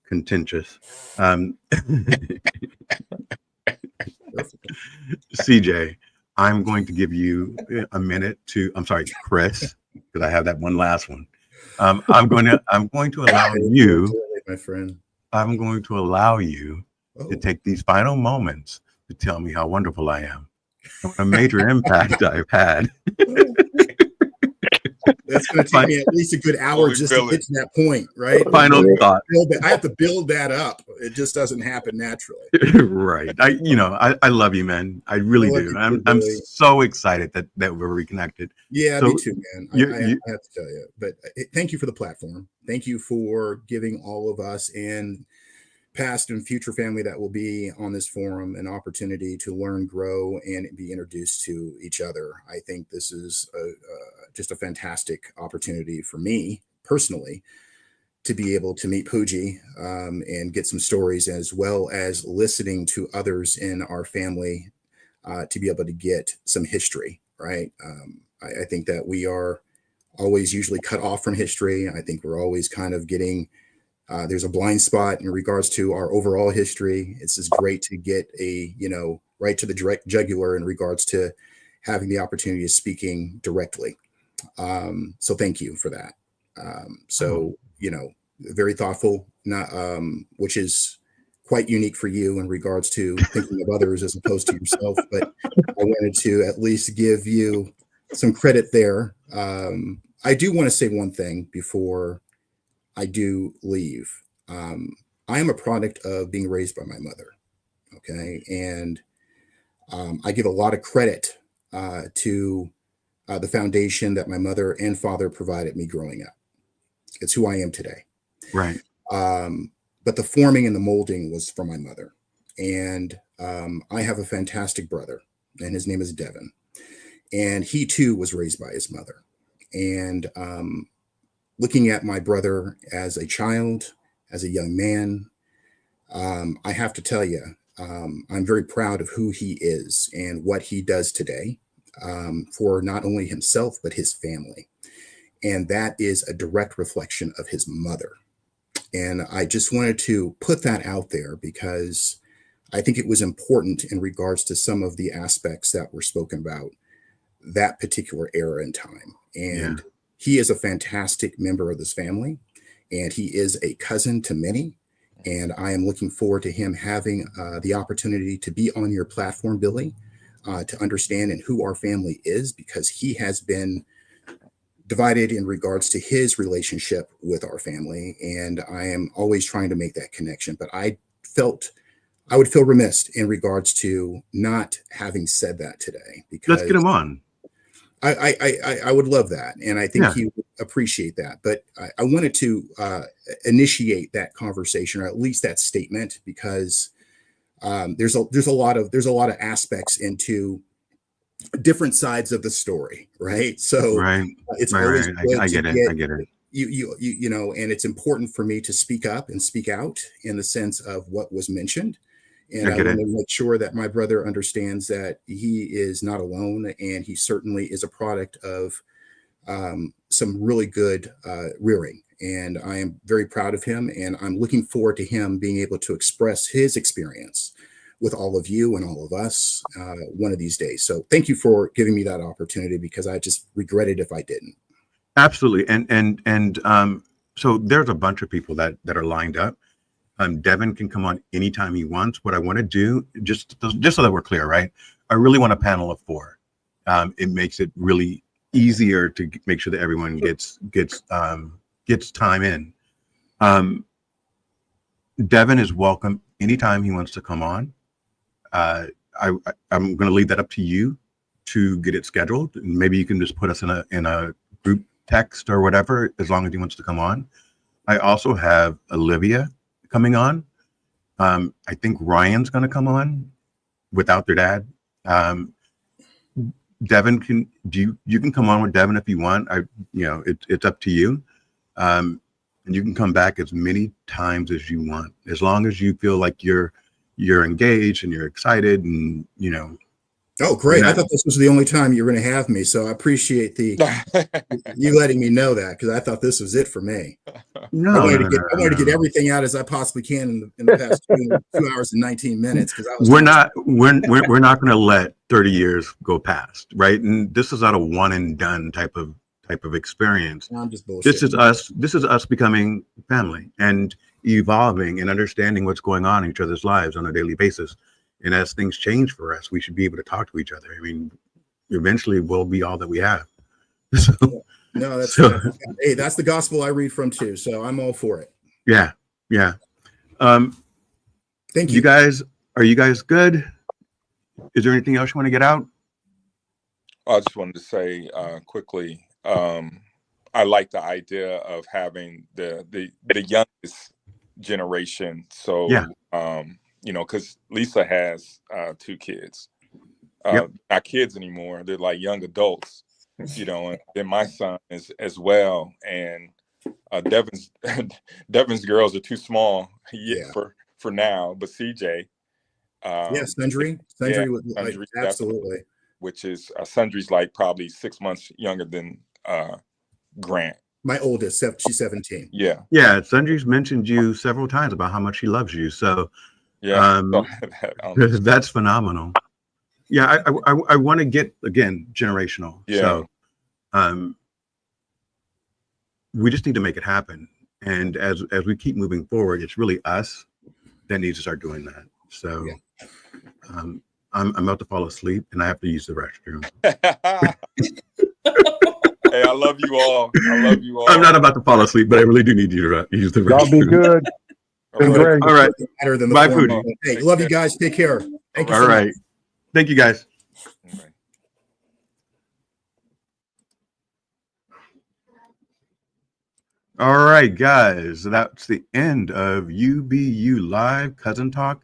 contentious, CJ, I'm going to give you a minute to. I'm sorry, Chris, because I have that one last one. I'm going to allow you,
my friend.
I'm going to allow you to take these final moments to tell me how wonderful I am and what a major impact I've had.
That's going to take me at least a good hour just to get to that point, right?
Final thought.
I have to build that up. It just doesn't happen naturally.
Right. I love you, man. I really do. I'm so excited that we're reconnected.
Yeah,
So
me too, man. I have to tell you. But thank you for the platform. Thank you for giving all of us and past and future family that will be on this forum an opportunity to learn, grow, and be introduced to each other. I think this is just a fantastic opportunity for me personally to be able to meet Pooji and get some stories, as well as listening to others in our family to be able to get some history, right? I think that we are always usually cut off from history. I think we're always kind of getting there's a blind spot in regards to our overall history. It's just great to get right to the direct jugular in regards to having the opportunity of speaking directly. So thank you for that. Very thoughtful, which is quite unique for you in regards to thinking of others as opposed to yourself. But I wanted to at least give you some credit there. I do want to say one thing before I do leave. I am a product of being raised by my mother. Okay. And I give a lot of credit to the foundation that my mother and father provided me growing up. It's who I am today.
Right.
But the forming and the molding was from my mother. And I have a fantastic brother, and his name is Devin. And he too was raised by his mother. And looking at my brother as a child, as a young man, I have to tell you, I'm very proud of who he is and what he does today for not only himself, but his family. And that is a direct reflection of his mother. And I just wanted to put that out there because I think it was important in regards to some of the aspects that were spoken about that particular era in time. And he is a fantastic member of this family, and he is a cousin to many. And I am looking forward to him having the opportunity to be on your platform, Billy, to understand and who our family is, because he has been divided in regards to his relationship with our family. And I am always trying to make that connection. But I would feel remiss in regards to not having said that today. Because
let's get him on.
I would love that. And I think he would appreciate that. But I wanted to initiate that conversation, or at least that statement, because there's a lot of aspects into different sides of the story, right? So it's always good
I get it. I get it.
You know, and it's important for me to speak up and speak out in the sense of what was mentioned. And I want to make sure that my brother understands that he is not alone, and he certainly is a product of some really good rearing. And I am very proud of him, and I'm looking forward to him being able to express his experience with all of you and all of us one of these days. So thank you for giving me that opportunity, because I just regret it if I didn't.
Absolutely. And so there's a bunch of people that are lined up. Devin can come on anytime he wants. What I want to do, just so that we're clear, right? I really want a panel of 4. It makes it really easier to make sure that everyone gets time in. Devin is welcome anytime he wants to come on. I'm going to leave that up to you to get it scheduled. Maybe you can just put us in a group text or whatever, as long as he wants to come on. I also have Olivia coming on. I think Ryan's going to come on without their dad. Devin you can come on with Devin if you want. It's up to you. And you can come back as many times as you want, as long as you feel like you're you're engaged and you're excited, and you know.
Oh, great.
Yeah.
I thought this was the only time you were going to have me. So I appreciate you letting me know that, because I thought this was it for me.
No,
I wanted
no,
to get everything out as I possibly can in the past 2 hours and 19 minutes. Because
we're not going to let 30 years go past, right? And this is not a one and done type of experience.
I'm just bullshit.
This is us becoming family and evolving and understanding what's going on in each other's lives on a daily basis. And as things change for us, we should be able to talk to each other. I mean, eventually we'll be all that we have. So,
no, hey, that's the gospel I read from too. So I'm all for it.
Yeah.
Thank you.
You guys, are you guys good? Is there anything else you want to get out?
I just wanted to say quickly, I like the idea of having the youngest generation. So,
Yeah.
you know, because Lisa has 2 kids. Not kids anymore. They're like young adults, you know, and then my son is as well. And Devin's girls are too small for now, but CJ.
Sundry.
Sundry,
absolutely.
Which is Sundry's like probably 6 months younger than Grant.
My oldest, she's 17.
Yeah.
Sundry's mentioned you several times about how much she loves you. So that's phenomenal. Yeah, I want to get, again, generational.
Yeah.
So we just need to make it happen. And as we keep moving forward, it's really us that needs to start doing that. So I'm about to fall asleep and I have to use the restroom.
Hey, I love you all.
I'm not about to fall asleep, but I really do need you to use the restroom.
Y'all be good. Been great.
All right.
Better than the
Bye,
former.
Foodie.
Hey, love you guys. Take care. Thank you.
All right. Thank you, guys.
Okay.
All right, guys. That's the end of UBU Live Cousin Talk.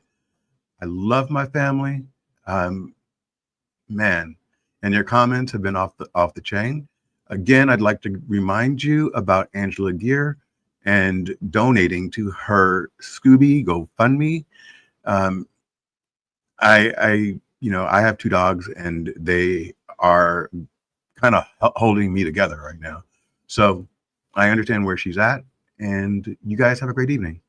I love my family. Man, and your comments have been off the chain. Again, I'd like to remind you about Angela Gear and donating to her Scooby GoFundMe. I have 2 dogs and they are kind of holding me together right now. So I understand where she's at, and you guys have a great evening.